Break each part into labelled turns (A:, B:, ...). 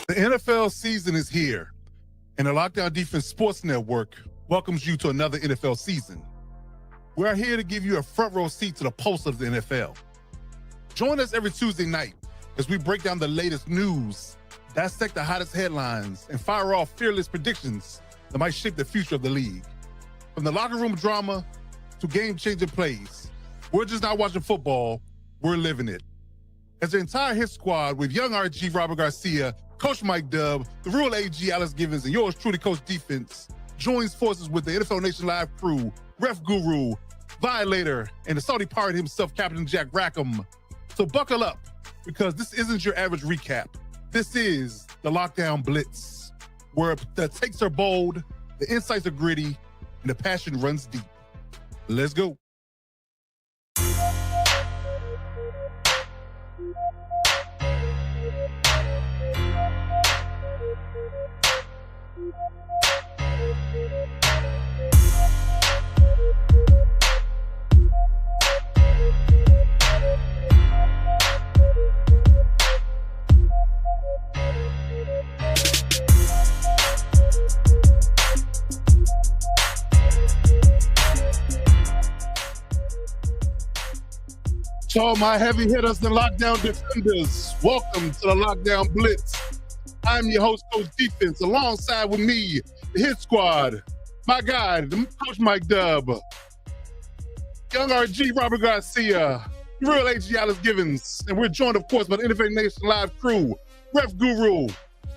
A: The NFL season is here, and the Lockdown Defense Sports Network welcomes you to another NFL season. We are here to give you a front row seat to the pulse of the NFL. Join us every Tuesday night as we break down the latest news, dissect the hottest headlines, and fire off fearless predictions that might shape the future of the league. From the locker room drama to game-changing plays, we're just not watching football, we're living it. As the entire hit squad with young RG Robert Garcia, Coach Mike Dubb, the real AG Alex Givens, and yours truly, Coach Defense, joins forces with the NFL Nation Live crew, Ref Guru, Violator, and the Saudi pirate himself, Captain Jack Rackham. So buckle up, because this isn't your average recap. This is the Lockdown Blitz, where the takes are bold, the insights are gritty, and the passion runs deep. Let's go. To all my heavy hitters and lockdown defenders, welcome to the Lockdown Blitz. I'm your host, Coach Defense. Alongside with me, the hit squad, my guy, Coach Mike Dubb, young RG Robert Garcia, the real AG Alex Givens, and we're joined, of course, by the NFL Nation Live crew, Ref Guru, and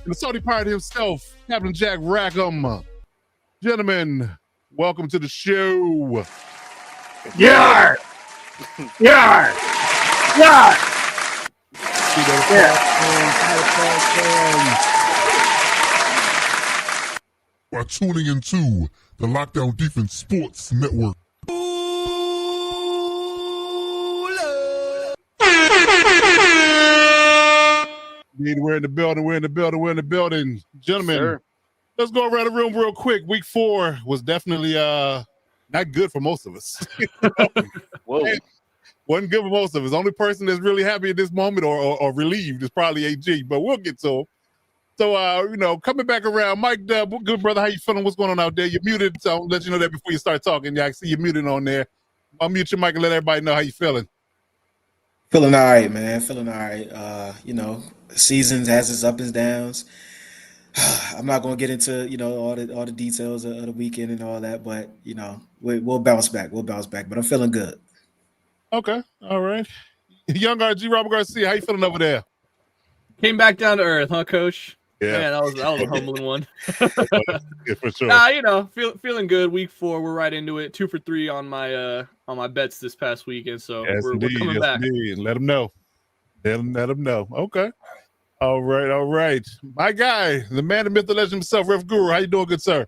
A: the Saudi pirate himself, Captain Jack Rackham. Gentlemen, welcome to the show.
B: Yar! Yar! Yar!
C: By tuning into the Lockdown Defense Sports Network.
A: We're in the building. Gentlemen,
D: Sir.
A: Let's go around the room real quick. Week 4 was definitely not good for most of us.
D: Whoa.
A: Wasn't good for most of us. Only person that's really happy at this moment or relieved is probably AG, but we'll get to him. So, coming back around, Mike Dubb, good brother, how you feeling? What's going on out there? You're muted, so I'll let you know that before you start talking. Yeah, I see you muted on there. I'll mute your mic and let everybody know how you feeling.
B: Feeling all right, man. Feeling all right. Seasons has its ups and downs. I'm not going to get into, all the details of the weekend and all that, but, we'll bounce back. We'll bounce back, but I'm feeling good.
A: Okay. All right. Young RG Robert Garcia, how you feeling over there?
D: Came back down to earth, huh, Coach?
A: Yeah.
D: Man, that was a humbling one.
A: Yeah, for sure.
D: Feeling good. Week 4, we're right into it. 2 for 3 on my bets this past weekend, so
A: Yes,
D: we're coming
A: yes,
D: back.
A: Indeed. Let them know. Let them know. Okay. All right. My guy, the man, the myth, the legend himself, Ref Guru. How you doing, good sir?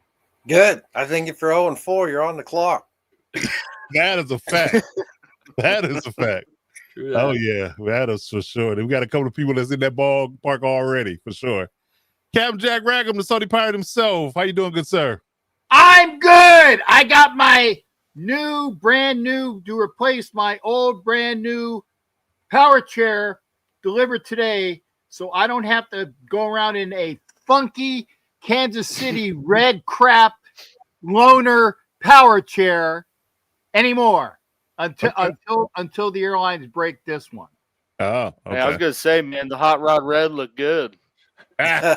E: Good. I think if you're 0-4, you're on the clock.
A: That is a fact. That is a fact.
D: True that.
A: Oh, yeah. That is for sure. We got a couple of people that's in that ballpark already, for sure. Captain Jack Rackham, the Saudi pirate himself. How you doing, good sir?
F: I'm good. I got my brand new, to replace my old brand new power chair delivered today, so I don't have to go around in a funky Kansas City red crap loaner power chair anymore until the airlines break this one.
A: Oh, okay.
D: Hey, I was gonna say, man, the hot rod red looked good.
E: Hot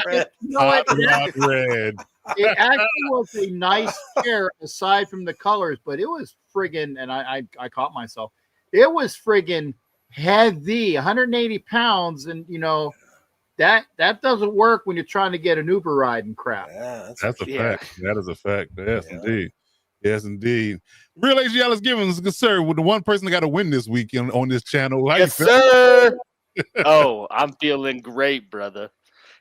E: red.
F: You know what?
A: Hot red.
F: It actually was a nice chair aside from the colors, but it was friggin', and I caught myself. It was friggin' heavy, 180 pounds, and that doesn't work when you're trying to get an Uber ride and crap.
E: Yeah,
A: That's a fact. That is a fact. Yes, indeed. Yes, indeed. Real AG Alex Givens, good sir, with the one person that got to win this week on this channel. How
D: Yes,
A: you feeling?
D: sir. Oh, I'm feeling great, brother.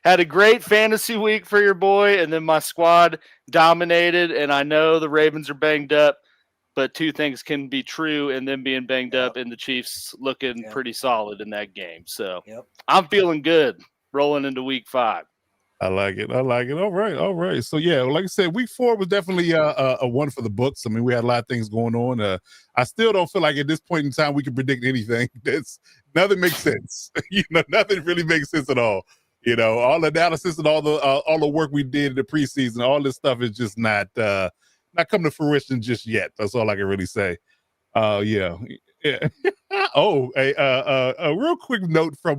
D: Had a great fantasy week for your boy, and then my squad dominated, and I know the Ravens are banged up, but two things can be true, and them being banged up and the Chiefs looking pretty solid in that game. So I'm feeling good rolling into week 5.
A: I like it. All right. So yeah, like I said, week 4 was definitely a one for the books. I mean, we had a lot of things going on. I still don't feel like at this point in time we can predict anything. Nothing makes sense. Nothing really makes sense at all. All the analysis and all the work we did in the preseason, all this stuff is just not coming to fruition just yet. That's all I can really say. Yeah. Oh, a real quick note from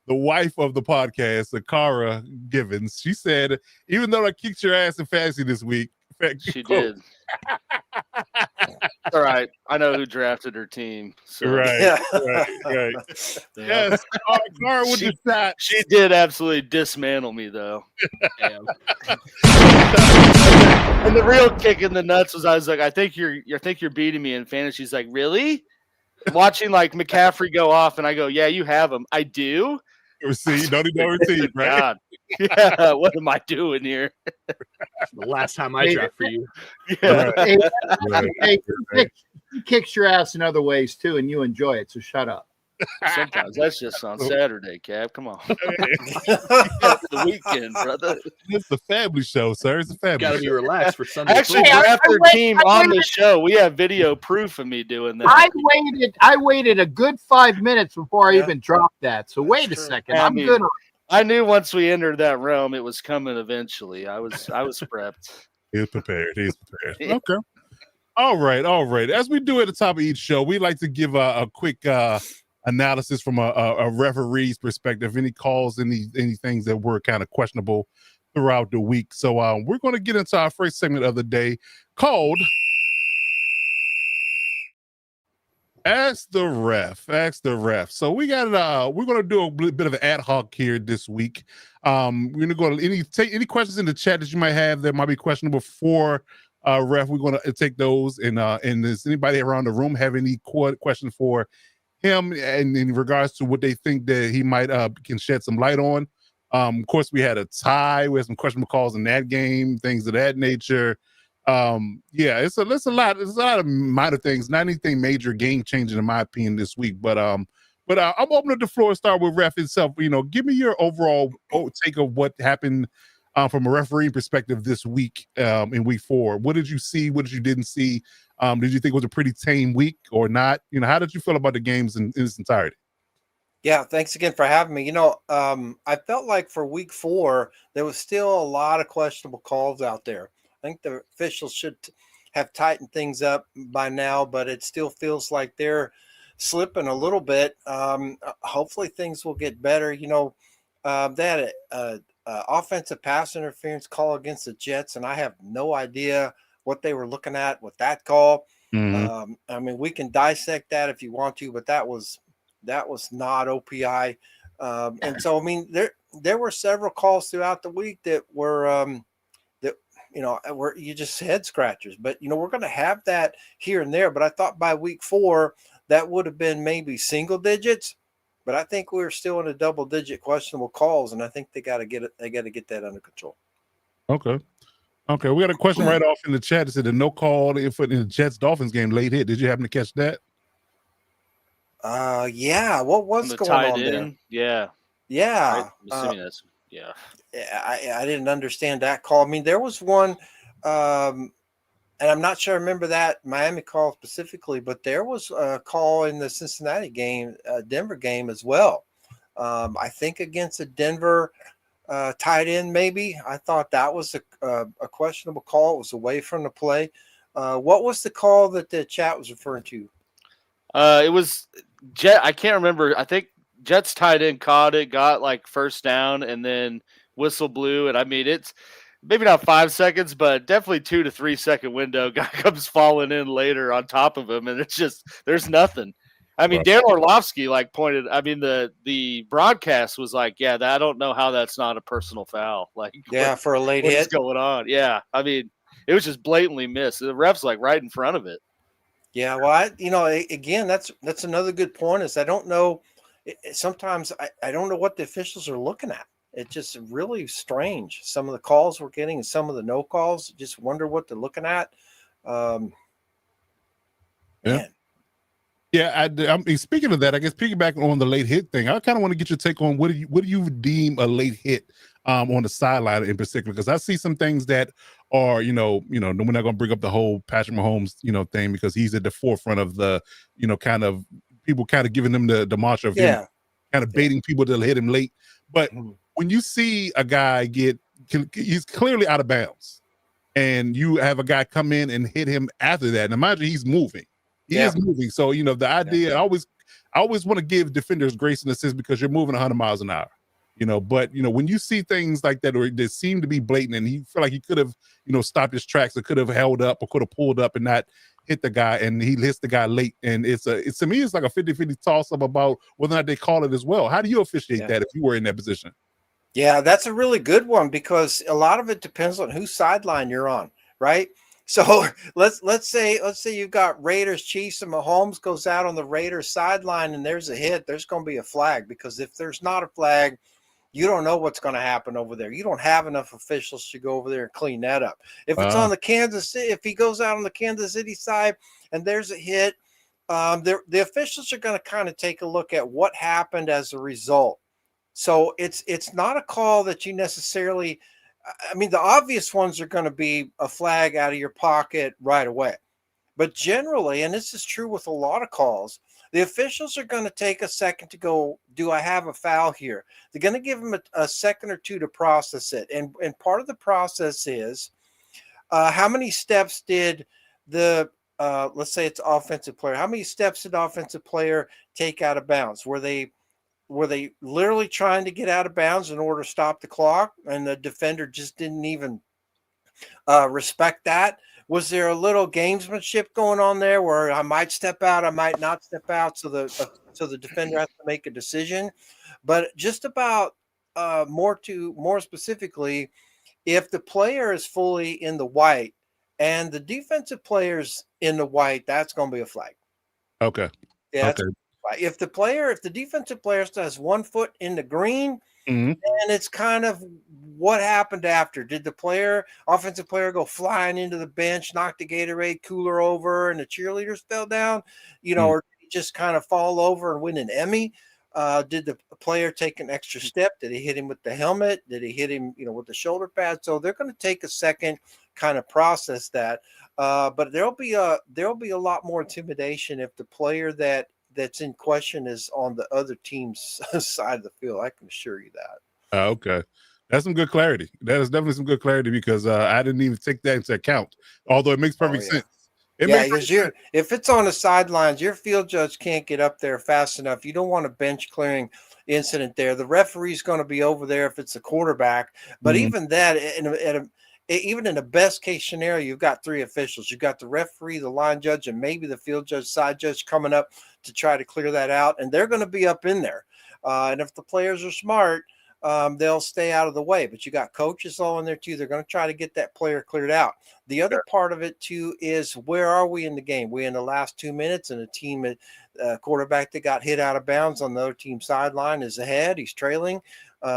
A: the wife of the podcast, Akara Givens. She said, even though I kicked your ass in fantasy this week,
D: she did. All right, I know who drafted her team. So.
A: Right. Yes, Akara with the shot.
D: She did absolutely dismantle me, though. And the real kick in the nuts was, I was like, I think you're beating me in fantasy. She's like, really? Watching like McCaffrey go off, and I go, yeah, you have him. I do.
A: Receive, don't even know receive, right?
D: God. Yeah, what am I doing here?
G: The last time I draft for you.
D: Yeah.
F: Hey, he kicks your ass in other ways too, and you enjoy it. So shut up.
D: Sometimes that's just on Saturday, Cap. Come on. The weekend, brother.
A: It's the family show, sir. It's a family
G: Gotta
A: show.
G: be relaxed for Sunday.
D: I actually drafted her team on the show. We have video proof of me doing that.
F: I waited a good 5 minutes before I even dropped that. So wait a second. I'm good.
D: I knew once we entered that realm, it was coming eventually. I was prepped.
A: He's prepared. Okay. All right. As we do at the top of each show, we like to give a quick analysis from a referee's perspective. Any calls, any things that were kind of questionable throughout the week. So we're going to get into our first segment of the day called Ask the Ref. So we got we're going to do a bit of an ad hoc here this week. We're going to go to take any questions in the chat that you might have that might be questionable for Ref. We're going to take those. And does anybody around the room have any questions for him and in regards to what they think that he might can shed some light on? Of course, we had a tie. We had some questionable calls in that game, things of that nature. It's a lot of minor things, not anything major, game changing in my opinion this week. But I'm opening the floor. Start with Ref itself. Give me your overall take of what happened from a refereeing perspective this week in week 4. What did you see? What did you didn't see? Did you think it was a pretty tame week or not? How did you feel about the games in its entirety?
E: Yeah, thanks again for having me. I felt like for week 4, there was still a lot of questionable calls out there. I think the officials should have tightened things up by now, but it still feels like they're slipping a little bit. Hopefully things will get better. They had a offensive pass interference call against the Jets, and I have no idea what they were looking at with that call.
A: Mm-hmm.
E: We can dissect that if you want to, but that was not OPI. And so, there were several calls throughout the week that were, were you just head scratchers, but we're going to have that here and there. But I thought by week 4, that would have been maybe single digits, but I think we're still in a double digit questionable calls. And I think they got to get it. They got to get that under control.
A: Okay. We got a question right off in the chat. It said the no call in the Jets-Dolphins game, late hit. Did you happen to catch that?
E: Yeah. What was going on there?
D: Yeah.
E: Yeah.
D: I'm assuming that's, yeah.
E: I didn't understand that call. There was one, and I'm not sure I remember that Miami call specifically, but there was a call in the Cincinnati game, Denver game as well. I think against a Denver tight end, maybe. I thought that was a questionable call. It was away from the play. What was the call that the chat was referring to?
D: It was Jet. I can't remember. I think Jets tight end caught it, got like first down, and then whistle blew. And it's maybe not 5 seconds, but definitely 2 to 3 second window. Guy comes falling in later on top of him, and it's just there's nothing. Dan Orlovsky pointed. The broadcast was like, yeah, I don't know how that's not a personal foul.
E: For a late hit.
D: What's going on? Yeah, it was just blatantly missed. The ref's right in front of it.
E: Yeah, well, again, that's another good point. Is I don't know. Sometimes I don't know what the officials are looking at. It's just really strange. Some of the calls we're getting and some of the no calls. Just wonder what they're looking at. Man.
A: Yeah, speaking of that, I guess piggybacking on the late hit thing, I kind of want to get your take on what do you deem a late hit on the sideline in particular, because I see some things that are, we're not going to bring up the whole Patrick Mahomes, thing, because he's at the forefront of the, kind of people kind of giving him the mantra of him kind of baiting people to hit him late. But when you see a guy he's clearly out of bounds, and you have a guy come in and hit him after that. Now, mind you, he's moving. He is moving. So, the idea, I always want to give defenders grace and assist because you're moving 100 miles an hour. But when you see things like that, or they seem to be blatant, and he feel like he could have, stopped his tracks, or could have held up, or could have pulled up and not hit the guy, and he hits the guy late. And it's to me, it's like a 50-50 toss up about whether or not they call it as well. How do you officiate that if you were in that position?
E: Yeah, that's a really good one, because a lot of it depends on whose sideline you're on, right? So let's say you've got Raiders, Chiefs, and Mahomes goes out on the Raiders sideline and there's a hit. There's going to be a flag, because if there's not a flag, you don't know what's going to happen over there. You don't have enough officials to go over there and clean that up. If it's on the Kansas City, if he goes out on the Kansas City side and there's a hit, the officials are going to kind of take a look at what happened as a result. So it's not a call that you necessarily, I mean, the obvious ones are going to be a flag out of your pocket right away. But generally, and this is true with a lot of calls, the officials are going to take a second to go, do I have a foul here? They're going to give them a second or two to process it. And part of the process is how many steps did the, let's say it's offensive player, how many steps did the offensive player take out of bounds? Were they literally trying to get out of bounds in order to stop the clock, and the defender just didn't even respect that? Was there a little gamesmanship going on there where I might step out, I might not step out, so the defender has to make a decision? But just about more specifically, if the player is fully in the white and the defensive player's in the white, that's going to be a flag.
A: Okay.
E: Yeah.
A: Okay.
E: If the defensive player still has 1 foot in the green, and it's kind of what happened after. Did the offensive player go flying into the bench, knock the Gatorade cooler over, and the cheerleaders fell down? Or did he just kind of fall over and win an Emmy? Did the player take an extra step? Did he hit him with the helmet? Did he hit him, with the shoulder pad? So they're going to take a second, kind of process that. But there'll be a lot more intimidation if the player that's in question is on the other team's side of the field. I can assure you that.
A: Okay. That's some good clarity. That is definitely some good clarity, because I didn't even take that into account, although it makes perfect sense.
E: Because if it's on the sidelines, your field judge can't get up there fast enough. You don't want a bench clearing incident there. The referee's going to be over there if it's a quarterback. But even that, even in the best case scenario, you've got 3 officials. You've got the referee, the line judge, and maybe the field judge, side judge coming up to try to clear that out. And they're going to be up in there. And if the players are smart, they'll stay out of the way. But you got coaches all in there too. They're going to try to get that player cleared out. The other part of it too is, where are we in the game? We in the last 2 minutes, and a team quarterback that got hit out of bounds on the other team's sideline is ahead. He's trailing.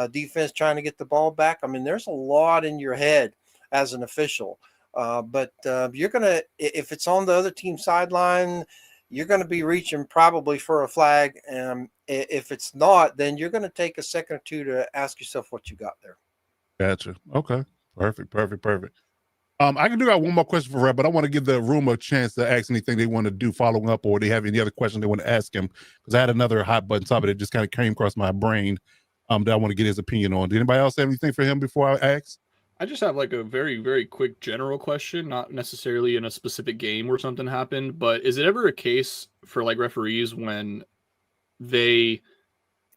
E: Defense trying to get the ball back. I mean, there's a lot in your head as an official. But you're going to, if it's on the other team's sideline, you're going to be reaching probably for a flag. If it's not, then you're going to take a second or two to ask yourself what you got there.
A: Gotcha. Okay. Perfect. I got one more question for Rep, but I want to give the room a chance to ask anything they want to do following up, or they have any other questions they want to ask him, because I had another hot button topic that just kind of came across my brain that I want to get his opinion on. Did anybody else have anything for him before I ask?
G: I just have like a very, very quick general question, not necessarily in a specific game where something happened, but is it ever a case for like referees when I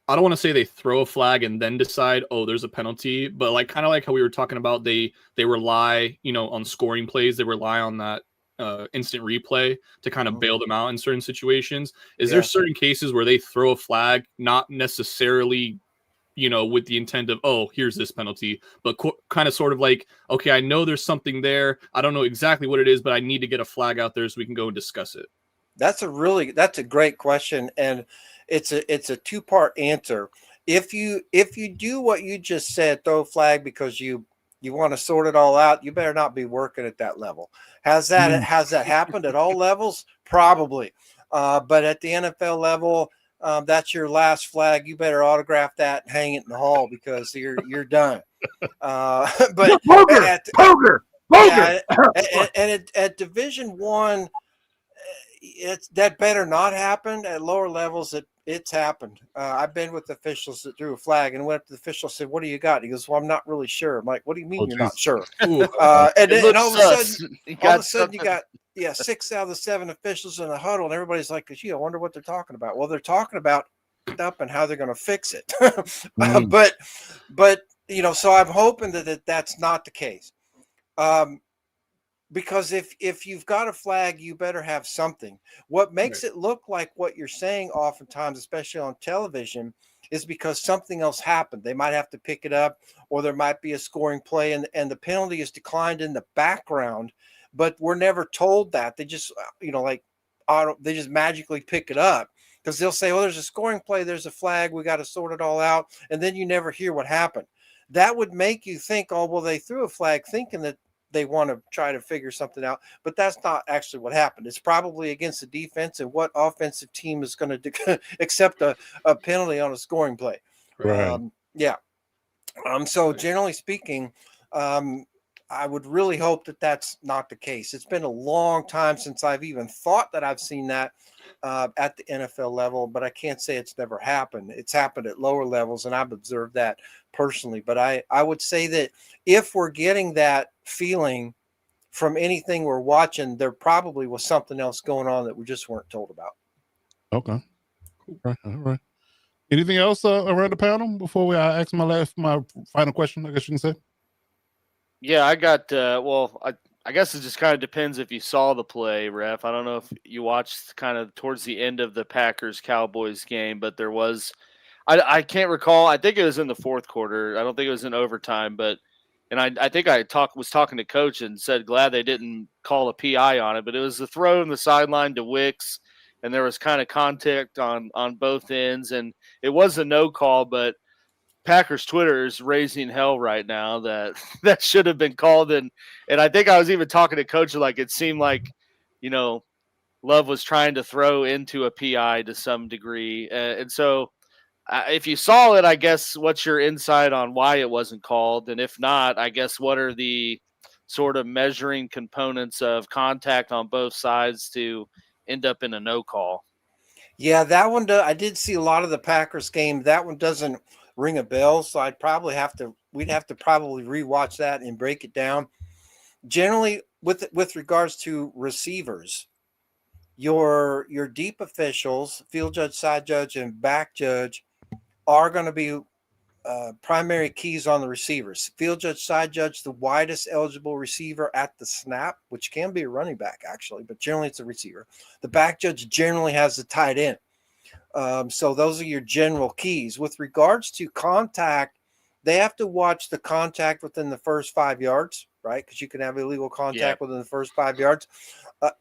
G: don't want to say they throw a flag and then decide, oh, there's a penalty, but like kind of like how we were talking about, they rely, on scoring plays, they rely on that instant replay to kind of bail them out in certain situations. Is there certain cases where they throw a flag, not necessarily with the intent of, oh, here's this penalty, but kind of sort of like, okay, I know there's something there. I don't know exactly what it is, but I need to get a flag out there so we can go and discuss it.
E: That's a great question. And it's a 2-part answer. If you do what you just said, throw a flag because you want to sort it all out, you better not be working at that level. Has that happened at all levels? Probably. But at the NFL level, that's your last flag. You better autograph that and hang it in the hall, because you're done. But
F: Poker.
E: yeah, and at Division One, it's that better not happen. At lower levels, it's happened. I've been with officials that threw a flag and went up to the official and said, "What do you got?" He goes, "Well, I'm not really sure." I'm like, "What do you mean you're not sure?"
G: Ooh.
E: And all of a sudden, you got
D: something.
E: 6 out of the 7 officials in the huddle, and everybody's like, "Gee, I wonder what they're talking about." Well, they're talking about up and how they're going to fix it. But so I'm hoping that that's not the case. Because if you've got a flag, you better have something. What makes it look like what you're saying oftentimes, especially on television, is because something else happened. They might have to pick it up, or there might be a scoring play, and the penalty is declined in the background, but we're never told that. They just, they just magically pick it up because they'll say, "Oh, there's a scoring play, there's a flag, we got to sort it all out," and then you never hear what happened. That would make you think, "Oh, well, they threw a flag thinking that they want to try to figure something out," but that's not actually what happened. It's probably against the defense, and what offensive team is going to accept a penalty on a scoring play.
A: Right.
E: So generally speaking, I would really hope that that's not the case. It's been a long time since I've even thought that I've seen that at the NFL level, but I can't say it's never happened. It's happened at lower levels, and I've observed that personally. But I would say that if we're getting that feeling from anything we're watching, there probably was something else going on that we just weren't told about.
A: Okay. All right. Anything else around the panel before I ask my final question, I guess you can say?
D: Yeah, I got. I guess it just kind of depends if you saw the play, Ref. I don't know if you watched kind of towards the end of the Packers-Cowboys game, but there was. I can't recall. I think it was in the fourth quarter. I don't think it was in overtime, but I think I was talking to Coach and said glad they didn't call a PI on it, but it was a throw in the sideline to Wicks, and there was kind of contact on both ends, and it was a no call, but Packers Twitter is raising hell right now that should have been called, and I think I was even talking to Coach, like it seemed like Love was trying to throw into a PI to some degree, and so if you saw it, I guess what's your insight on why it wasn't called, and if not, I guess what are the sort of measuring components of contact on both sides to end up in a no call?
E: Yeah, that one. I did see a lot of the Packers game. That one doesn't ring a bell, so we'd have to probably rewatch that and break it down. Generally, with regards to receivers, your deep officials, field judge, side judge, and back judge, are going to be primary keys on the receivers. Field judge, side judge, the widest eligible receiver at the snap, which can be a running back actually, but generally it's a receiver. The back judge generally has the tight end. So those are your general keys. With regards to contact, they have to watch the contact within the first 5 yards, right? Because you can have illegal contact within the first 5 yards.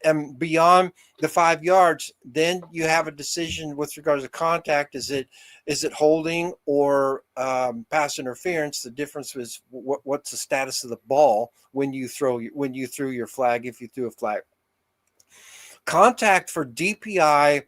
E: And beyond the 5 yards, then you have a decision with regards to contact. Is it holding or pass interference? The difference is what's the status of the ball when you threw your flag, if you threw a flag. Contact for DPI,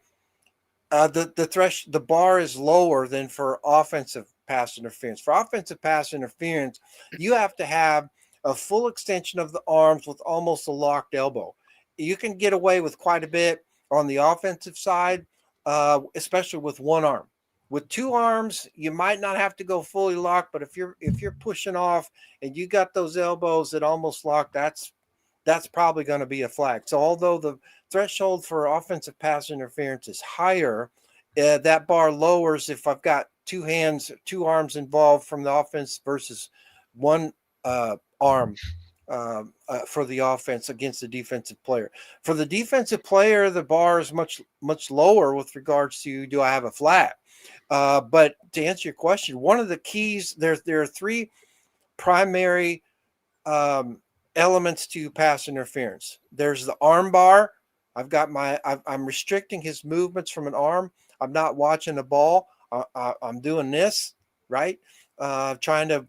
E: the bar is lower than for offensive pass interference. For offensive pass interference, you have to have a full extension of the arms with almost a locked elbow. You can get away with quite a bit on the offensive side, especially with one arm. With two arms, you might not have to go fully locked, but if you're pushing off and you got those elbows that almost lock, that's probably going to be a flag. So although the threshold for offensive pass interference is higher, that bar lowers if I've got two arms involved from the offense versus one arm for the offense against the defensive player. For the defensive player, the bar is much, much lower with regards to, do I have a flag? But to answer your question, one of the keys, there are three primary elements to pass interference. There's the arm bar. I'm restricting his movements from an arm. I'm not watching the ball. I'm doing this, right? Trying to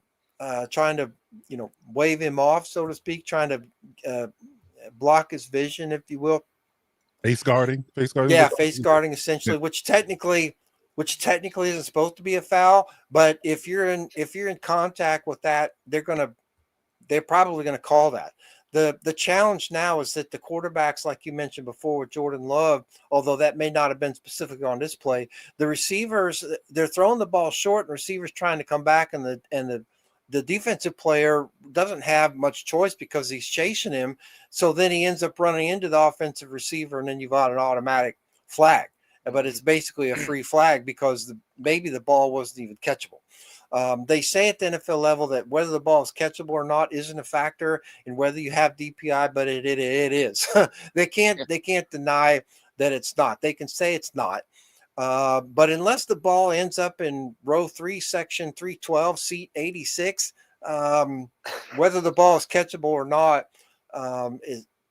E: wave him off, so to speak, trying to block his vision, if you will.
A: Face guarding.
E: Yeah, face guarding essentially, which technically which technically isn't supposed to be a foul. But if you're in contact with that, they're probably gonna call that. The challenge now is that the quarterbacks, like you mentioned before with Jordan Love, although that may not have been specific on this play, the receivers, they're throwing the ball short and receivers trying to come back, and the defensive player doesn't have much choice because he's chasing him. So then he ends up running into the offensive receiver, and then you've got an automatic flag. But it's basically a free flag because maybe the ball wasn't even catchable. They say at the NFL level that whether the ball is catchable or not isn't a factor in whether you have DPI, but it is. They can't deny that it's not. They can say it's not. But unless the ball ends up in row 3, section 312, seat 86, whether the ball is catchable or not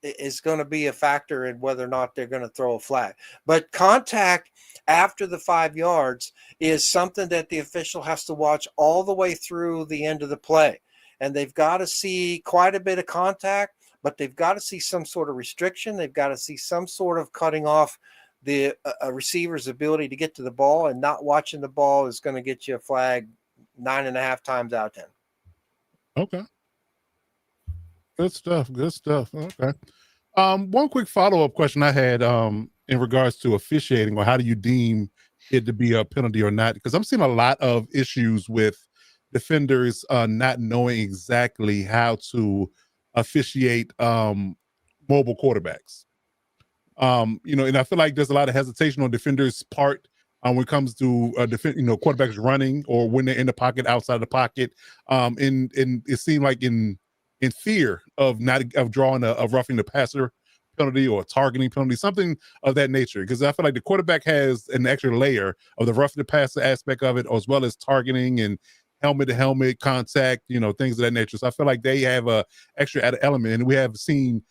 E: is going to be a factor in whether or not they're going to throw a flag. But contact after the 5 yards is something that the official has to watch all the way through the end of the play. And they've got to see quite a bit of contact, but they've got to see some sort of restriction. They've got to see some sort of cutting off the receiver's ability to get to the ball, and not watching the ball is going to get you a flag 9.5 times out of 10.
A: Okay. Good stuff. Good stuff. Okay. One quick follow-up question I had in regards to officiating, or how do you deem it to be a penalty or not? Because I'm seeing a lot of issues with defenders not knowing exactly how to officiate mobile quarterbacks. And I feel like there's a lot of hesitation on defenders' part when it comes to quarterbacks running or when they're in the pocket, outside the pocket. And it seemed like in fear of drawing a roughing the passer penalty or a targeting penalty, something of that nature. Because I feel like the quarterback has an extra layer of the roughing the passer aspect of it, as well as targeting and helmet to helmet contact, things of that nature. So I feel like they have a extra added element, and we have seen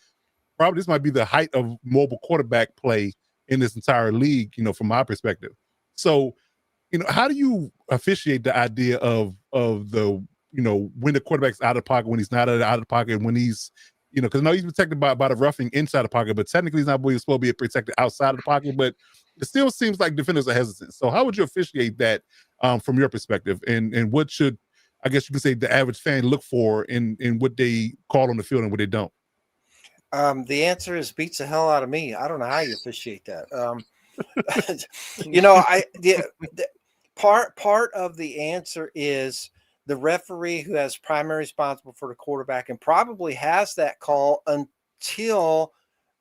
A: probably this might be the height of mobile quarterback play in this entire league, from my perspective. So, how do you officiate the idea of the when the quarterback's out of the pocket, when he's not out of the pocket, when he's, because I know he's protected by the roughing inside the pocket, but technically he's not supposed to be protected outside of the pocket, but it still seems like defenders are hesitant. So how would you officiate that from your perspective? And what should, I guess you could say, the average fan look for in what they call on the field and what they don't?
E: The answer is beats the hell out of me. I don't know how you officiate that. Part of the answer is the referee who has primary responsible for the quarterback and probably has that call until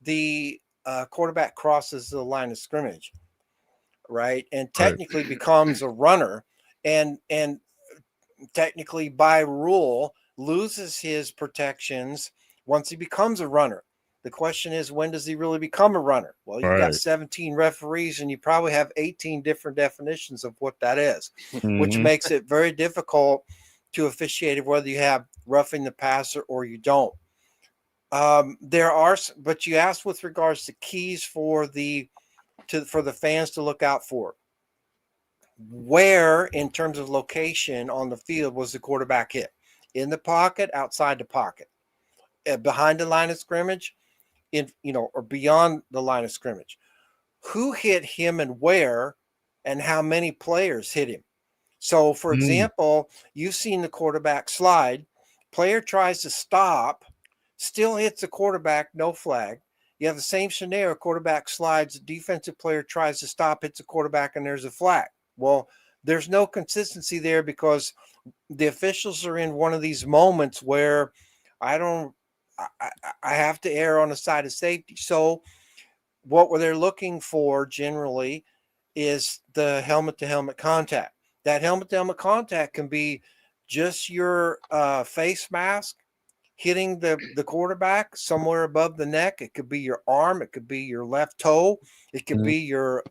E: the quarterback crosses the line of scrimmage, right? And technically becomes a runner, and technically by rule loses his protections once he becomes a runner. The question is, when does he really become a runner? Well, you've got 17 referees, and you probably have 18 different definitions of what that is, which makes it very difficult to officiate whether you have roughing the passer or you don't. But you asked with regards to keys for the fans to look out for. Where, in terms of location on the field, was the quarterback hit? In the pocket, outside the pocket, behind the line of scrimmage, or beyond the line of scrimmage? Who hit him and where, and how many players hit him? So, for example, you've seen the quarterback slide, player tries to stop, still hits the quarterback, no flag. You have the same scenario, quarterback slides, defensive player tries to stop, hits the quarterback, and there's a flag. Well, there's no consistency there because the officials are in one of these moments where I have to err on the side of safety. So what they're looking for generally is the helmet-to-helmet contact. That helmet-to-helmet contact can be just your face mask hitting the quarterback somewhere above the neck. It could be your arm. It could be your left toe. It could be your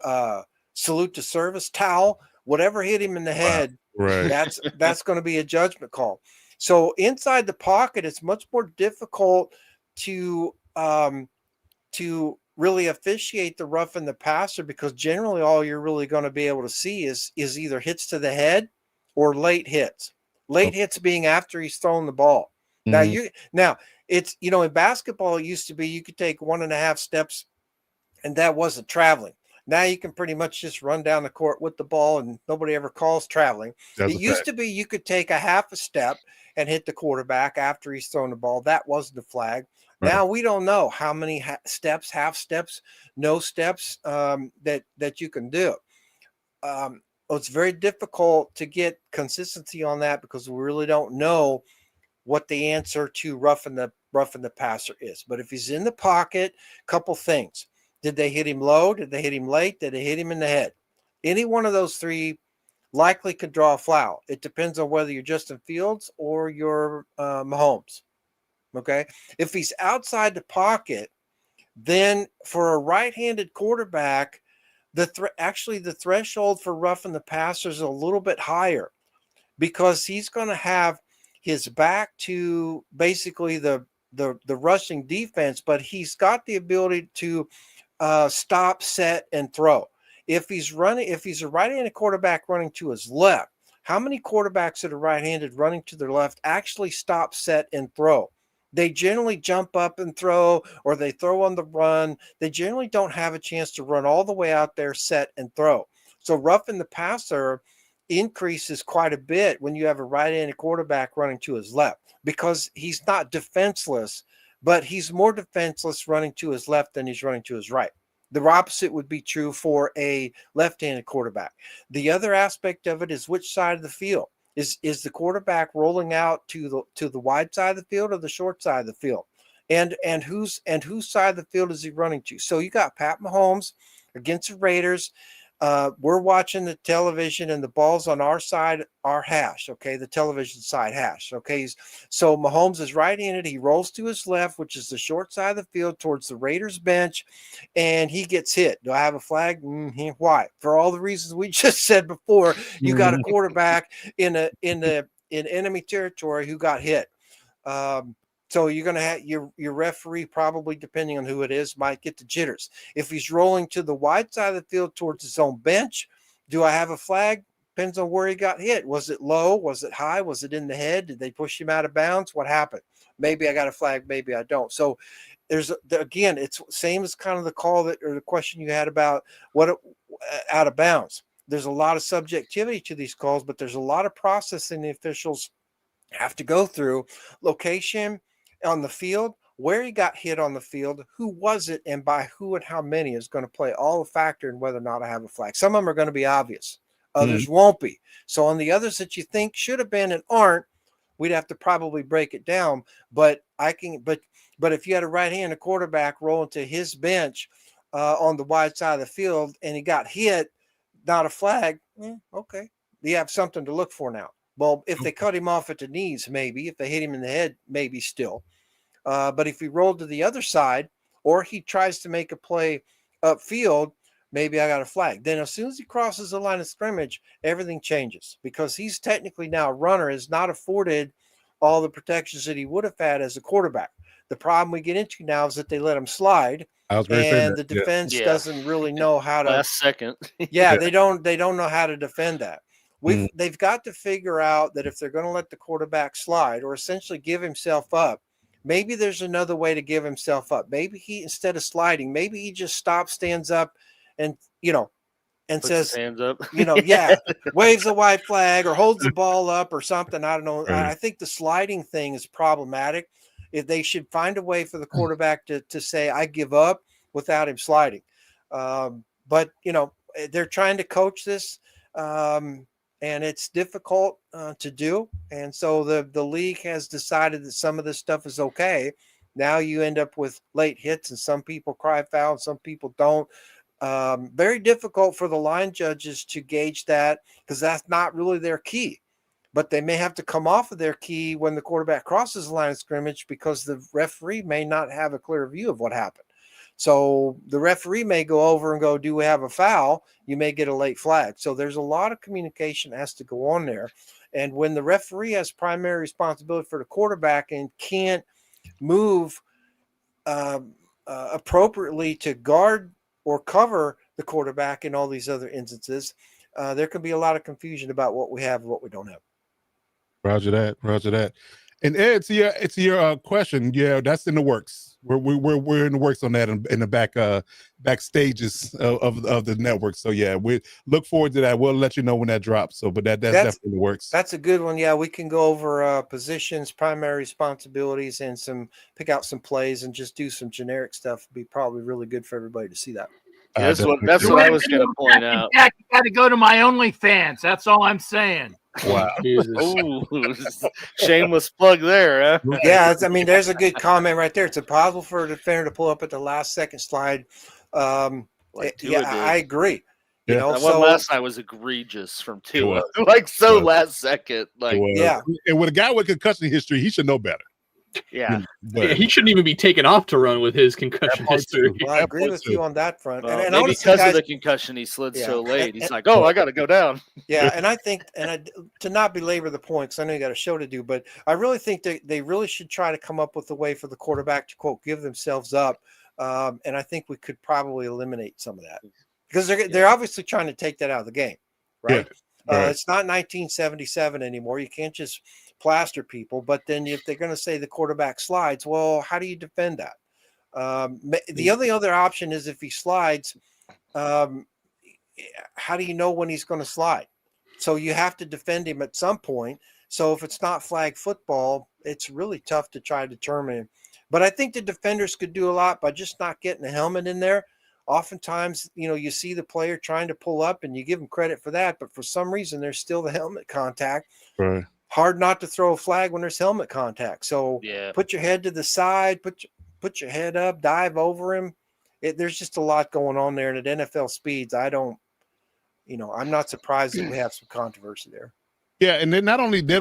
E: salute to service towel. Whatever hit him in the head, that's going to be a judgment call. So inside the pocket, it's much more difficult to really officiate the rough and the passer, because generally all you're really going to be able to see is either hits to the head or late hits. Late hits being after he's thrown the ball. Now it's in basketball it used to be you could take 1.5 steps and that wasn't traveling. Now you can pretty much just run down the court with the ball and nobody ever calls traveling.
A: That's
E: It
A: a
E: used
A: fact.
E: to be you could take a half a step and hit the quarterback after he's thrown the ball. That wasn't a flag.
A: Right.
E: Now we don't know how many steps, half steps, no steps that you can do. It's very difficult to get consistency on that because we really don't know what the answer to roughing the passer is. But if he's in the pocket, couple things. Did they hit him low? Did they hit him late? Did they hit him in the head? Any one of those three likely could draw a foul. It depends on whether you're Justin Fields or you're Mahomes. Okay. If he's outside the pocket, then for a right-handed quarterback, actually the threshold for roughing the passer is a little bit higher because he's going to have his back to basically the rushing defense, but he's got the ability to stop, set, and throw. If he's a right-handed quarterback running to his left, how many quarterbacks that are right-handed running to their left actually stop, set, and throw? They generally jump up and throw, or they throw on the run. They generally don't have a chance to run all the way out there, set, and throw. So roughing the passer increases quite a bit when you have a right-handed quarterback running to his left because he's not defenseless, but he's more defenseless running to his left than he's running to his right. The opposite would be true for a left-handed quarterback. The other aspect of it is which side of the field. Is the quarterback rolling out to the wide side of the field or the short side of the field? And whose side of the field is he running to? So you got Pat Mahomes against the Raiders. We're watching the television and the ball's on our side, our hash, okay, the television side hash, okay. So Mahomes is right-handed. He rolls to his left, which is the short side of the field towards the Raiders bench, and he gets hit. Do I have a flag? Why? For all the reasons we just said before, you got a quarterback in enemy territory who got hit. So you're going to have your referee, probably depending on who it is, might get the jitters. If he's rolling to the wide side of the field towards his own bench, do I have a flag? Depends on where he got hit. Was it low? Was it high? Was it in the head? Did they push him out of bounds? What happened? Maybe I got a flag. Maybe I don't. So again, it's same as kind of the call or the question you had about out of bounds. There's a lot of subjectivity to these calls, but there's a lot of processing the officials have to go through. Location on the field, where he got hit on the field, who was it, and by who and how many is going to play all a factor in whether or not I have a flag. Some of them are going to be obvious. Others won't be. So on the others that you think should have been and aren't, we'd have to probably break it down. But if you had a right-handed quarterback rolling to his bench on the wide side of the field and he got hit, not a flag, okay. You have something to look for now. Well, if they cut him off at the knees, maybe. If they hit him in the head, maybe still. But if he rolled to the other side or he tries to make a play upfield, maybe I got a flag. Then as soon as he crosses the line of scrimmage, everything changes because he's technically now a runner, is not afforded all the protections that he would have had as a quarterback. The problem we get into now is that they let him slide. And the defense doesn't really know how to.
D: Last second.
E: They don't know how to defend that. They've got to figure out that if they're going to let the quarterback slide or essentially give himself up, maybe there's another way to give himself up. Maybe he, instead of sliding, maybe he just stops, stands up, and
D: Puts
E: says,
D: his hands up.
E: waves a white flag or holds the ball up or something. I don't know.
A: Right.
E: I think the sliding thing is problematic. If they should find a way for the quarterback to say, I give up without him sliding. But they're trying to coach this. And it's difficult to do. And so the league has decided that some of this stuff is okay. Now you end up with late hits and some people cry foul and some people don't. Very difficult for the line judges to gauge that because that's not really their key. But they may have to come off of their key when the quarterback crosses the line of scrimmage because the referee may not have a clear view of what happened. So the referee may go over and go, do we have a foul? You may get a late flag. So there's a lot of communication that has to go on there. And when the referee has primary responsibility for the quarterback and can't move appropriately to guard or cover the quarterback in all these other instances, there can be a lot of confusion about what we have and what we don't have.
A: Roger that. And Ed, to your question, yeah, that's in the works. We're in the works on that in the back stages of the network. So yeah, we look forward to that. We'll let you know when that drops. So, but that's definitely in the works.
E: That's a good one. Yeah, we can go over positions, primary responsibilities, and pick out some plays and just do some generic stuff. Would be probably really good for everybody to see that.
D: Yeah, that's what I was going to point out.
F: Jack, you got to go to my OnlyFans. That's all I'm saying.
A: Wow.
D: Ooh, shameless plug there, huh?
E: Yeah, I mean, there's a good comment right there. It's impossible for a defender to pull up at the last second slide.
D: Like Tua did.
E: I agree. You know,
D: that
E: so
D: one last night was egregious from Tua. Like last second. Like
E: yeah.
A: And with a guy with concussion history, he should know better.
D: Yeah.
G: Yeah, he shouldn't even be taken off to run with his concussion history.
E: Well, I agree with you on that front.
D: Well,
E: and
D: maybe
E: honestly,
D: because
E: guys,
D: of the concussion, he slid so late. He's like, "Oh, I got to go down."
E: Yeah, and I think, to not belabor the point, because I know you got a show to do, but I really think that they really should try to come up with a way for the quarterback to, quote, give themselves up. And I think we could probably eliminate some of that because they're obviously trying to take that out of the game, right?
A: Yeah.
E: It's not 1977 anymore. You can't just plaster people. But then if they're going to say the quarterback slides, well, how do you defend that? The other option is if he slides, how do you know when he's going to slide? So you have to defend him at some point. So if it's not flag football, it's really tough to try to determine. But I think the defenders could do a lot by just not getting a helmet in there. Oftentimes, you see the player trying to pull up and you give them credit for that, but for some reason there's still the helmet contact.
A: Right.
E: Hard not to throw a flag when there's helmet contact. So put your head to the side, put your head up, dive over him. There's just a lot going on there. And at NFL speeds, I'm not surprised that we have some controversy there.
A: Yeah, and then not only they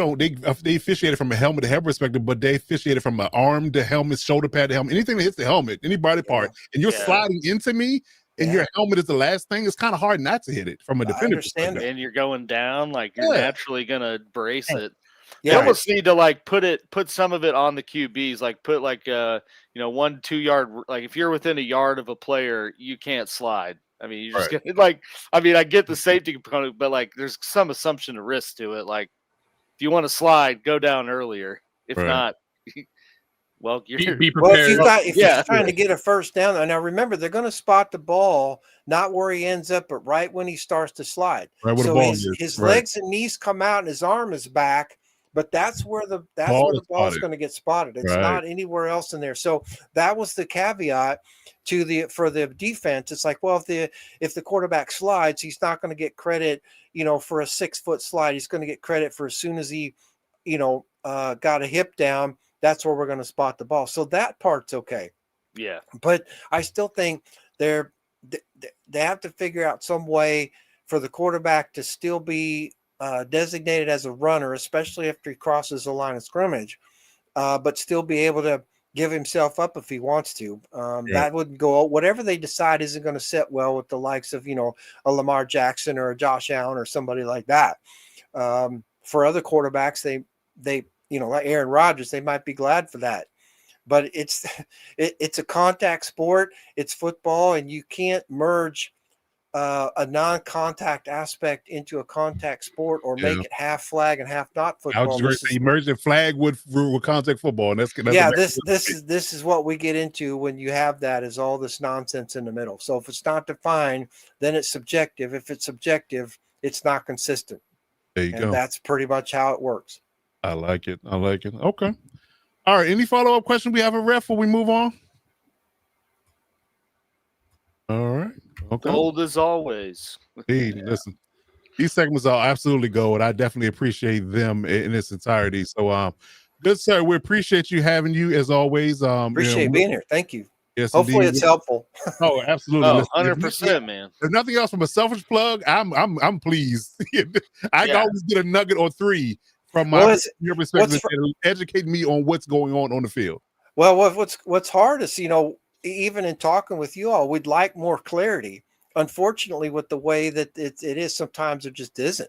A: officiated from a helmet to helmet perspective, but they officiated from an arm to helmet, shoulder pad to helmet, anything that hits the helmet, any body part, and you're sliding into me, and your helmet is the last thing. It's kind of hard not to hit it from a defender perspective.
D: And you're going down, like you're naturally gonna brace it.
E: Yeah,
D: you almost need to put some of it on the QBs, like put 1-2 yard. Like if you're within a yard of a player, you can't slide. I mean, you just get I get the safety component, but there's some assumption of risk to it. Like if you want to slide, go down earlier. If not, well, you're
G: be prepared.
E: Well, if you're trying to get a first down, and now remember, they're going to spot the ball not where he ends up, but right when he starts to slide.
A: Right where
E: so
A: the ball is.
E: His legs and knees come out, and his arm is back. But that's where the ball is going to get spotted. It's not anywhere else in there. So that was the caveat for the defense. It's like, well, if the quarterback slides, he's not going to get credit, for a 6-foot slide. He's going to get credit for as soon as he, got a hip down. That's where we're going to spot the ball. So that part's okay.
D: Yeah.
E: But I still think they have to figure out some way for the quarterback to still be designated as a runner, especially after he crosses the line of scrimmage, but still be able to give himself up if he wants to. That wouldn't go. Whatever they decide isn't going to sit well with the likes of a Lamar Jackson or a Josh Allen or somebody like that. For other quarterbacks, they like Aaron Rodgers, they might be glad for that. But it's a contact sport. It's football, and you can't merge a non-contact aspect into a contact sport or make it half flag and half not football.
A: I was just going to say merging flag with contact football, and that's
E: this is what we get into when you have that is all this nonsense in the middle. So if it's not defined, then it's subjective. If it's subjective, it's not consistent.
A: There you go.
E: That's pretty much how it works.
A: I like it. Okay. All right. Any follow-up question we have a ref before we move on? All right. Okay.
D: Gold as always.
A: Hey, listen, these segments are absolutely gold. I definitely appreciate them in its entirety. So, good sir, we appreciate you having you as always.
E: Appreciate being here. Thank you.
A: Yes,
E: hopefully
A: indeed.
E: it's helpful.
A: Oh, absolutely.
D: Oh, 100%, man.
A: If nothing else, from a selfish plug, I'm pleased. I always get a nugget or three from your perspective, educating me on what's going on the field.
E: Well, what's hard is even in talking with you all, we'd like more clarity. Unfortunately, with the way that it is, sometimes it just isn't.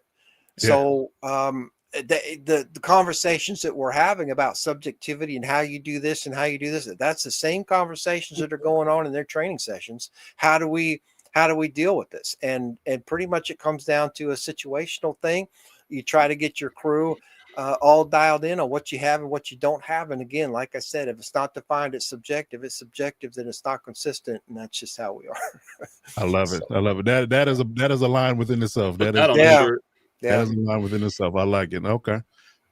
E: Yeah. So the conversations that we're having about subjectivity and how you do this and how you do this, that's the same conversations that are going on in their training sessions. How do we deal with this? And pretty much it comes down to a situational thing. You try to get your crew all dialed in on what you have and what you don't have. And again, like I said, if it's not defined, it's subjective. It's subjective, then it's not consistent, and that's just how we are.
A: I love it. I love it. That is a line within itself.
G: Put
A: That
G: that
A: is
G: on the
E: Yeah.
G: shirt.
A: that is a line within itself. I like it. Okay.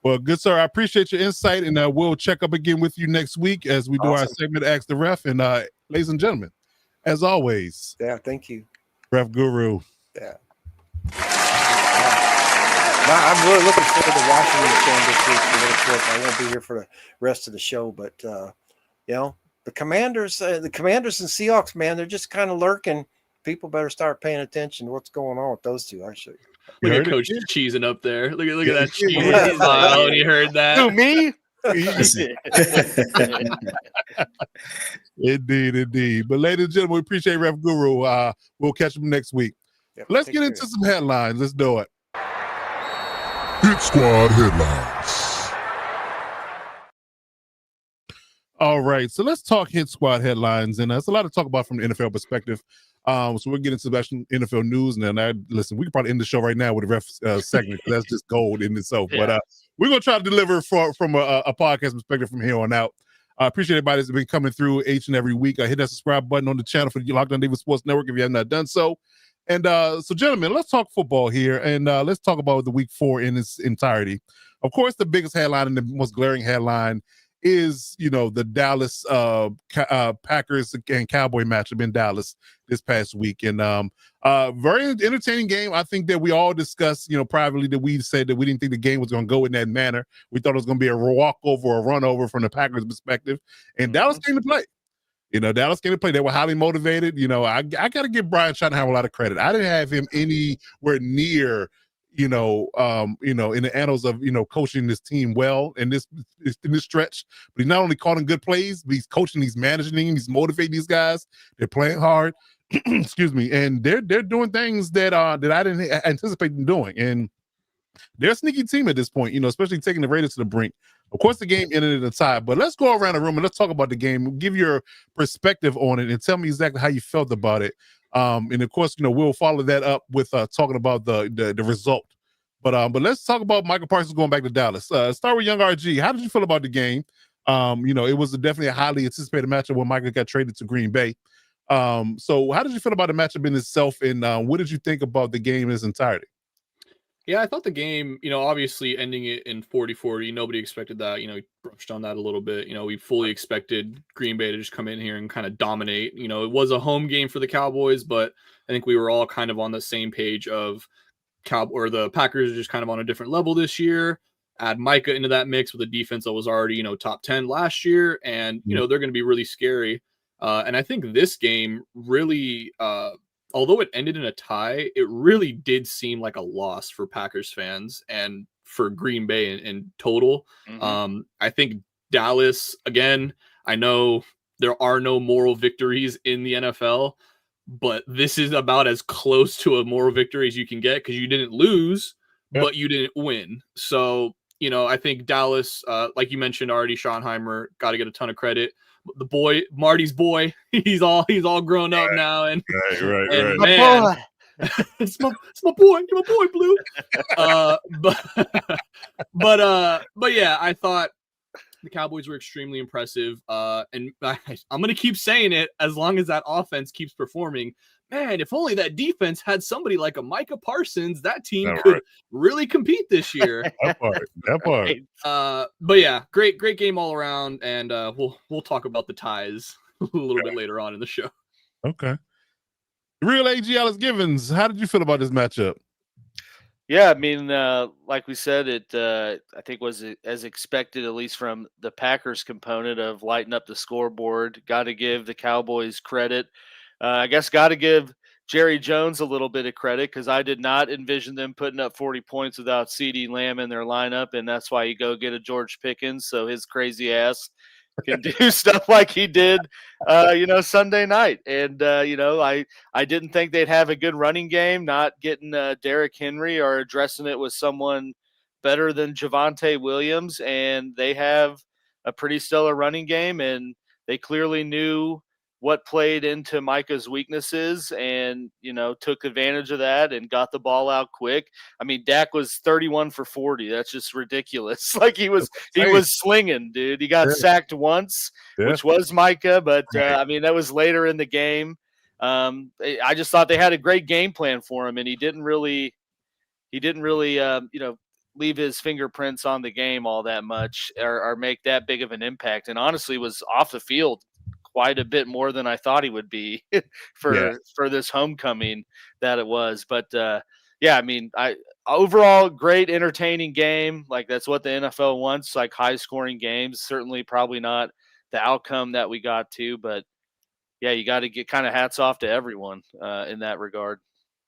A: Well, good sir. I appreciate your insight, and we'll check up again with you next week as we do our
E: Awesome.
A: segment Ask the Ref. And ladies and gentlemen, as always,
E: Yeah, thank you.
A: Ref Guru.
E: Yeah. I'm really looking forward to watching this game this week for what it's worth. I won't be here for the rest of the show, but the Commanders and Seahawks, man, they're just kind of lurking. People better start paying attention to what's going on with those two. Actually,
G: Look
A: You
G: at
A: heard
G: Coach cheesing up there. Look at that cheese
A: Yeah.
G: smile when you heard that.
D: Who, me?
A: Indeed. But ladies and gentlemen, we appreciate Ref Guru. We'll catch him next week.
E: Yep,
A: Let's
E: take
A: get
E: care.
A: into some headlines. Let's do it.
C: Hit Squad headlines.
A: All right, so let's talk Hit Squad headlines, and there's a lot to talk about from the NFL perspective. So we'll get into some NFL news, and then listen, we could probably end the show right now with a ref segment. 'Cause that's just gold in itself.
D: Yeah.
A: But we're gonna try to deliver from a podcast perspective from here on out. I appreciate everybody that's been coming through each and every week. Hit that subscribe button on the channel for the Lockdown David Sports Network if you have not done so. And so, gentlemen, let's talk football here, and let's talk about the week 4 in its entirety. Of course, the biggest headline and the most glaring headline is, the Dallas Packers and Cowboy matchup in Dallas this past week. And very entertaining game. I think that we all discussed, privately, that we said that we didn't think the game was going to go in that manner. We thought it was going to be a walkover or a run over from the Packers' perspective. And Dallas came to play. Dallas came to play. They were highly motivated. I got to give Brian Schottenheimer a lot of credit. I didn't have him anywhere near, in the annals of, coaching this team well in this stretch. But he's not only calling good plays, but he's coaching, he's managing them, he's motivating these guys. They're playing hard. Excuse me. And they're doing things that I didn't anticipate them doing. And they're a sneaky team at this point, especially taking the Raiders to the brink. Of course, the game ended in a tie, but let's go around the room and let's talk about the game. Give your perspective on it and tell me exactly how you felt about it. And of course, we'll follow that up with talking about the result. But let's talk about Michael Parsons going back to Dallas. Start with young RG. How did you feel about the game? It was definitely a highly anticipated matchup when Michael got traded to Green Bay. So how did you feel about the matchup in itself, and what did you think about the game in its entirety?
G: Yeah, I thought the game, obviously ending it in 40-40, nobody expected that. We brushed on that a little bit. We fully expected Green Bay to just come in here and kind of dominate. It was a home game for the Cowboys, but I think we were all kind of on the same page of the Packers are just kind of on a different level this year. Add Micah into that mix with a defense that was already, top 10 last year, and they're going to be really scary. And I think this game really, although it ended in a tie, it really did seem like a loss for Packers fans and for Green Bay in total.
D: Mhm.
G: I think Dallas, again, I know there are no moral victories in the NFL, but this is about as close to a moral victory as you can get because you didn't lose, but you didn't win. So, I think Dallas, like you mentioned already, Schottenheimer, got to get a ton of credit. The boy, Marty's boy, he's all grown up now, and
A: Right.
G: man, it's my boy, Blue. But yeah, I thought the Cowboys were extremely impressive. And I'm gonna keep saying it as long as that offense keeps performing. Man, if only that defense had somebody like a Micah Parsons, that team could really compete this year.
A: That part.
G: But yeah, great game all around, and we'll talk about the ties a little bit later on in the show.
A: Okay. Real AG Alice Givens, how did you feel about this matchup?
D: Yeah, I mean, like we said, it I think was as expected, at least from the Packers component of lighting up the scoreboard. Got to give the Cowboys credit. I guess got to give Jerry Jones a little bit of credit because I did not envision them putting up 40 points without CeeDee Lamb in their lineup, and that's why you go get a George Pickens so his crazy ass can do stuff like he did, Sunday night. And, I didn't think they'd have a good running game, not getting Derrick Henry or addressing it with someone better than Javonte Williams. And they have a pretty stellar running game, and they clearly knew what played into Micah's weaknesses and, took advantage of that and got the ball out quick. I mean, Dak was 31 for 40. That's just ridiculous. Like he was slinging, dude. He got sacked once, which was Micah, but I mean, that was later in the game. I just thought they had a great game plan for him, and he didn't really, leave his fingerprints on the game all that much or make that big of an impact. And honestly was off the field quite a bit more than I thought he would be for this homecoming that it was. But I mean, overall great entertaining game. Like that's what the NFL wants, like high scoring games. Certainly probably not the outcome that we got to, but yeah, you got to get kind of hats off to everyone in that regard.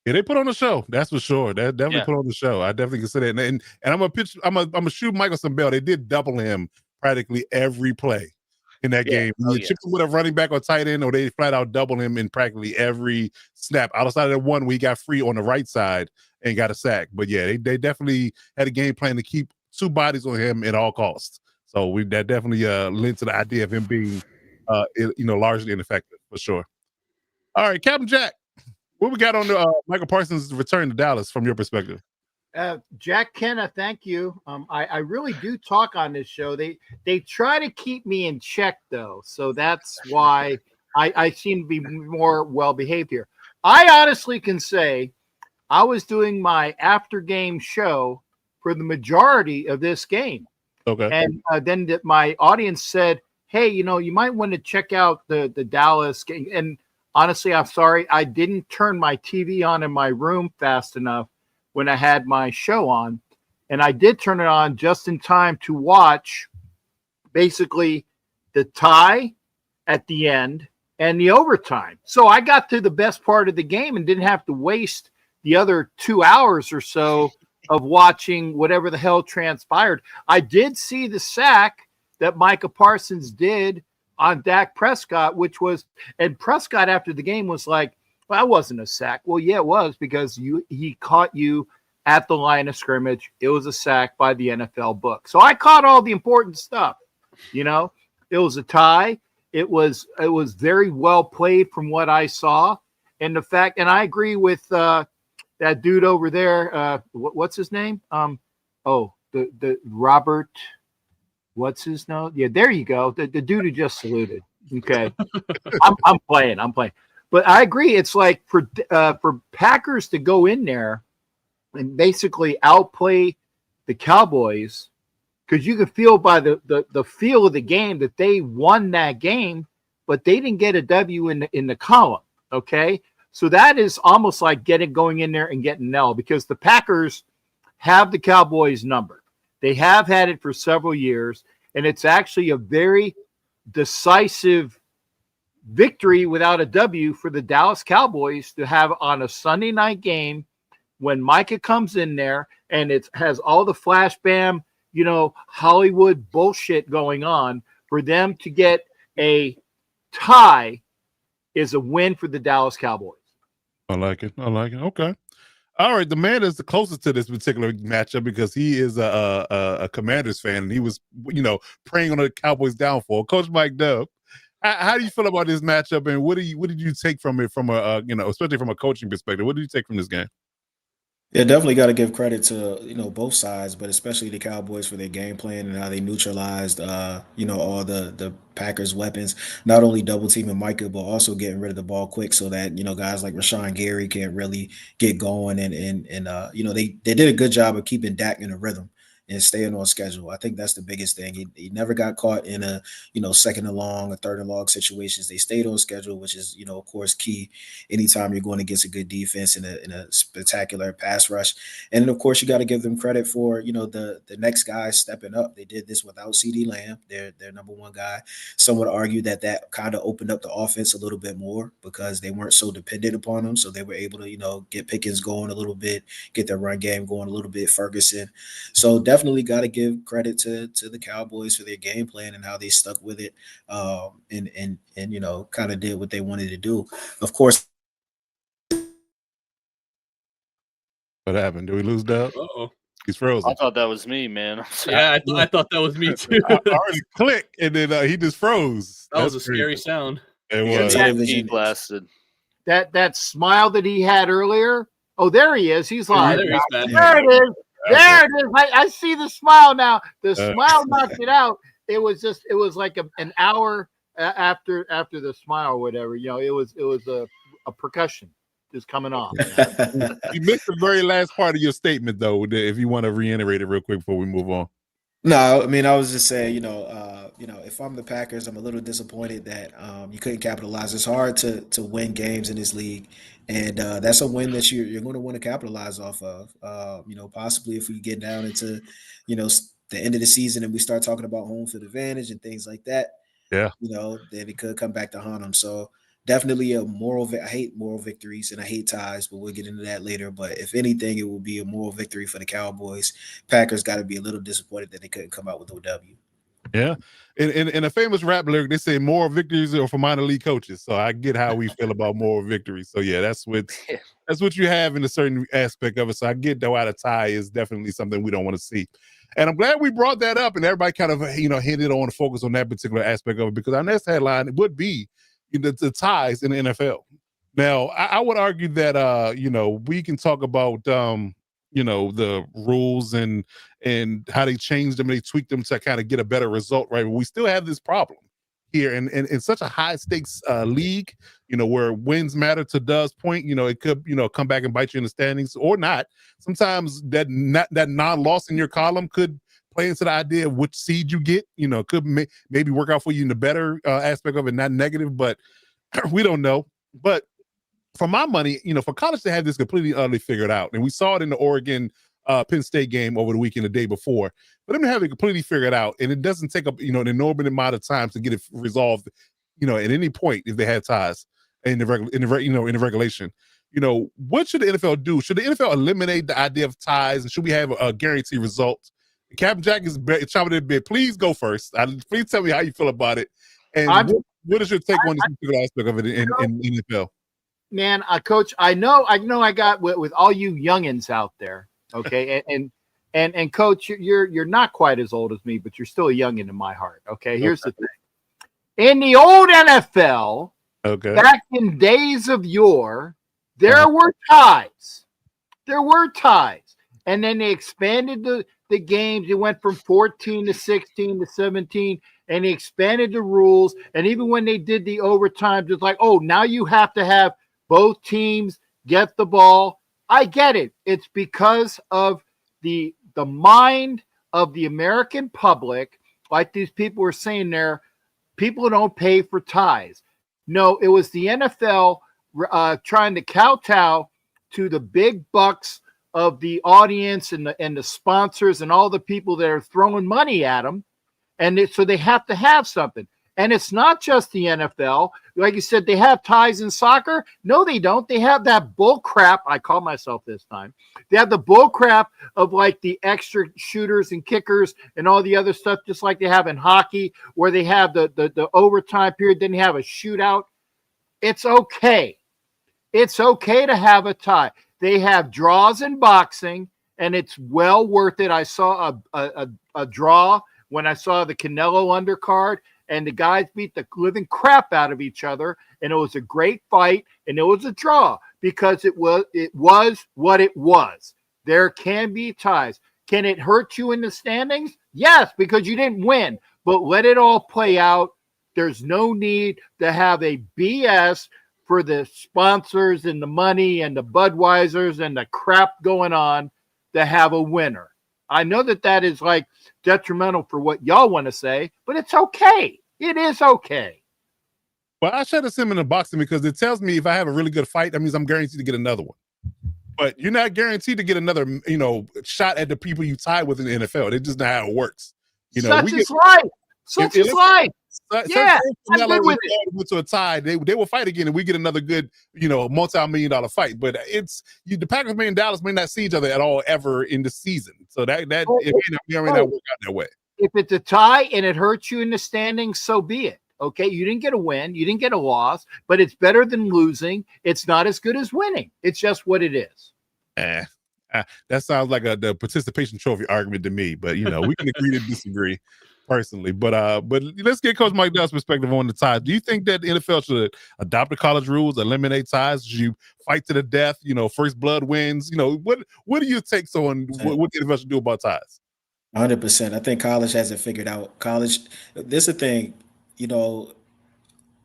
A: Yeah, they put on the show. That's for sure. They definitely put on the show. I definitely consider it. And I'm gonna shoot Michael some bell. They did double him practically every play in that game. You chip him with a running back or tight end, or they flat out double him in practically every snap. Outside of that one where he got free on the right side and got a sack. But yeah, they definitely had a game plan to keep two bodies on him at all costs. So that definitely lent to the idea of him being largely ineffective for sure. All right, Captain Jack. What we got on the Michael Parsons' return to Dallas from your perspective?
F: Jack Kenna, thank you. I really do talk on this show. They try to keep me in check, though. So that's why I seem to be more well-behaved here. I honestly can say I was doing my after-game show for the majority of this game.
A: Okay.
F: And then my audience said, hey, you might want to check out the Dallas game. And honestly, I'm sorry, I didn't turn my TV on in my room fast enough when I had my show on. And I did turn it on just in time to watch basically the tie at the end and the overtime. So I got to the best part of the game and didn't have to waste the other 2 hours or so of watching whatever the hell transpired. I did see the sack that Micah Parsons did on Dak Prescott, and Prescott after the game was like, well, that wasn't a sack. Well, yeah, it was, because he caught you at the line of scrimmage. It was a sack by the NFL book. So I caught all the important stuff. It was a tie. It was very well played from what I saw. And the fact, and I agree with that dude over there. What's his name? The Robert. What's his name? Yeah, there you go. The dude who just saluted. Okay, I'm playing. But I agree. It's like for Packers to go in there and basically outplay the Cowboys, because you could feel by the feel of the game that they won that game, but they didn't get a W in the column. Okay, so that is almost like going in there and getting an L, because the Packers have the Cowboys number. They have had it for several years, and it's actually a very decisive victory without a W for the Dallas Cowboys to have on a Sunday night game when Micah comes in there and it has all the flash bam, Hollywood bullshit going on. For them to get a tie is a win for the Dallas Cowboys.
A: I like it. Okay. All right, the man is the closest to this particular matchup because he is a Commanders fan, and he was, preying on the Cowboys' downfall. Coach Mike Dub, how do you feel about this matchup, and what did you take from it, from especially from a coaching perspective? What did you take from this game?
B: Yeah, definitely got to give credit to both sides, but especially the Cowboys for their game plan and how they neutralized all the Packers' weapons. Not only double teaming Micah, but also getting rid of the ball quick so that guys like Rashawn Gary can't really get going, and they did a good job of keeping Dak in a rhythm and staying on schedule. I think that's the biggest thing. He never got caught in a second and long or third and long situations. They stayed on schedule, which is of course key anytime you're going against a good defense in a spectacular pass rush. And then, of course, you got to give them credit for the next guy stepping up. They did this without CeeDee Lamb, their number one guy. Some would argue that kind of opened up the offense a little bit more because they weren't so dependent upon him, so they were able to get Pickens going a little bit, get their run game going a little bit, Ferguson. So definitely got to give credit to the Cowboys for their game plan and how they stuck with it, and kind of did what they wanted to do. Of course.
A: What happened? Did we lose Dub?
G: Uh-oh.
A: He's frozen.
D: I thought that was me, man.
G: Yeah, I thought that was me too.
A: I already clicked, and then he just froze.
G: That was a scary sound.
A: It
E: Yeah,
A: was.
E: that-
B: television.
D: blasted.
F: That smile that he had earlier. Oh, there he is. He's live.
G: There he's back.
F: There it is. There it is. I see the smile now. The smile knocked it out. It was like an hour after the smile or whatever. You know, it was a percussion just coming off.
A: You missed the very last part of your statement, though. If you want to reiterate it real quick before we move on.
B: No, I mean, I was just saying, if I'm the Packers, I'm a little disappointed that you couldn't capitalize. It's hard to win games in this league, and that's a win that you're going to want to capitalize off of. Possibly if we get down into, the end of the season and we start talking about home field advantage and things like that.
A: Yeah.
B: Then it could come back to haunt them. So definitely I hate moral victories and I hate ties, but we'll get into that later. But if anything, it will be a moral victory for the Cowboys. Packers got to be a little disappointed that they couldn't come out with a W.
A: Yeah. In a famous rap lyric, they say moral victories are for minor league coaches. So I get how we feel about moral victories. So yeah, that's what you have in a certain aspect of it. So I get why the tie is definitely something we don't want to see. And I'm glad we brought that up and everybody kind of, hinted on to focus on that particular aspect of it, because our next headline would be the ties in the NFL. Now, I would argue that, we can talk about, the rules and how they changed them, they tweaked them to kind of get a better result, right? But we still have this problem here, and in such a high stakes league, where wins matter. To Doug's point, it could come back and bite you in the standings or not. Sometimes that non-loss in your column could play into the idea of which seed you get. Could maybe work out for you in the better aspect of it, not negative, but we don't know. But for my money, for college to have this completely utterly figured out, and we saw it in the Oregon Penn State game over the weekend, the day before, but them to have it completely figured out, and it doesn't take up an enormous amount of time to get it resolved, at any point if they had ties in the regulation. What should the NFL do? Should the NFL eliminate the idea of ties, and should we have a guaranteed result? Captain Jack is chomping at the bit. Please go first. Please tell me how you feel about it, and what is your take on this particular aspect of it in NFL?
F: Man, Coach, I know I got with all you youngins out there. Okay, and Coach, you're not quite as old as me, but you're still a youngin in my heart. Okay, here's the thing: in the old NFL, back in days of yore, there were ties. There were ties, and then they expanded the games. It went from 14 to 16 to 17, and they expanded the rules. And even when they did the overtime, it's like, oh, now you have to have both teams get the ball. I get it. It's because of the mind of the American public, like these people were saying there, people don't pay for ties. No, it was the NFL trying to kowtow to the big bucks of the audience and the sponsors and all the people that are throwing money at them. And so they have to have something. And it's not just the NFL. Like you said, they have ties in soccer. No, they don't. They have that bull crap. I call myself this time. They have the bull crap of like the extra shooters and kickers and all the other stuff, just like they have in hockey, where they have the overtime period, then they have a shootout. It's okay. It's okay to have a tie. They have draws in boxing, and it's well worth it. I saw a draw when I saw the Canelo undercard, and the guys beat the living crap out of each other, and it was a great fight, and it was a draw because it was what it was. There can be ties. Can it hurt you in the standings? Yes, because you didn't win, but let it all play out. There's no need to have a BS for the sponsors and the money and the Budweisers and the crap going on to have a winner. I know that is like detrimental for what y'all want to say, but it's okay. It is okay.
A: Well, I shut a sim in the boxing because it tells me if I have a really good fight, that means I'm guaranteed to get another one. But you're not guaranteed to get another, shot at the people you tie with in the NFL. It's just not how it works.
F: Such is life. Such is life. Yeah, I'm good with it.
A: Went to a tie. They will fight again, and we get another good, multi-million-dollar fight. But the Packers and Dallas may not see each other at all ever in the season. So it may not work out that way.
F: If it's a tie and it hurts you in the standings, so be it. Okay, you didn't get a win, you didn't get a loss, but it's better than losing. It's not as good as winning. It's just what it is.
A: I that sounds like the participation trophy argument to me. But we can agree to disagree personally. But let's get Coach Mike Duff's perspective on the ties. Do you think that the NFL should adopt the college rules, eliminate ties? Should you fight to the death? First blood wins. What do you take on what the NFL should do about ties?
B: 100%. I think college has it figured out. College, this is the thing,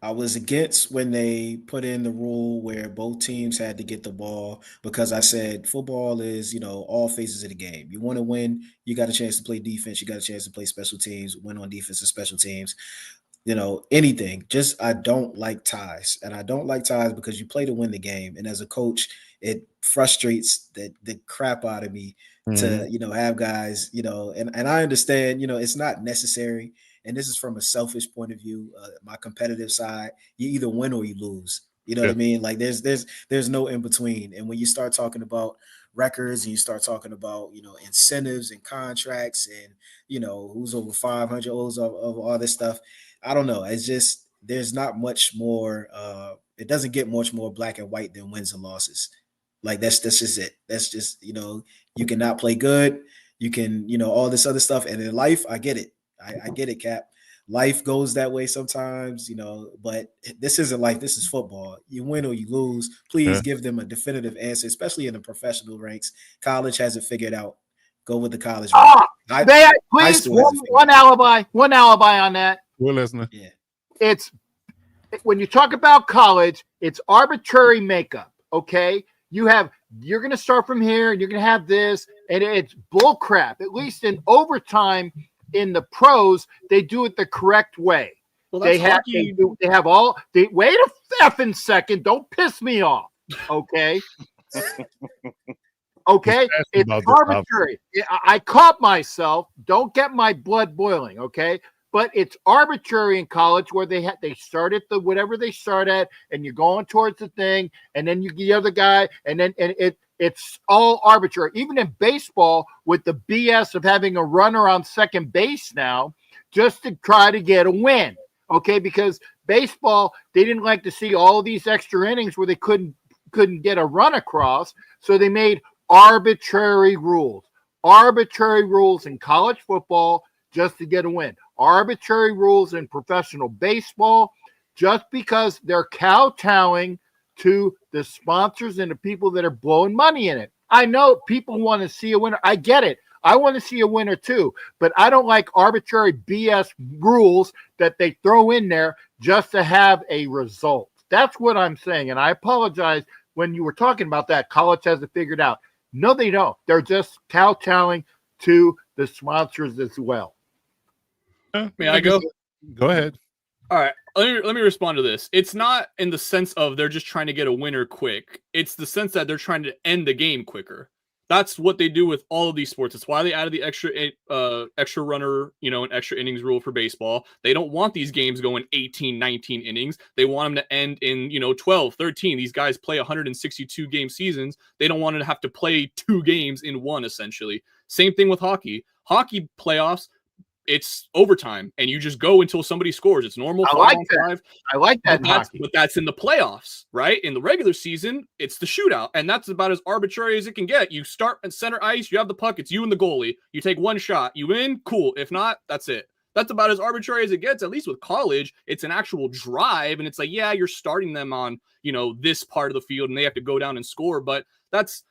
B: I was against when they put in the rule where both teams had to get the ball because I said football is, all phases of the game. You want to win, you got a chance to play defense, you got a chance to play special teams, win on defense and special teams. Anything. Just I don't like ties. And I don't like ties because you play to win the game. And as a coach, it frustrates the crap out of me to, have guys, and I understand, it's not necessary. And this is from a selfish point of view, my competitive side. You either win or you lose. You know what I mean? Like there's no in between. And when you start talking about records and you start talking about, incentives and contracts and, who's over 500 O's of all this stuff, I don't know. It's just, there's not much more. It doesn't get much more black and white than wins and losses. Like that's just it. That's just, you cannot play good. You can, all this other stuff. And in life, I get it. I get it, Cap. Life goes that way sometimes, but this isn't life. This is football. You win or you lose. Please give them a definitive answer, especially in the professional ranks. College has it figured out. Go with the college.
F: Please, one alibi on that.
A: We're listening.
B: Yeah.
F: It's when you talk about college, it's arbitrary makeup. Okay. You're going to start from here and you're going to have this, and it's bull crap. At least in overtime, in the pros, they do it the correct way.
G: Well,
F: wait a effing second. Don't piss me off. Okay. Okay. It's arbitrary. I caught myself. Don't get my blood boiling. Okay. But it's arbitrary in college where they start at whatever they start at, and you're going towards the thing, and then you get the other guy, and it's all arbitrary. Even in baseball, with the BS of having a runner on second base now, just to try to get a win. Okay, because baseball, they didn't like to see all of these extra innings where they couldn't get a run across, so they made arbitrary rules. Arbitrary rules in college football just to get a win. Arbitrary rules in professional baseball just because they're kowtowing to the sponsors and the people that are blowing money in it. I know people want to see a winner. I get it. I want to see a winner too, but I don't like arbitrary BS rules that they throw in there just to have a result. That's what I'm saying. And I apologize when you were talking about that. College has it figured out. No, they don't. They're just kowtowing to the sponsors as well.
G: May I go?
A: Go ahead.
G: All right. Let me respond to this. It's not in the sense of they're just trying to get a winner quick. It's the sense that they're trying to end the game quicker. That's what they do with all of these sports. It's why they added the extra runner, an extra innings rule for baseball. They don't want these games going 18, 19 innings. They want them to end in, 12, 13. These guys play 162 game seasons. They don't want them to have to play 2 games in one, essentially. Same thing with hockey. Hockey playoffs, it's overtime, and you just go until somebody scores. It's normal.
F: I like that.
G: But that's in the playoffs, right? In the regular season, it's the shootout, and that's about as arbitrary as it can get. You start at center ice, you have the puck, it's you and the goalie. You take one shot, you win, cool. If not, that's it. That's about as arbitrary as it gets. At least with college, it's an actual drive, and it's like, yeah, you're starting them on, this part of the field, and they have to go down and score, but that's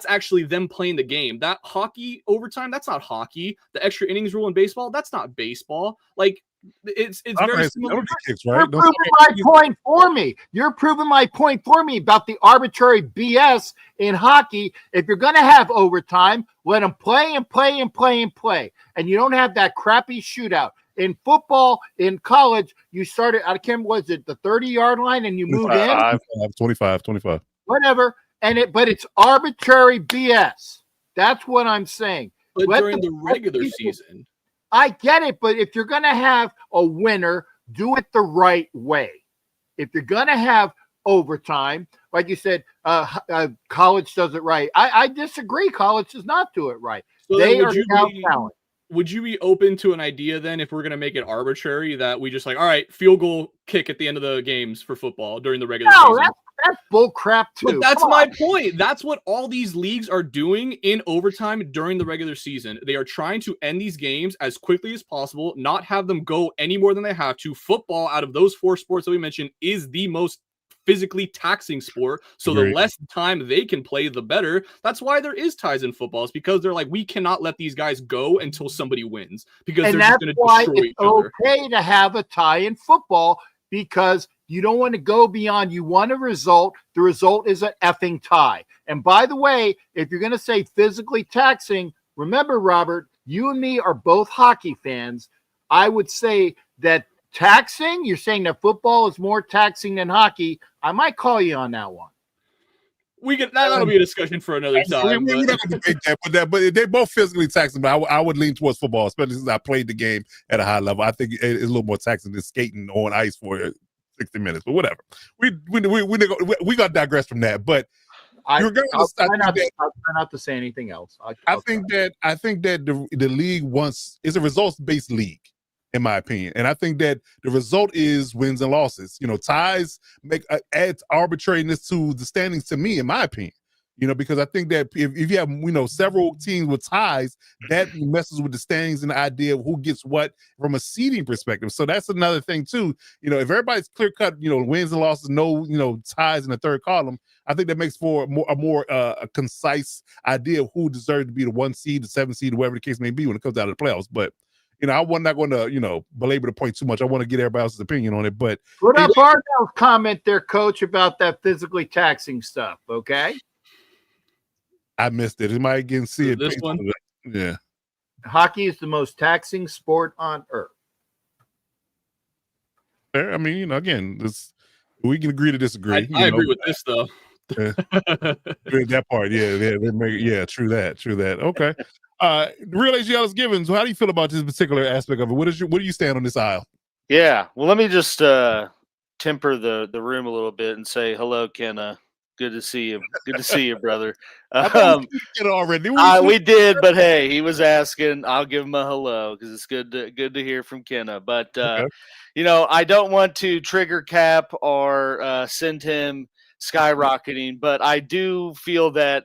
G: actually them playing the game. That hockey overtime, that's not hockey. The extra innings rule in baseball, that's not baseball. Like, it's very similar.
F: You're proving my point for me. You're proving my point for me about the arbitrary BS in hockey. If you're going to have overtime, let them play and play and play and play. And you don't have that crappy shootout. In football, in college, you started, I can't remember, was it the 30-yard line and you move in?
A: 25.
F: Whatever. But it's arbitrary BS. That's what I'm saying.
G: But during the regular season,
F: I get it. But if you're going to have a winner, do it the right way. If you're going to have overtime, like you said, college does it right. I disagree. College does not do it right.
G: So
F: they are talent.
G: Would you be open to an idea then, if we're going to make it arbitrary, that we just all right, field goal kick at the end of the games for football during the regular season?
F: That's bull crap too.
G: But that's
F: Come
G: my
F: on.
G: point. That's what all these leagues are doing in overtime during the regular season. They are trying to end these games as quickly as possible, not have them go any more than they have to. Football, out of those 4 sports that we mentioned, is the most physically taxing sport. So the
A: Agreed.
G: less time they can play, the better. That's why there is ties in football. It's because they're like, we cannot let these guys go until somebody wins, because
F: And
G: they're just
F: that's
G: going to
F: why
G: destroy
F: it's
G: each other.
F: okay to have a tie in football, because you don't want to go beyond. You want a result. The result is an effing tie. And by the way, if you're going to say physically taxing, remember, Robert, you and me are both hockey fans. I would say that taxing, you're saying that football is more taxing than hockey. I might call you on that one.
G: That'll be a discussion for another time.
A: We're not going to debate that, but they both physically taxing. But I would lean towards football, especially since I played the game at a high level. I think it's a little more taxing than skating on ice for 60 minutes, but whatever. We got to digress from that. But
F: I'll try not to say anything else.
A: I think that the league is a results-based league, in my opinion, and I think that the result is wins and losses. Ties adds arbitrariness to the standings, to me, in my opinion. Because I think that if you have several teams with ties, that messes with the standings and the idea of who gets what from a seeding perspective. So that's another thing too. If everybody's clear cut, wins and losses, no ties in the third column, I think that makes for a more concise idea of who deserves to be the 1 seed, the 7 seed, whatever the case may be when it comes out of the playoffs. But I'm not going to belabor the point too much. I want to get everybody else's opinion on it. But
F: put up Ardell's comment there, Coach, about that physically taxing stuff. Okay.
A: I missed it. It might get see it.
G: This one?
A: Yeah.
F: Hockey is the most taxing sport on earth.
A: Fair. I mean, again, we can agree to disagree.
G: I agree with this though.
A: Yeah. That part, yeah, true that. Okay. Real AGL is given. So how do you feel about this particular aspect of it? Where do you stand on this aisle?
D: Yeah. Well, let me just temper the room a little bit and say hello, Kenna. Good to see you. Good to see you, brother.
A: Already.
D: We did, but hey, he was asking. I'll give him a hello because it's good to hear from Kenna. But
A: Okay.
D: I don't want to trigger Cap or send him skyrocketing, but I do feel that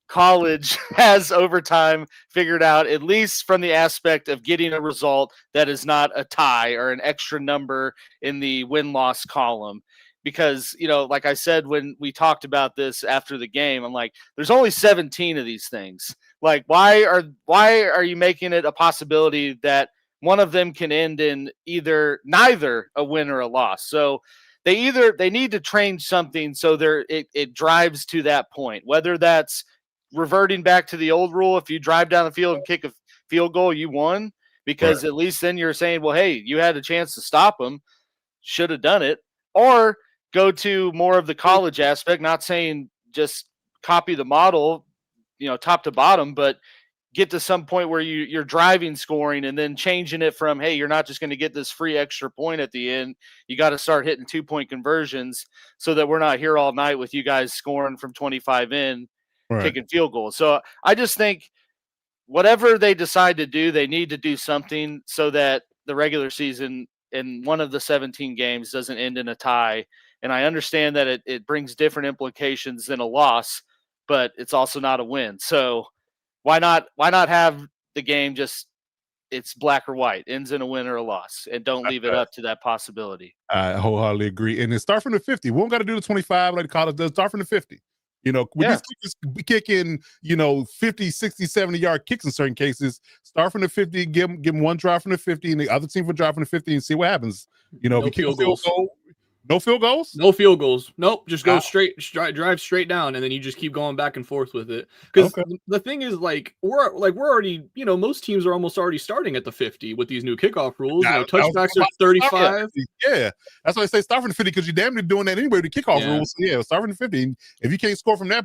D: college has over time figured out, at least from the aspect of getting a result that is not a tie or an extra number in the win-loss column. Because, like I said, when we talked about this after the game, I'm like, there's only 17 of these things. Like, why are you making it a possibility that one of them can end in neither a win or a loss? So they need to change something so it drives to that point, whether that's reverting back to the old rule. If you drive down the field and kick a field goal, you won, because at least then you're saying, well, hey, you had a chance to stop them, should have done it. Or go to more of the college aspect, not saying just copy the model, top to bottom, but get to some point where you're driving scoring and then changing it from, hey, you're not just going to get this free extra point at the end. You got to start hitting 2-point conversions so that we're not here all night with you guys scoring from 25 in, kicking field goals. So I just think whatever they decide to do, they need to do something so that the regular season in one of the 17 games doesn't end in a tie. And I understand that it brings different implications than a loss, but it's also not a win. So why not have the game just, it's black or white, ends in a win or a loss, and don't leave it up to that possibility.
A: I wholeheartedly agree. And then start from the 50. We don't got to do the 25 like college does. Start from the 50. These kickers kicking, 50, 60, 70-yard kicks in certain cases. Start from the 50, give them one drive from the 50, and the other team will drive from the 50 and see what happens. If you kick a field goal, no field goals?
G: No field goals. Nope. Just go drive straight down, and then you just keep going back and forth with it. Because the thing is, we're already, most teams are almost already starting at the 50 with these new kickoff rules. Touchbacks are 35.
A: Yeah, that's why I say start from the 50, because you're damn near doing that anyway with the kickoff rules. So start from the 50. If you can't score from that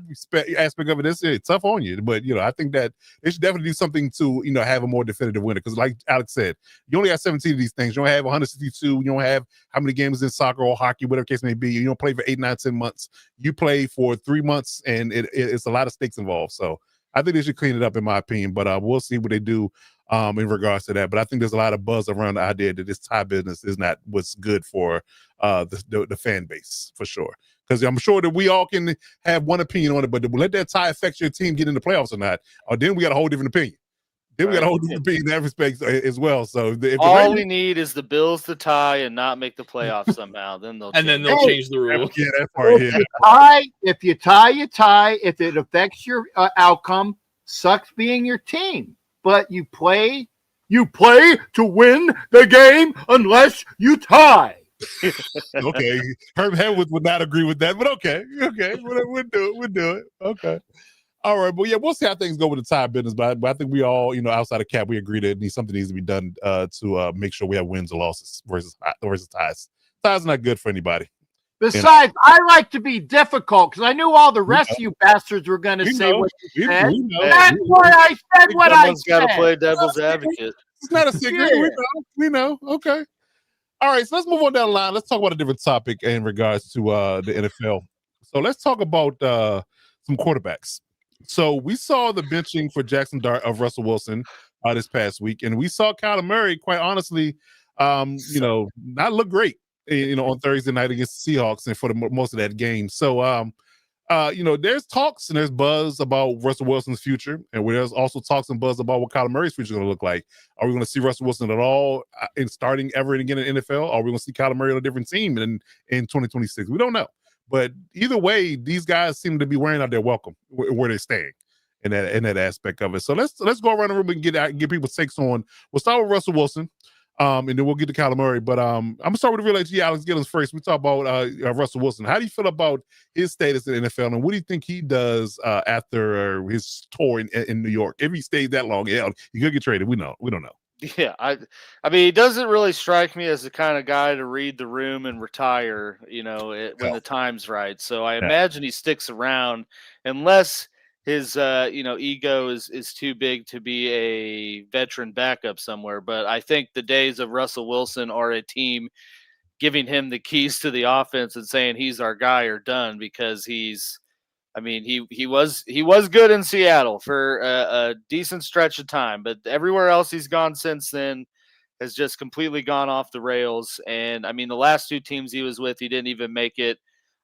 A: aspect of it, it's tough on you. But I think that they should definitely do something to have a more definitive winner. Because like Alex said, you only have 17 of these things. You don't have 162. You don't have how many games in soccer or hockey, whatever case may be. You don't play for 8, 9, 10 months. You play for 3 months, and it's a lot of stakes involved. So I think they should clean it up, in my opinion. But we'll see what they do in regards to that. But I think there's a lot of buzz around the idea that this tie business is not what's good for the fan base, for sure. Because I'm sure that we all can have one opinion on it, but let that tie affect your team get in the playoffs or not, or then we got a whole different opinion. Then we got a whole different opinion in that respect as well. So if
D: all we need is the Bills to tie and not make the playoffs somehow. Then they'll
G: change the rule.
A: Yeah, that part.
F: If you tie, you tie. If it affects your outcome, sucks being your team. But you play to win the game unless you tie.
A: Okay, Herb Hedwig would not agree with that, but okay, we'll do it. Okay. All right, but yeah, we'll see how things go with the tie business. But I think we all, outside of Cap, we agree that something needs to be done to make sure we have wins or losses versus ties. Ties not good for anybody.
F: Besides, I like to be difficult because I knew all the rest of you bastards were going to say what you said. That's why I said what I said.
D: Got to play devil's advocate.
A: It's not a secret. We know. Okay. All right, so let's move on down the line. Let's talk about a different topic in regards to the NFL. So let's talk about some quarterbacks. So we saw the benching for Jackson Dart of Russell Wilson this past week, and we saw Kyler Murray, quite honestly, not look great, on Thursday night against the Seahawks and for most of that game. So, there's talks and there's buzz about Russell Wilson's future, and there's also talks and buzz about what Kyler Murray's future is going to look like. Are we going to see Russell Wilson at all in starting ever again in the NFL? Are we going to see Kyler Murray on a different team in 2026? We don't know. But either way, these guys seem to be wearing out their welcome where they're staying in that aspect of it. So let's go around the room and get people's takes on. We'll start with Russell Wilson, and then we'll get to Kyler Murray. But I'm gonna start with the real AG, Alex Gillens first. We talk about Russell Wilson. How do you feel about his status in the NFL, and what do you think he does after his tour in New York? If he stays that long, he could get traded. We don't know.
D: Yeah, I mean, he doesn't really strike me as the kind of guy to read the room and retire, when the time's right. So I imagine he sticks around unless his, ego is too big to be a veteran backup somewhere. But I think the days of Russell Wilson or a team giving him the keys to the offense and saying he's our guy are done, because he was good in Seattle for a decent stretch of time, but everywhere else he's gone since then has just completely gone off the rails. And I mean, the last two teams he was with, he didn't even make it.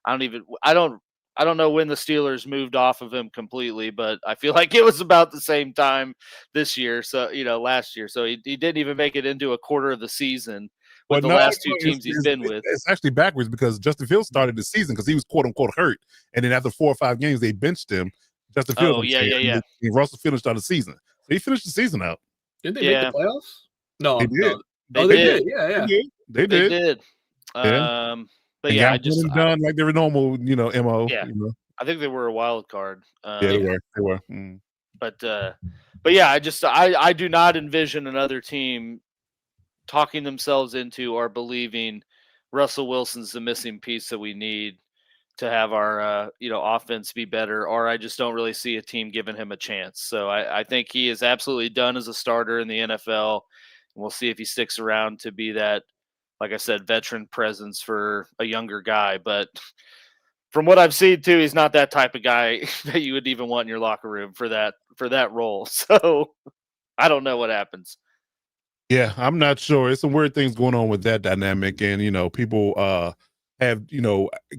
D: I don't know when the Steelers moved off of him completely, but I feel like it was about the same time this year. So, last year. So he didn't even make it into a quarter of the season with the last two teams he's been with.
A: It's actually backwards, because Justin Fields started the season because he was quote unquote hurt, and then after 4 or 5 games they benched him. Justin Fields.
D: Oh yeah.
A: And Russell finished out the season, so he finished the season out.
G: Did they make the playoffs? No,
A: they did.
G: No. They did. Yeah.
A: They did.
D: But yeah, I
A: just done like they were normal, MO.
D: Yeah, I think they were a wild card.
A: They were.
D: But yeah, I do not envision another team talking themselves into or believing Russell Wilson's the missing piece that we need to have our offense be better, or I just don't really see a team giving him a chance. So I think he is absolutely done as a starter in the NFL, and we'll see if he sticks around to be that, like I said, veteran presence for a younger guy. But from what I've seen too, he's not that type of guy that you would even want in your locker room for that role. So I don't know what happens.
A: Yeah, I'm not sure. It's some weird things going on with that dynamic, and people have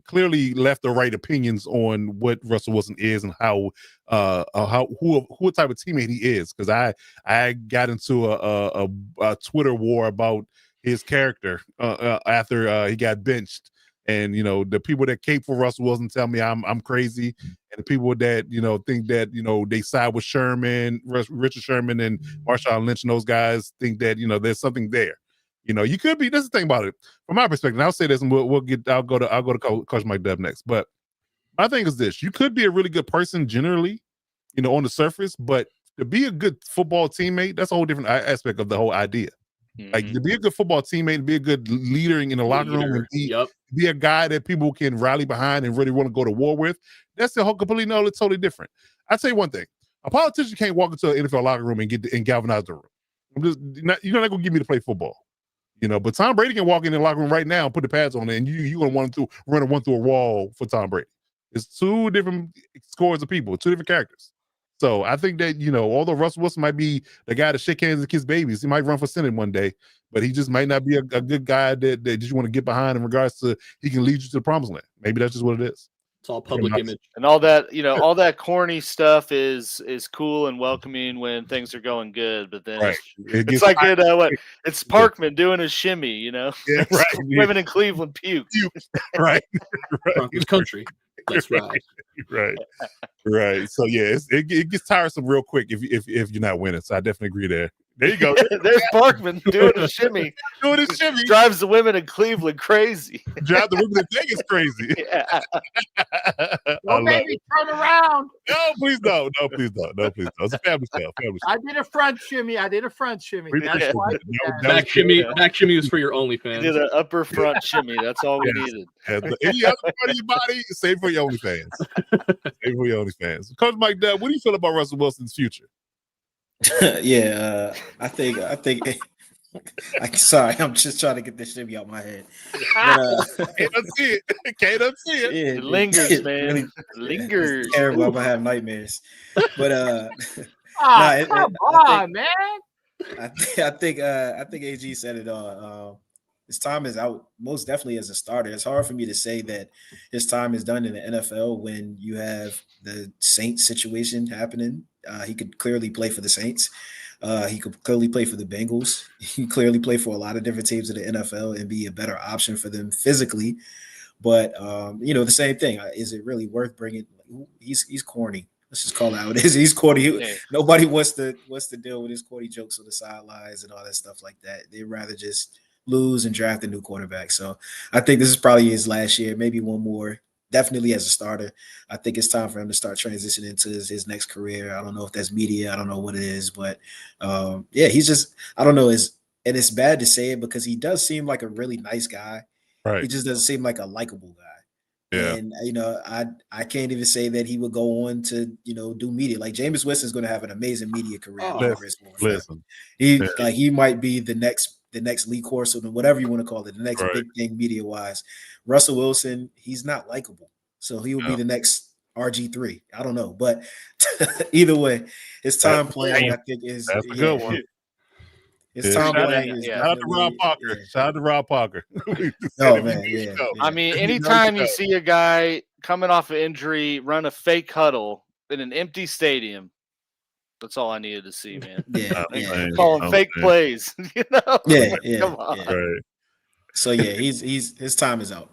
A: clearly left the right opinions on what Russell Wilson is and who type of teammate he is. Because I got into a Twitter war about his character after he got benched, and the people that cape for Russell Wilson tell me I'm crazy, and the people that think that they side with Richard Sherman and Marshawn Lynch, and those guys think that there's something there. You could be. That's the thing about it, from my perspective. And I'll say this, and I'll go to Coach Mike Dub next. But my thing is this: you could be a really good person generally, on the surface, but to be a good football teammate, that's a whole different aspect of the whole idea. Mm-hmm. Like, to be a good football teammate, to be a good leader in the locker room, and be a guy that people can rally behind and really want to go to war with. That's the whole completely totally different. I'll tell you one thing: a politician can't walk into an NFL locker room and galvanize the room. You're not gonna get me to play football. But Tom Brady can walk in the locker room right now and put the pads on it, and you're going to want to run through a wall for Tom Brady. It's two different scores of people, two different characters. So I think that, although Russell Wilson might be the guy to shake hands and kiss babies, he might run for Senate one day, but he just might not be a good guy that you want to get behind in regards to he can lead you to the promised land. Maybe that's just what it is.
G: It's all public image.
D: And all that, all that corny stuff is cool and welcoming when things are going good, but then
A: Right.
D: it's like it's Parkman doing his shimmy,
A: Yeah, right.
D: Women in Cleveland puke.
A: Right.
G: Broncos country. Let's ride.
A: Right. So yeah, it gets tiresome real quick if you're not winning. So I definitely agree there. There you go.
D: There's Parkman doing a shimmy.
A: Doing his shimmy.
D: Drives the women in Cleveland crazy.
A: Drive the women in Vegas crazy.
D: Yeah.
F: Don't make me turn around.
A: No, please don't. No, please don't. No, please don't. It's a family show.
F: I did a front shimmy. That's why.
G: Back shimmy is for your OnlyFans.
D: Did an upper front shimmy. That's all we needed.
A: Any other part of your body, save for your OnlyFans. Save for your OnlyFans. Coach Mike Dell, what do you feel about Russell Wilson's future?
B: Yeah, I think. Sorry, I'm just trying to get this shimmy out my head. But,
A: Can't unsee it. Can't unsee it.
B: Yeah,
D: It lingers, man.
B: really-
D: It lingers.
B: It's terrible. I'm gonna have nightmares. But
F: Come on, man.
B: I think AG said it all. His time is out, most definitely as a starter. It's hard for me to say that his time is done in the NFL when you have the Saints situation happening. He could clearly play for the Saints. He could clearly play for the Bengals. He could clearly play for a lot of different teams in the NFL and be a better option for them physically. But the same thing. Is it really worth bringing? He's corny. Let's just call it how it is. He's corny.
D: Yeah.
B: Nobody wants to deal with his corny jokes on the sidelines and all that stuff like that. They'd rather just lose and draft a new quarterback. So I think this is probably his last year, maybe one more. Definitely as a starter. I think it's time for him to start transitioning into his next career. I don't know if that's media. I don't know what it is, but he's just, I don't know. And it's bad to say it because he does seem like a really nice guy.
A: Right.
B: He just doesn't seem like a likable guy.
A: Yeah.
B: And I can't even say that he would go on to do media. Like Jameis Winston is going to have an amazing media career.
A: Listen.
B: He might be the next Lee Corso, whatever you want to call it, the next big thing media wise. Russell Wilson, he's not likable, so he will be the next RG3. I don't know, but either way, his time playing, I think, is
A: that's a good one.
B: His time playing is
A: shout out to Rob Parker. Shout out to Rob Parker.
B: Oh man, yeah.
D: I mean, anytime you see a guy coming off an injury run a fake huddle in an empty stadium, that's all I needed to see, man. Calling fake plays,
B: Yeah.
D: Come on.
A: Right.
B: So yeah, his time is out.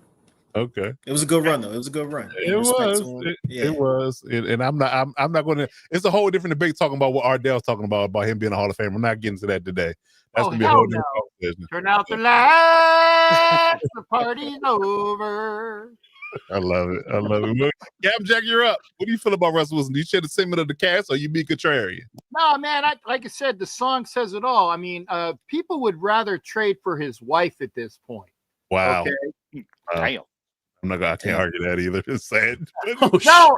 A: Okay.
B: It was a good run though. It was a good run.
A: It was. And I'm not going to. It's a whole different debate talking about what Ardell's talking about him being a Hall of Famer. I'm not getting to that today. That's gonna be a whole different conversation.
F: Turn out the lights. The party's over.
A: I love it. Well, Gab Jack, you're up. What do you feel about Russell Wilson? Do you share the sentiment of the cast, or you be contrarian?
F: No, man. Like I said, the song says it all. I mean, people would rather trade for his wife at this point.
A: Wow.
D: Damn.
A: I can't argue that either. It's sad.
F: No,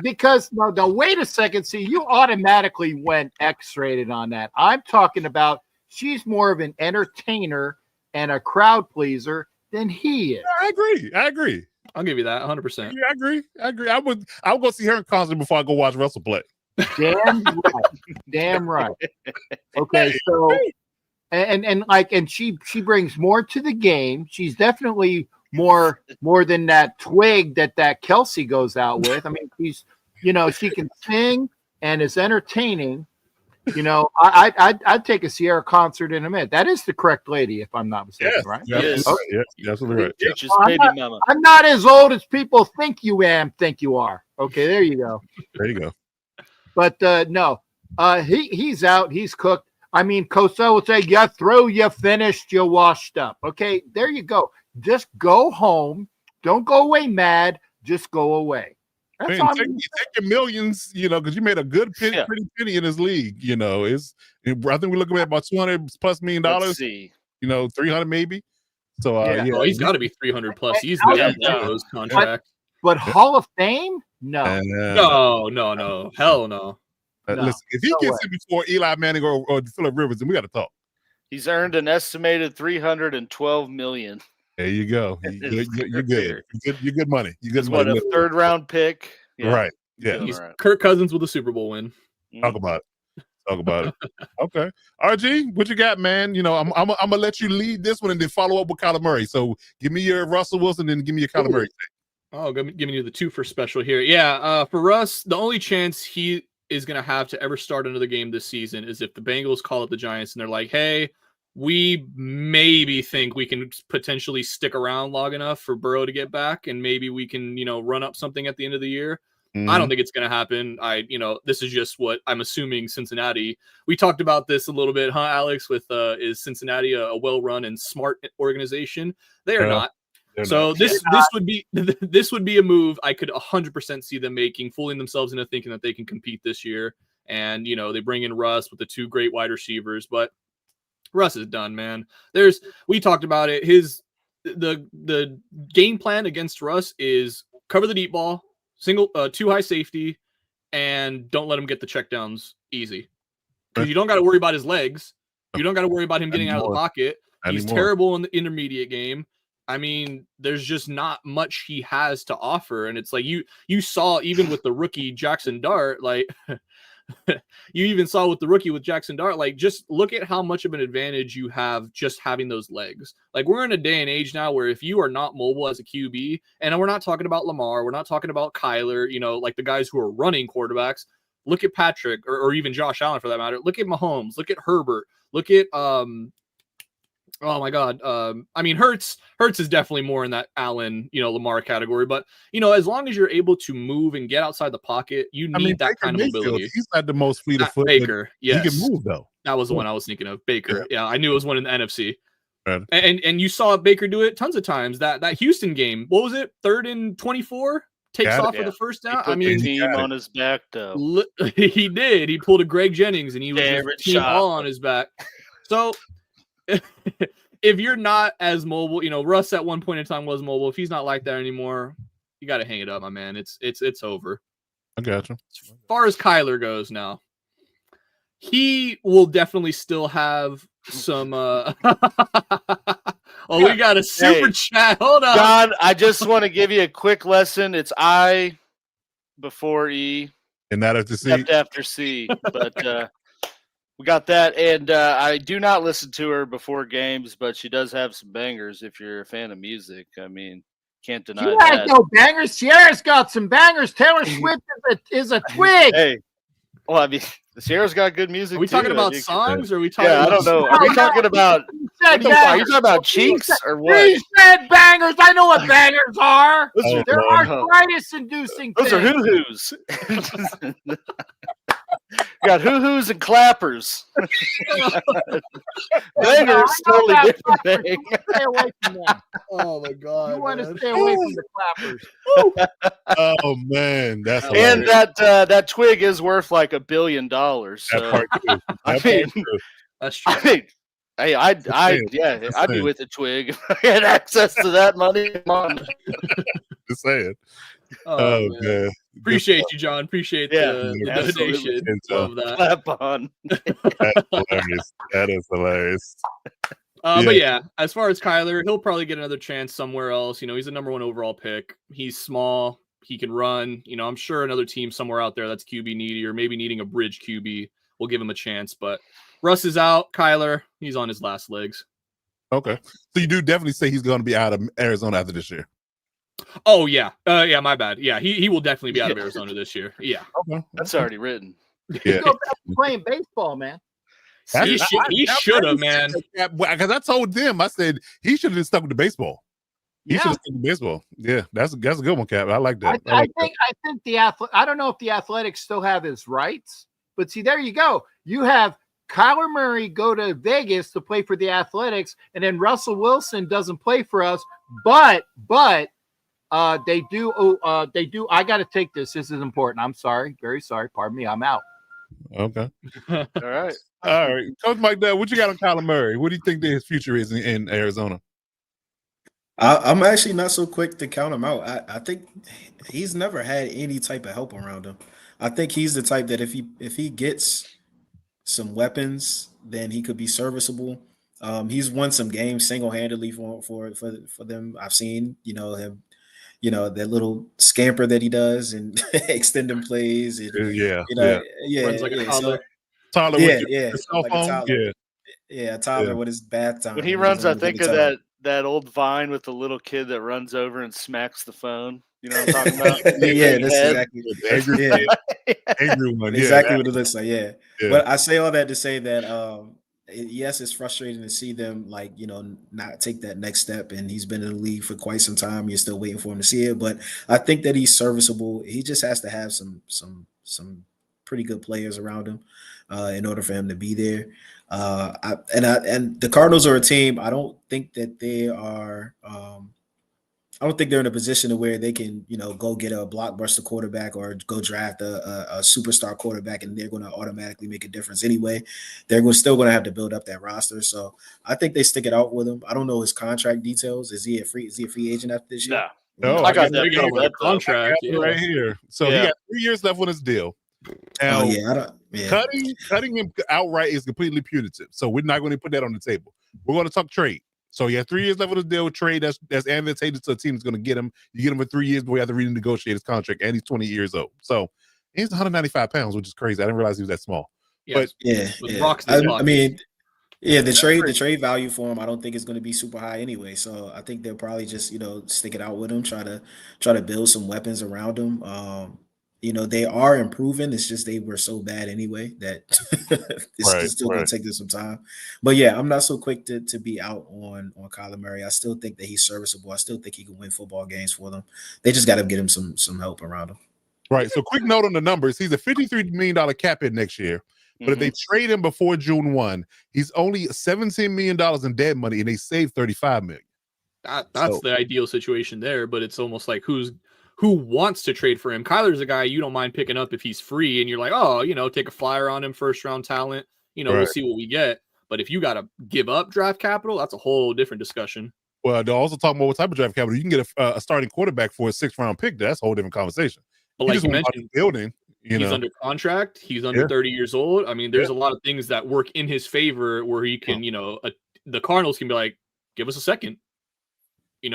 F: because wait a second. See, you automatically went X-rated on that. I'm talking about she's more of an entertainer and a crowd pleaser than he is.
A: I agree.
G: I'll give you that 100%.
A: Yeah, I agree. I would go see her in concert before I go watch Russell play.
F: Damn right. Okay, so and she brings more to the game. She's definitely more than that twig that Kelsey goes out with. I mean, she's she can sing and is entertaining. I'd take a Sierra concert in a minute. That is the correct lady, if I'm not mistaken, right?
D: Yes.
A: Yes, absolutely right.
F: I'm not as old as people think you are. Okay, there you go.
A: There you go.
F: But no, he's out. He's cooked. I mean, Costa would say, "You through, you finished, you washed up." Okay, there you go. Just go home. Don't go away mad. Just go away. That's all
A: take your millions, because you made a good pretty penny in this league. I think we're looking at about $200+ million.
D: Let's see.
A: 300 maybe. So
G: Oh, he's got to be 300 plus easily after those contracts.
F: But Hall of Fame? No.
G: No. Hell no.
A: Listen, if he gets it before Eli Manning or Phillip Rivers, then we got to talk.
D: He's earned an estimated $312 million.
A: There you go. You're good. You're good money. You're good
D: What,
A: money.
D: a third round pick? Yeah.
A: Right. Yeah.
D: Feeling
G: He's
D: all right.
G: Kirk Cousins with a Super Bowl win.
A: Talk about it. Talk about it. Okay. RG, what you got, man? You know, I'm gonna let you lead this one and then follow up with Kyler Murray. So give me your Russell Wilson and give me your Kyler Murray.
G: Oh, giving you the 2 for special here. Yeah, for Russ, the only chance he is going to have to ever start another game this season is if the Bengals call up the Giants and they're like, hey, we maybe think we can potentially stick around long enough for Burrow to get back, and maybe we can, run up something at the end of the year. I don't think it's going to happen. This is just what I'm assuming Cincinnati. We talked about this a little bit, huh, Alex, with is Cincinnati a well-run and smart organization? They are not. So this would be a move I could 100% see them making, fooling themselves into thinking that they can compete this year. And, they bring in Russ with the 2 great wide receivers, but Russ is done, man. We talked about it. The game plan against Russ is cover the deep ball, 2 high safety, and don't let him get the checkdowns easy. Because you don't got to worry about his legs. You don't got to worry about him getting out of the pocket. He's terrible in the intermediate game. I mean, there's just not much he has to offer. And it's like you saw even with the rookie Jackson Dart, like you even saw with the rookie with Jackson Dart, like just look at how much of an advantage you have just having those legs. Like we're in a day and age now where if you are not mobile as a QB, and we're not talking about Lamar, we're not talking about Kyler, like the guys who are running quarterbacks. Look at Patrick or even Josh Allen for that matter. Look at Mahomes. Look at Herbert. Look at oh my God. Hurts is definitely more in that Allen, Lamar category. But, as long as you're able to move and get outside the pocket, you need that
A: Baker
G: kind of mobility.
A: He's not the most fleet of foot.
G: Baker, yes.
A: He can move, though.
G: That was the one I was thinking of. Baker. Yeah, I knew it was one in the NFC.
A: Right.
G: And you saw Baker do it tons of times. That Houston game, what was it? 3rd and 24? Takes off for the first down.
D: He put the team on his back, though.
G: He did. He pulled a Greg Jennings, and he was just team all on his back. So if you're not as mobile, Russ at one point in time was mobile. If he's not like that anymore, you got to hang it up, my man. It's over.
A: I got you.
G: As far as Kyler goes now, he will definitely still have some. We got a super chat. Hold on,
D: John. I just want to give you a quick lesson. It's I before E,
A: and not after C.
D: After C, but. We got that, and I do not listen to her before games, but she does have some bangers if you're a fan of music. I mean, can't deny that.
F: She has no bangers. Sierra's got some bangers. Taylor Swift is a twig.
D: Hey, well, I mean, Sierra's got good music.
G: Are we talking about songs, or are we talking?
D: Yeah, I don't know. Are we talking about? Are you talking about cheeks or what?
F: He said bangers. I know what bangers are. They're arthritis-inducing.
D: Those are hoo-hoos. You got hoo-hoos and clappers. Bangers, totally different thing.
F: Stay away from that.
G: Oh my God!
F: You want to stay away from the clappers.
A: Oh man, that's
D: and that twig is worth like $1 billion. So
A: That's
G: true.
D: Hey, I'd be with the twig if I had access to that money. Come on.
A: Just saying.
G: Oh man. Appreciate you, John. Appreciate the donation. Love that.
D: Clap on.
A: That's hilarious. That is hilarious.
G: But yeah, as far as Kyler, he'll probably get another chance somewhere else. He's a number 1 overall pick. He's small. He can run. I'm sure another team somewhere out there that's QB needy or maybe needing a bridge QB will give him a chance. But Russ is out. Kyler, he's on his last legs.
A: Okay. So you do definitely say he's going to be out of Arizona after this year.
G: Oh yeah, my bad. Yeah, he will definitely be out of Arizona this year. Yeah,
A: okay,
D: that's already written.
A: Yeah,
F: go back to playing baseball, man.
G: He should have, man.
A: Because I told them, I said he should have stuck with the baseball. He should have stuck with baseball. Yeah, that's a good one, Cap. I like that.
F: I think the I don't know if the Athletics still have his rights, but see, there you go. You have Kyler Murray go to Vegas to play for the Athletics, and then Russell Wilson doesn't play for us, but. They do. I got to take this. This is important. I'm sorry. Very sorry. Pardon me. I'm out.
A: Okay.
D: All right.
A: Coach Mike Dell, what you got on Kyler Murray? What do you think his future is in Arizona?
B: I'm actually not so quick to count him out. I think he's never had any type of help around him. I think he's the type that if he gets some weapons, then he could be serviceable. He's won some games single-handedly for them. I've seen, him that little scamper that he does and extending plays and
A: Yeah,
G: Runs like a
B: yeah.
G: toddler.
B: So
A: Tyler with
B: yeah,
A: your cell
B: like a
A: phone.
B: toddler.
A: Yeah,
B: Yeah, a toddler with his bath time.
D: When he
B: and
D: runs,
B: doesn't
D: I
B: even look
D: think
B: at
D: of
B: the time.
D: that old Vine with the little kid that runs over and smacks the phone. You know what I'm talking about?
B: Yeah,
D: Big
B: that's
D: head.
B: exactly
A: the angry,
B: yeah.
A: angry one. Yeah,
B: Exactly what it looks like. Yeah.
A: yeah.
B: But I say all that to say that yes, it's frustrating to see them not take that next step. And he's been in the league for quite some time. You're still waiting for him to see it. But I think that he's serviceable. He just has to have some pretty good players around him in order for him to be there. And the Cardinals are a team. I don't think that they are. I don't think they're in a position to where they can, go get a blockbuster quarterback or go draft a superstar quarterback, and they're going to automatically make a difference anyway. Still going to have to build up that roster. So I think they stick it out with him. I don't know his contract details. Is he a free agent after this year?
D: No.
A: No,
D: I got
G: They
D: that
G: got him
D: pulled
G: under
D: up, though.
G: contract.
A: I got it right here. So he
D: Yeah.
A: got 3 years left on his deal.
B: Oh
A: Now,
B: yeah, I don't. Yeah,
A: cutting him outright is completely punitive. So we're not going to put that on the table. We're going to talk trade. So he has 3 years left on his deal. Trade that's advantageous to a team that's going to get him. You get him for 3 years, but we have to renegotiate his contract, and he's 20 years old. So he's 195 pounds, which is crazy. I didn't realize he was that small.
G: Yes.
B: yeah.
G: With
B: yeah.
G: rocks in his pocket.
B: mean, yeah, the trade value for him, I don't think it's going to be super high anyway. So I think they'll probably just stick it out with him, try to build some weapons around him. They are improving. It's just they were so bad anyway that it's still going to take them some time. But yeah, I'm not so quick to be out on Kyler Murray. I still think that he's serviceable. I still think he can win football games for them. They just got to get him some help around him.
A: Right. So quick note on the numbers. He's a $53 million cap hit next year. But if they trade him before June 1, he's only $17 million in dead money, and they save $35 million.
G: That's the ideal situation there, but it's almost like who wants to trade for him? Kyler's a guy you don't mind picking up if he's free, and you're like, take a flyer on him, first round talent. We'll see what we get. But if you got to give up draft capital, that's a whole different discussion.
A: Well, they're also talking about what type of draft capital. You can get a starting quarterback for a 6th round pick. That's a whole different conversation.
G: But like you mentioned,
A: building.
G: He's under contract. He's under 30 years old. I mean, there's a lot of things that work in his favor where he can, the Cardinals can be like, give us a second. You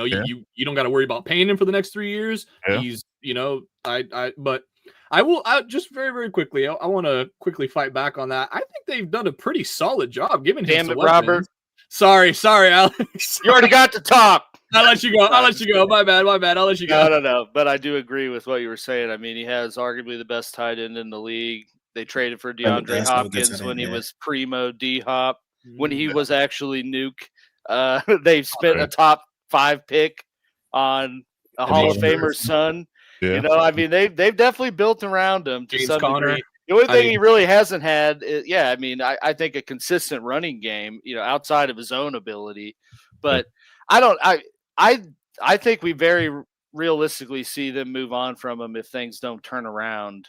G: don't got to worry about paying him for the next 3 years.
A: Yeah.
G: He's, but I just very, very quickly, I want to quickly fight back on that. I think they've done a pretty solid job giving him some weapons.
D: Robert.
G: Sorry, Alex.
D: You already got to talk.
G: I'll let you go. My bad. I'll let you go.
D: No. But I do agree with what you were saying. I mean, he has arguably the best tight end in the league. They traded for DeAndre Hopkins when he was primo D-Hop, when he was actually Nuke. They've spent a top 5 pick on a Hall of Famer's son.
A: Yeah.
D: I mean, they've definitely built around him to
G: James
D: some
G: Conner.
D: degree. The only thing he really hasn't had is, I think a consistent running game, outside of his own ability. But I think we very realistically see them move on from him if things don't turn around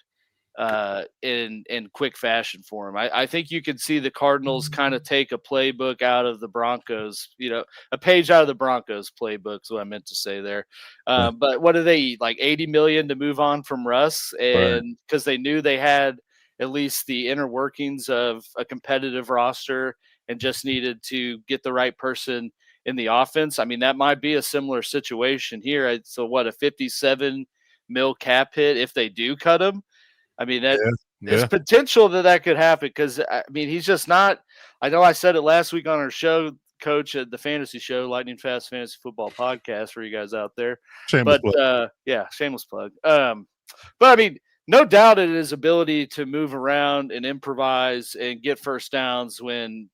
D: in quick fashion for him. I think you could see the Cardinals kind of take a playbook out of the Broncos, a page out of the Broncos playbook is what I meant to say there. But what do they eat? Like $80 million to move on from Russ, and because they knew they had at least the inner workings of a competitive roster and just needed to get the right person in the offense. I mean, that might be a similar situation here. So what, a 57 mil cap hit if they do cut him? I mean, there's potential that could happen because, I mean, he's just not – I know I said it last week on our show, Coach, at the Fantasy Show, Lightning Fast Fantasy Football Podcast for you guys out there.
A: Shameless plug.
D: Shameless plug. But, I mean, no doubt in his ability to move around and improvise and get first downs when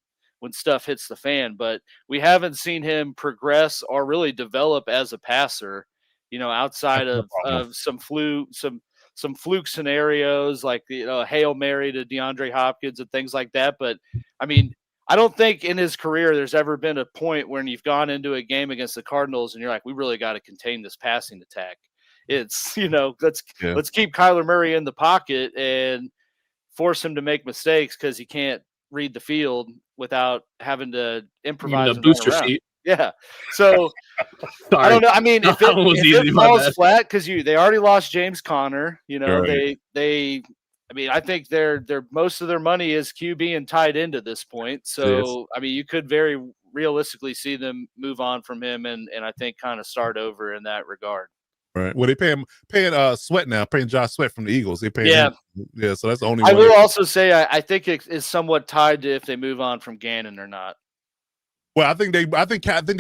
D: stuff hits the fan, but we haven't seen him progress or really develop as a passer, outside of some fluke scenarios like Hail Mary to DeAndre Hopkins and things like that. But I mean, I don't think in his career there's ever been a point when you've gone into a game against the Cardinals and you're like, we really got to contain this passing attack. It's, let's keep Kyler Murray in the pocket and force him to make mistakes because he can't read the field without having to improvise.
G: Booster seat.
D: Yeah. So I don't know. I mean, if it falls flat because they already lost James Conner, I think they're most of their money is QB and tied into this point. So I mean, you could very realistically see them move on from him and I think kind of start over in that regard.
A: Right. Well, they paying Sweat now, paying Josh Sweat from the Eagles. They paying
D: Yeah.
A: him. Yeah. So that's the only
D: I
A: one.
D: will also say I think it is somewhat tied to if they move on from Gannon or not.
A: Well, I think they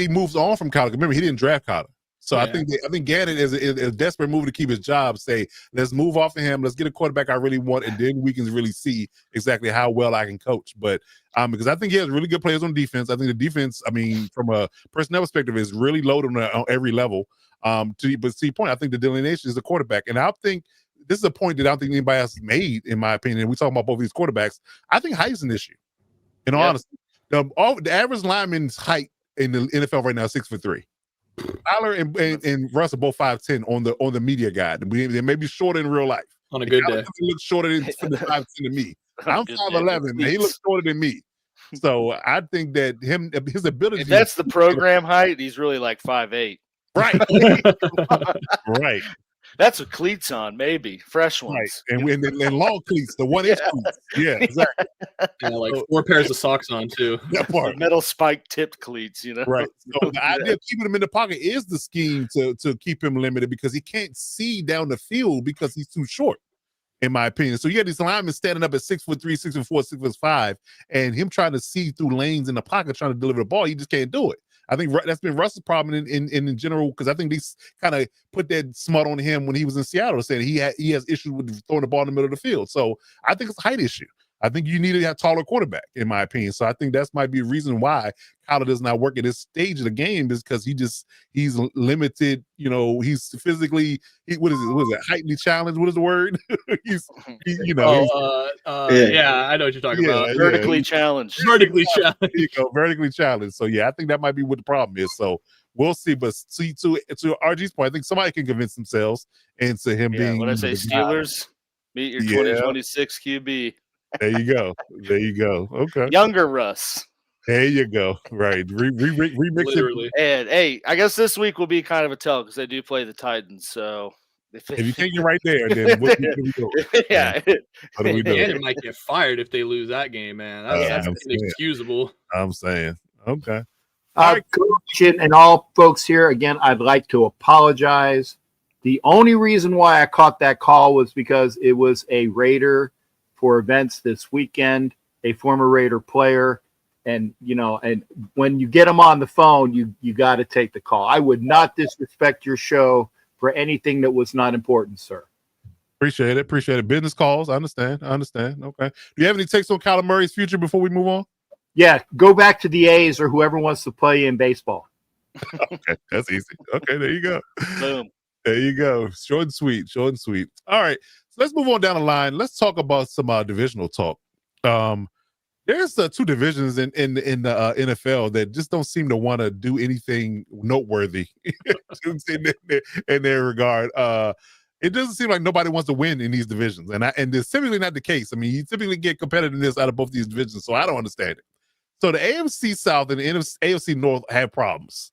A: moved on from Kyler. Remember, he didn't draft Kyler. So
G: Yeah.
A: I think Gannon is a desperate move to keep his job. Say, let's move off of him. Let's get a quarterback I really want, and then we can really see exactly how well I can coach. But because I think he has really good players on defense. I think the defense, I mean, from a personnel perspective, is really loaded on every level. But to your point, I think the delineation is the quarterback, and I think this is a point that I don't think anybody else has made, in my opinion. We talking about both these quarterbacks. I think height is an issue. In all honesty, the average lineman's height in the NFL right now is 6'3". Tyler and Russ are both 5'10" on the media guide. They may be shorter in real life.
G: On a good day.
A: He looks shorter than 5'10" to me. I'm
D: Good
A: 5'11", and he looks shorter than me. So I think that his ability.
D: If that's the program height, he's really like 5'8".
A: Right. Right.
D: That's what cleats on, maybe fresh ones.
A: Right. And long cleats, the 1-inch cleats. Yeah, exactly.
G: Yeah, like 4 pairs of socks on too.
A: That part.
D: Metal spike tipped cleats,
A: Right. So the idea of keeping him in the pocket is the scheme to keep him limited, because he can't see down the field because he's too short, in my opinion. So you got these linemen standing up at 6'3", 6'4", 6'5", and him trying to see through lanes in the pocket, trying to deliver the ball. He just can't do it. I think that's been Russ's problem in general, because I think they kind of put that smut on him when he was in Seattle, saying he has issues with throwing the ball in the middle of the field. So I think it's a height issue. I think you need to have a taller quarterback, in my opinion. So I think that might be a reason why Kyler does not work at this stage of the game, is because he's limited. You know, he's physically, what is it? Heightly challenged. What is the word? Yeah,
G: I know what you're talking about.
D: Vertically challenged.
G: Vertically challenged.
A: There you go, vertically challenged. So yeah, I think that might be what the problem is. So we'll see. But see, to RG's point, I think somebody can convince themselves into him being.
D: When I say Steelers, meet your 2026 QB.
A: There you go. There you go. Okay.
D: Younger Russ.
A: There you go. Right. Remix
G: Literally.
D: And hey, I guess this week will be kind of a tell, because they do play the Titans. So
A: if you think you're right there, then what do we do?
D: Yeah.
A: What do we do?
G: Gannon might get fired if they lose that game, man. That's inexcusable.
A: I'm saying. Okay.
F: Coach and all folks here, again, I'd like to apologize. The only reason why I caught that call was because it was a Raider for events this weekend, a former Raider player. And, and when you get them on the phone, you got to take the call. I would not disrespect your show for anything that was not important, sir.
A: Appreciate it. Business calls. I understand. Okay. Do you have any takes on Kyler Murray's future before we move on?
F: Yeah, go back to the A's or whoever wants to play in baseball.
A: Okay, that's easy. Okay, there you go.
D: Boom.
A: There you go. Short and sweet. All right. So let's move on down the line. Let's talk about some divisional talk. There's 2 divisions in the NFL that just don't seem to want to do anything noteworthy in their regard. It doesn't seem like nobody wants to win in these divisions, and it's typically not the case. I mean, you typically get competitiveness out of both these divisions, so I don't understand it. So the AFC South and the AFC North have problems.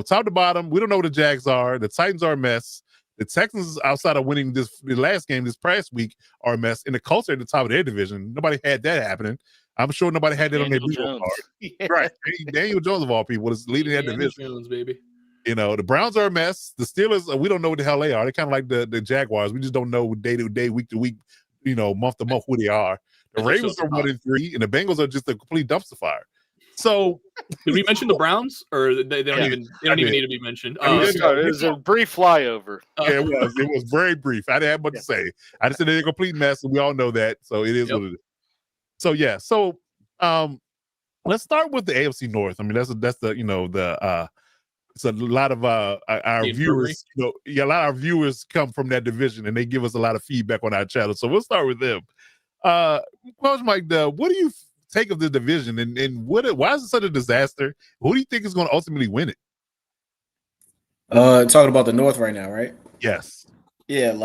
A: Top to bottom, we don't know what the Jags are. The Titans are a mess. The Texans, outside of winning the last game this past week, are a mess. And the Colts are at the top of their division. Nobody had that happening. I'm sure nobody had that on their bingo card.
D: Yeah.
A: Right. Daniel Jones, of all people, is leading that division.
G: Jones, baby.
A: The Browns are a mess. The Steelers, we don't know what the hell they are. They're kind of like the Jaguars. We just don't know day to day, week to week, month to month who they are. The Ravens are 1-3, and the Bengals are just a complete dumpster fire. So,
G: did we mention the Browns, or they don't even need to be mentioned?
D: It was a brief flyover.
A: Yeah, it was very brief. I didn't have much to say. I just said they're a complete mess, and we all know that. So it is what it is. So yeah. So let's start with the AFC North. I mean, that's it's a lot of our viewers. A lot of our viewers come from that division, and they give us a lot of feedback on our channel. So we'll start with them. Coach Mike, what do you take of the division, and why is it such a disaster? Who do you think is going to ultimately win it?
B: Talking about the North right now, right?
A: Yes.
B: Yeah,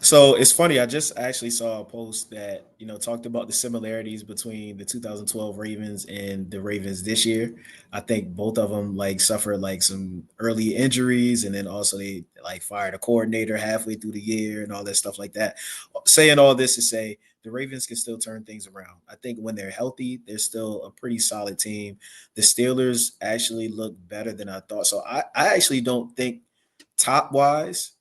B: so it's funny. I just actually saw a post that talked about the similarities between the 2012 Ravens and the Ravens this year. I think both of them suffered some early injuries, and then also they fired a coordinator halfway through the year and all that stuff like that. Saying all this to say the Ravens can still turn things around. I think when they're healthy, they're still a pretty solid team. The Steelers actually look better than I thought. So I actually don't think top wise,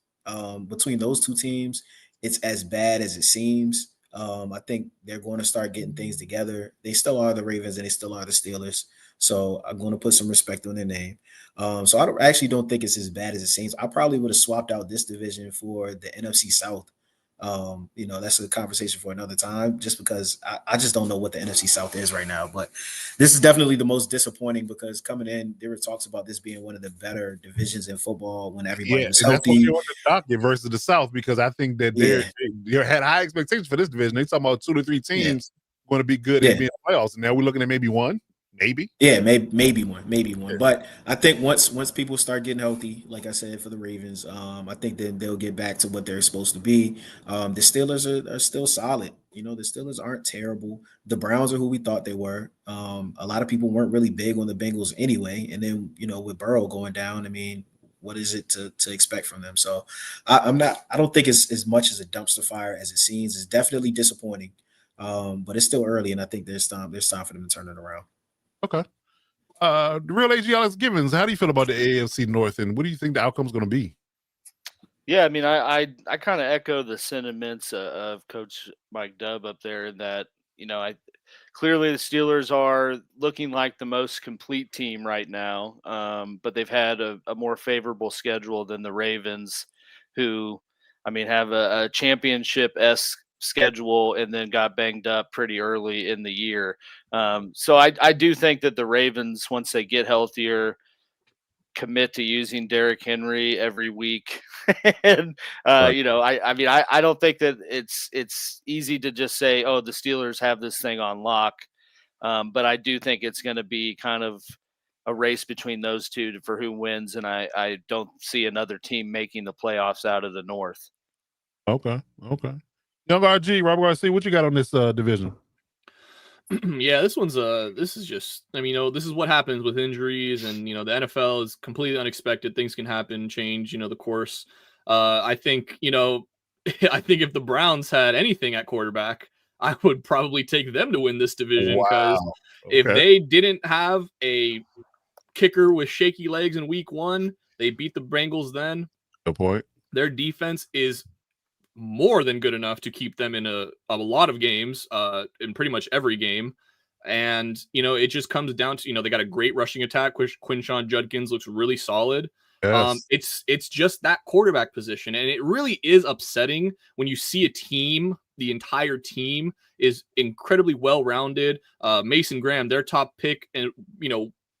B: between those two teams, it's as bad as it seems. I think they're going to start getting things together. They still are the Ravens and they still are the Steelers. So I'm going to put some respect on their name. So actually don't think it's as bad as it seems. I probably would have swapped out this division for the NFC South. That's a conversation for another time, just because I just don't know what the NFC South is right now. But this is definitely the most disappointing, because coming in, there were talks about this being one of the better divisions in football when everybody was
A: and that's what
B: healthy.
A: they want the docket versus the South, because I think that they had high expectations for this division. They talking about 2 to 3 teams going to be good and be in the playoffs, and now we're looking at maybe one. Maybe.
B: Yeah, maybe one. But I think once people start getting healthy, like I said, for the Ravens, I think then they'll get back to what they're supposed to be. The Steelers are still solid. The Steelers aren't terrible. The Browns are who we thought they were. A lot of people weren't really big on the Bengals anyway. And then, with Burrow going down, I mean, what is it to expect from them? So I don't think it's as much as a dumpster fire as it seems. It's definitely disappointing. But it's still early, and I think there's time for them to turn it around.
A: Okay. The real AG Alex Gibbons, how do you feel about the AFC North, and what do you think the outcome's going to be?
D: Yeah, I mean, I kind of echo the sentiments of Coach Mike Dubb up there, in that, clearly the Steelers are looking like the most complete team right now, but they've had a more favorable schedule than the Ravens, who, have a championship-esque schedule and then got banged up pretty early in the year. So I do think that the Ravens, once they get healthier, commit to using Derrick Henry every week. And, I don't think that it's easy to just say, oh, the Steelers have this thing on lock. But I do think it's going to be kind of a race between those two for who wins. And I don't see another team making the playoffs out of the North.
A: Okay. Young RG, Robert Garcia, what you got on this division?
G: Yeah, this is just, this is what happens with injuries, and, the NFL is completely unexpected. Things can happen, change, the course. I think, I think if the Browns had anything at quarterback, I would probably take them to win this division, because if they didn't have a kicker with shaky legs in week 1, they beat the Bengals then.
A: Good point.
G: Their defense is more than good enough to keep them in a lot of games, in pretty much every game. And, it just comes down to, they got a great rushing attack, which Quinshon Judkins looks really solid.
A: Yes.
G: It's just that quarterback position. And it really is upsetting when you see a team, the entire team is incredibly well-rounded. Mason Graham, their top pick, and,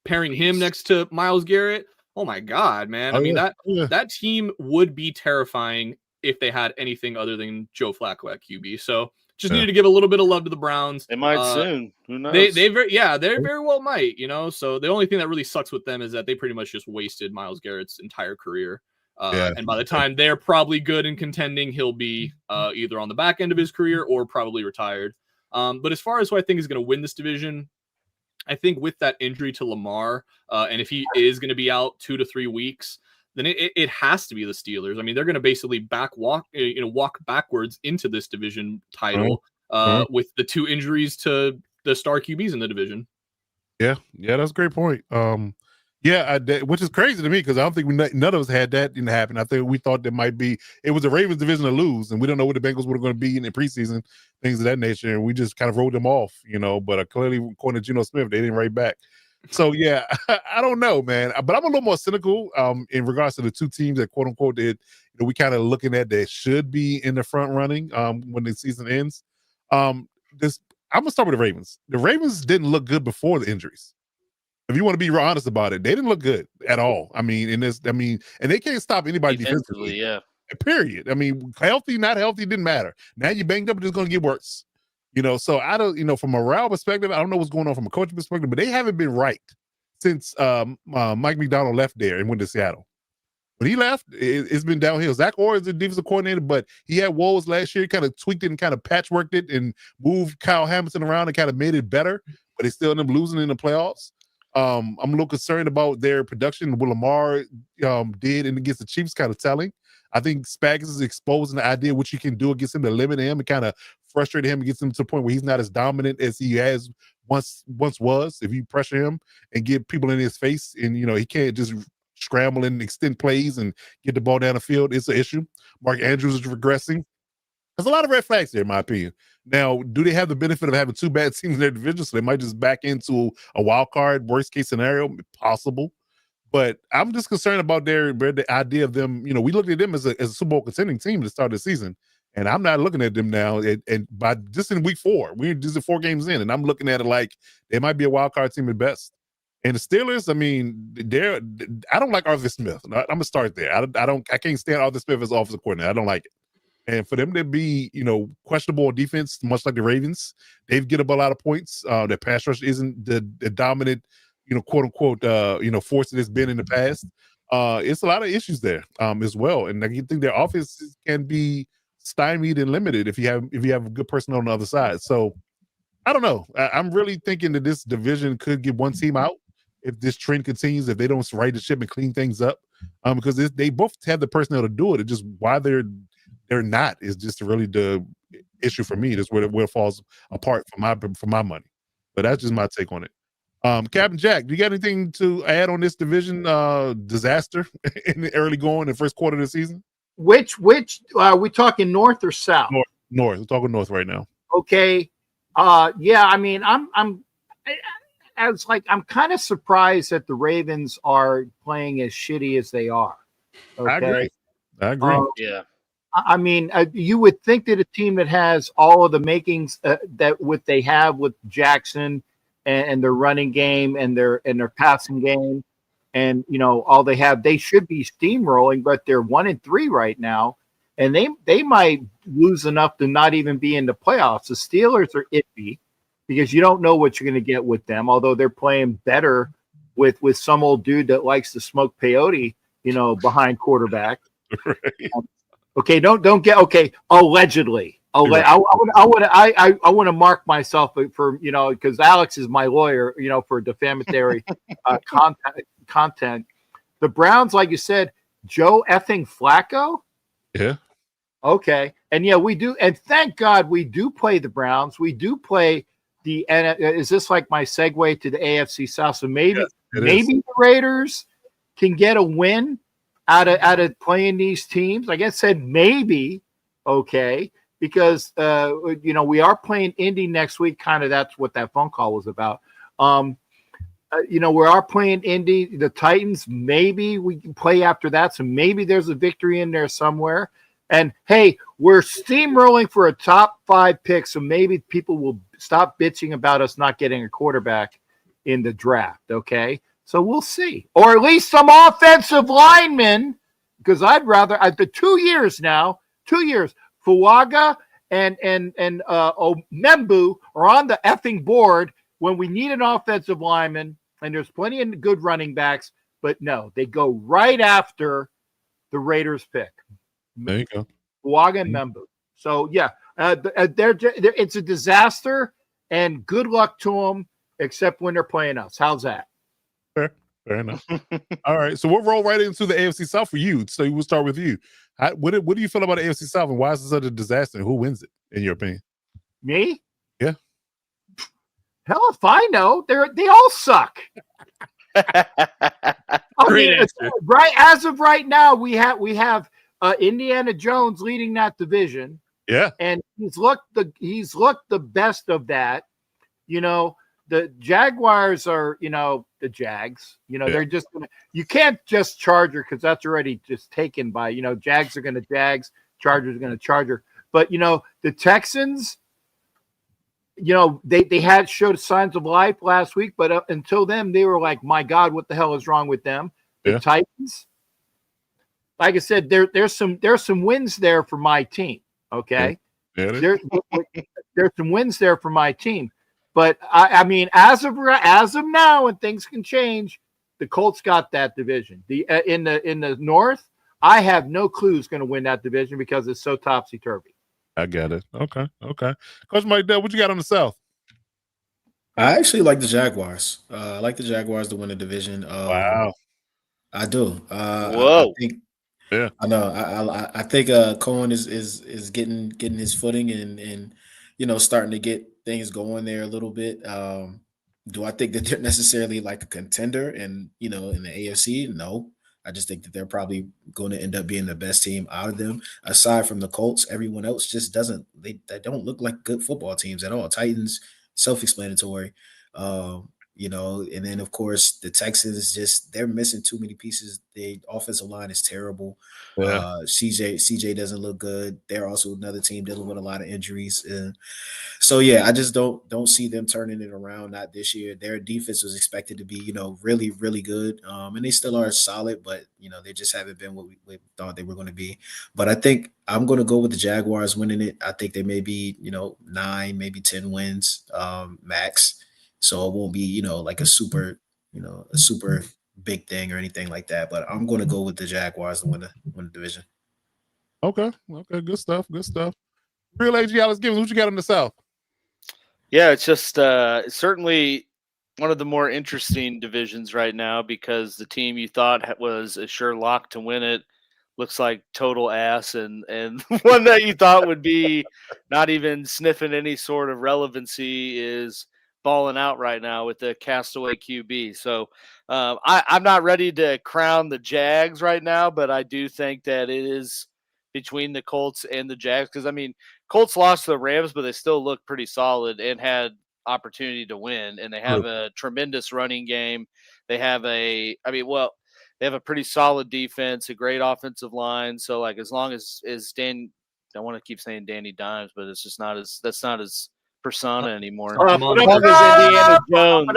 G: pairing him next to Myles Garrett. Oh my God, man. That team would be terrifying if they had anything other than Joe Flacco at QB. So just needed to give a little bit of love to the Browns.
D: They might soon. Who knows?
G: They very well might, So the only thing that really sucks with them is that they pretty much just wasted Myles Garrett's entire career. And by the time they're probably good and contending, he'll be either on the back end of his career or probably retired. But as far as who I think is going to win this division, I think with that injury to Lamar, and if he is going to be out 2 to 3 weeks, then it has to be the Steelers. They're going to basically walk backwards into this division title with the 2 injuries to the star QBs in the division.
A: Yeah, that's a great point. Which is crazy to me, because I don't think none of us had that happen. I think we thought it was a Ravens division to lose, and we don't know what the Bengals were going to be in the preseason, things of that nature, and we just kind of wrote them off, But clearly, according to Geno Smith, they didn't write back. So yeah, I don't know, man. But I'm a little more cynical in regards to the 2 teams that quote unquote we kind of looking at that should be in the front running when the season ends. I'm gonna start with the Ravens. The Ravens didn't look good before the injuries. If you want to be real honest about it, they didn't look good at all. And they can't stop anybody defensively.
D: Yeah.
A: Period. Healthy, not healthy, didn't matter. Now you're banged up, it's going to get worse. So I don't, from a morale perspective, I don't know what's going on from a coaching perspective, but they haven't been right since Mike McDonald left there and went to Seattle. When he left, it's been downhill. Zach Orr is the defensive coordinator, but he had woes last year. He kind of tweaked it and kind of patchworked it and moved Kyle Hamilton around and kind of made it better, but they still end up losing in the playoffs. I'm a little concerned about their production. What Lamar did and against the Chiefs kind of telling. I think Spags is exposing the idea of what you can do against him to limit him and kind of frustrate him and get him to the point where he's not as dominant as he has once was. If you pressure him and get people in his face, and he can't just scramble and extend plays and get the ball down the field. It's an issue. Mark Andrews is regressing. There's a lot of red flags there, in my opinion. Now, do they have the benefit of having two bad teams in their division, so they might just back into a wild card, worst case scenario? Possible. But I'm just concerned about the idea of them. We looked at them as a Super Bowl contending team to start the season, and I'm not looking at them now. And by just in week 4, we're just 4 games in, and I'm looking at it like they might be a wild card team at best. And the Steelers, I mean, I don't like Arthur Smith. I'm gonna start there. I can't stand Arthur Smith as offensive coordinator. I don't like it. And for them to be, questionable on defense, much like the Ravens, they've get up a lot of points. Their pass rush isn't the dominant, quote unquote, force that it's been in the past. It's a lot of issues there as well. And I think their offense can be stymied and limited if you have a good person on the other side. So I don't know. I'm really thinking that this division could get one team out if this trend continues, if they don't right the ship and clean things up. Because they both have the personnel to do it. It's just why they're not is just really the issue for me. That's where it falls apart for my money. But that's just my take on it. Captain Jack, do you got anything to add on this division disaster in the early going in the first quarter of the season?
F: Which are we talking north or south?
A: North. We're talking north right now.
F: Okay. Yeah, I mean, I'm kind of surprised that the Ravens are playing as shitty as they are. Okay?
A: I agree.
D: Yeah.
F: I mean, you would think that a team that has all of the makings that what they have with Jackson and their running game and their passing game, and all they have, they should be steamrolling, but they're 1-3 right now, and they might lose enough to not even be in the playoffs. The Steelers are iffy because you don't know what you're going to get with them, although they're playing better with some old dude that likes to smoke peyote, behind quarterback.
A: Right.
F: Okay, don't get okay. Allegedly, right. I want to mark myself for because Alex is my lawyer, for defamatory content. The Browns, like you said, Joe effing Flacco.
A: Yeah.
F: Okay, and yeah, we do, and thank God we do play the Browns. We do play the. And is this like my segue to the AFC South? So maybe the Raiders can get a win out of playing these teams. Like I said, maybe, okay, because we are playing Indy next week. Kind of that's what that phone call was about. We are playing Indy, the Titans. Maybe we can play after that, so maybe there's a victory in there somewhere. And hey, we're steamrolling for a top 5 pick, so maybe people will stop bitching about us not getting a quarterback in the draft. Okay. So we'll see, or at least some offensive linemen, because I'd rather the 2 years now, Fuaga and Membu are on the effing board when we need an offensive lineman, and there's plenty of good running backs, but no, they go right after the Raiders pick.
A: There you go,
F: Fuaga and Membu. So yeah, it's a disaster, and good luck to them, except when they're playing us. How's that?
A: Fair enough. All right, so we'll roll right into the AFC South for you. So we'll start with you. What do you feel about the AFC South, and why is it such a disaster? And who wins it, in your opinion?
F: Me?
A: Yeah.
F: Hell if I know. They all suck. Right as of right now, we have Indiana Jones leading that division.
A: Yeah,
F: and he's looked the best of that. The Jaguars are, the Jags. They're just you can't just Charger because that's already just taken by, Jags are going to Jags, Chargers are going to Charger. But, the Texans, they had showed signs of life last week, but until then, they were like, my God, what the hell is wrong with them? The Titans, like I said, there's some wins there for my team. Okay. There's some wins there for my team. But I mean, as of now, and things can change, the Colts got that division. In the North, I have no clue who's going to win that division because it's so topsy turvy.
A: I get it. Okay. Coach Mike Dell, what you got on the South?
B: I actually like the Jaguars. I like the Jaguars to win the division.
A: Wow.
B: I do.
D: Whoa.
B: I think.
A: Yeah.
B: I know. I think Cohen is getting his footing and starting to get things going there a little bit. Do I think that they're necessarily like a contender in the AFC? No. I just think that they're probably going to end up being the best team out of them. Aside from the Colts, everyone else just doesn't. They don't look like good football teams at all. Titans, self-explanatory. And then of course the Texans they're missing too many pieces. The offensive line is terrible.
A: Yeah.
B: CJ doesn't look good. They're also another team dealing with a lot of injuries. So yeah, I just don't see them turning it around. Not this year. Their defense was expected to be, really, really good. And they still are solid, but they just haven't been what we thought they were going to be. But I think I'm going to go with the Jaguars winning it. I think they may be, 9, maybe 10 wins max. So it won't be, like a super big thing or anything like that. But I'm going to go with the Jaguars to win the division.
A: Okay. Good stuff. Real AG Alex Gibbons, what you got in the South?
D: Yeah, it's just certainly one of the more interesting divisions right now because the team you thought was a sure lock to win it looks like total ass, and one that you thought would be not even sniffing any sort of relevancy is balling out right now with the castaway QB. So I'm not ready to crown the Jags right now, but I do think that it is between the Colts and the Jags because, I mean, Colts lost to the Rams, but they still look pretty solid and had opportunity to win, and they have a tremendous running game. They have they have a pretty solid defense, a great offensive line. So, like, as long as I want to keep saying Danny Dimes, but it's just that's not his persona anymore. As long as Indiana Jones,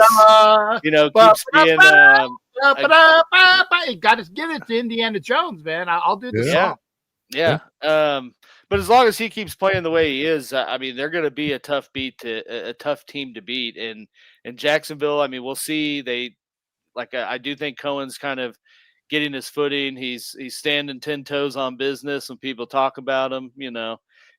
D: keeps being.
F: You got to give it to Indiana Jones, man. I'll do the song.
D: Yeah. But as long as he keeps playing the way he is, I mean, they're going to be a tough team to beat. And Jacksonville, I mean, we'll see. I do think Cohen's kind of getting his footing. He's standing 10 toes on business when people talk about him.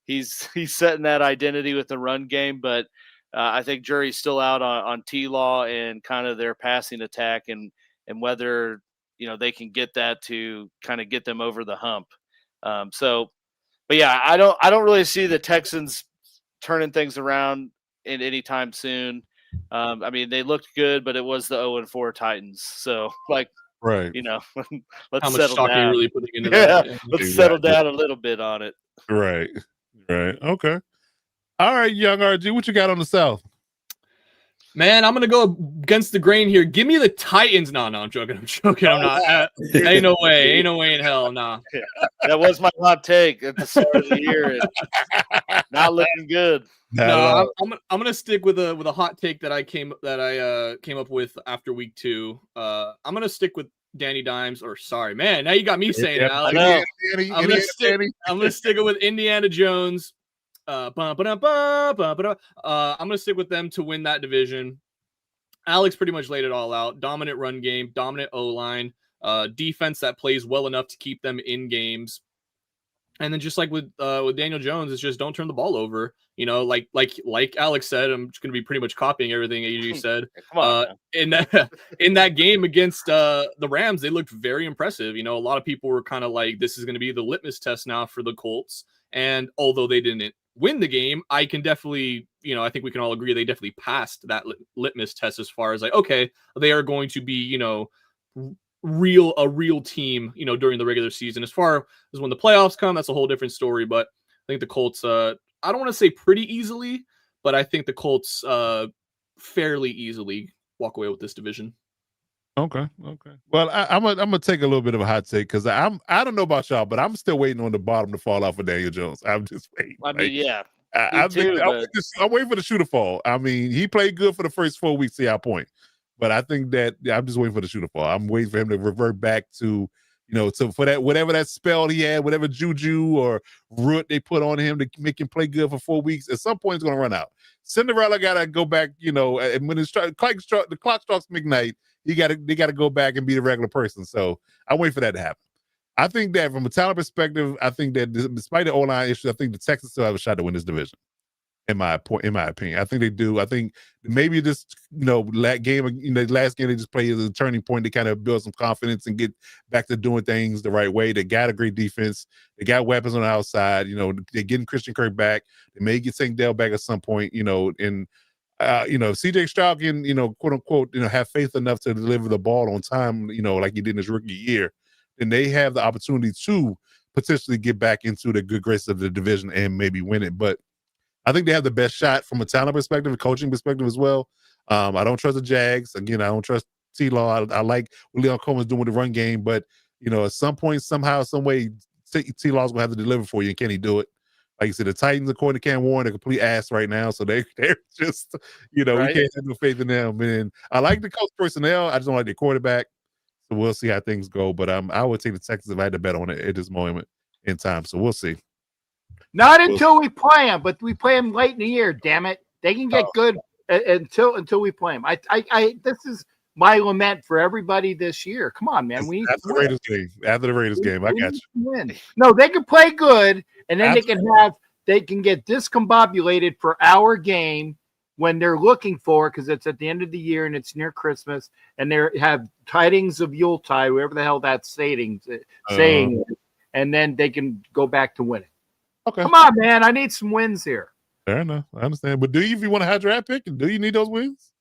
D: He's setting that identity with the run game. But I think jury's still out on T-Law and kind of their passing attack and whether they can get that to kind of get them over the hump. But yeah, I don't really see the Texans turning things around in any time soon. I mean, they looked good, but it was the 0-4 Titans. So,
A: right.
D: Let's
G: how much
D: settle
G: stock are you
D: down.
G: really putting into that? Yeah.
D: Let's settle down a little bit on it.
A: Right. Okay. All right, young RG, what you got on the South?
G: Man, I'm gonna go against the grain here. Give me the Titans. No, I'm joking. I'm not. Ain't no way in hell. Nah.
D: That was my hot take at the start of the year. Not looking good.
G: No, I'm gonna stick with a hot take that I came up with after week 2. I'm gonna stick with Danny Dimes. Or sorry, man. Now you got me saying it, Alex. I'm gonna stick it with Indiana Jones. I'm gonna stick with them to win that division. Alex pretty much laid it all out. Dominant run game, dominant O-line, defense that plays well enough to keep them in games. And then just like with Daniel Jones, it's just don't turn the ball over. Like Alex said, I'm just gonna be pretty much copying everything AJ said.
D: Come on,
G: in that game against the Rams, they looked very impressive. A lot of people were kind of like, this is gonna be the litmus test now for the Colts. And although they didn't win the game, I can definitely, I think we can all agree they definitely passed that litmus test as far as like, okay, they are going to be, a real team, during the regular season. As far as when the playoffs come, that's a whole different story. But I think the Colts, I don't want to say pretty easily, but I think the Colts fairly easily walk away with this division.
A: Okay. Well, I'm gonna take a little bit of a hot take because I don't know about y'all, but I'm still waiting on the bottom to fall off for Daniel Jones. I'm just waiting.
D: I mean, yeah.
A: I'm waiting for the shoe to fall. I mean, he played good for the first 4 weeks, to our point. But I think that I'm just waiting for the shoe to fall. I'm waiting for him to revert back to, for that whatever that spell he had, whatever juju or root they put on him to make him play good for 4 weeks. At some point, it's going to run out. Cinderella got to go back, and when the clock strikes midnight, they got to go back and be the regular person. So I wait for that to happen. I think that from a talent perspective, I think that despite the O-line issues, I think the Texans still have a shot to win this division. In my opinion, I think they do. I think maybe this, last game they just played as a turning point to kind of build some confidence and get back to doing things the right way. They got a great defense. They got weapons on the outside. They're getting Christian Kirk back. They may get St. Dale back at some point. And CJ Stroud can, quote unquote, have faith enough to deliver the ball on time. Like he did in his rookie year. then they have the opportunity to potentially get back into the good graces of the division and maybe win it. But I think they have the best shot from a talent perspective, a coaching perspective as well. I don't trust the Jags. Again, I don't trust T-Law. I like what Leon Coleman's doing with the run game, but at some point, somehow, some way, T-Law's gonna have to deliver for you. And can he do it? Like you said, the Titans, according to Cam Warren, are complete ass right now. So they're just, we
D: Right.
A: can't have no faith in them. And I like the coach personnel. I just don't like the quarterback. So we'll see how things go. But I would take the Texans if I had to bet on it at this moment in time. So we'll see.
F: Not until we play them, but we play them late in the year. Damn it, they can get good until we play them. This is my lament for everybody this year. Come on, man. We need
A: after the Raiders game. After the Raiders game, I got you.
F: Win. No, they can play good, and then they can get discombobulated for our game when they're looking for, because it's at the end of the year and it's near Christmas, and they have tidings of Yuletide, whatever the hell that's saying, and then they can go back to winning.
A: Okay.
F: Come on, man. I need some wins here.
A: Fair enough. I understand. But if you want a high draft pick, do you need those wins?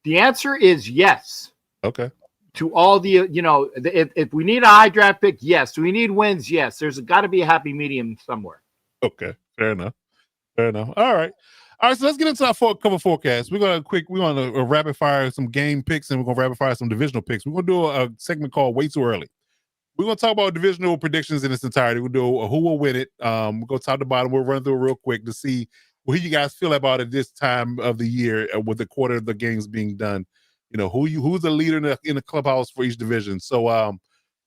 F: The answer is yes.
A: Okay.
F: To all the, if we need a high draft pick, yes. Do we need wins? Yes. There's got to be a happy medium somewhere.
A: Okay. Fair enough. All right. So let's get into our cover forecast. We're going to rapid fire some game picks, and we're going to rapid fire some divisional picks. We're going to do a segment called Way Too Early. We're going to talk about divisional predictions in its entirety. We'll do who will win it. We'll go top to bottom. We'll run through it real quick to see what you guys feel about it this time of the year with the quarter of the games being done. Who's the leader in the clubhouse for each division. So,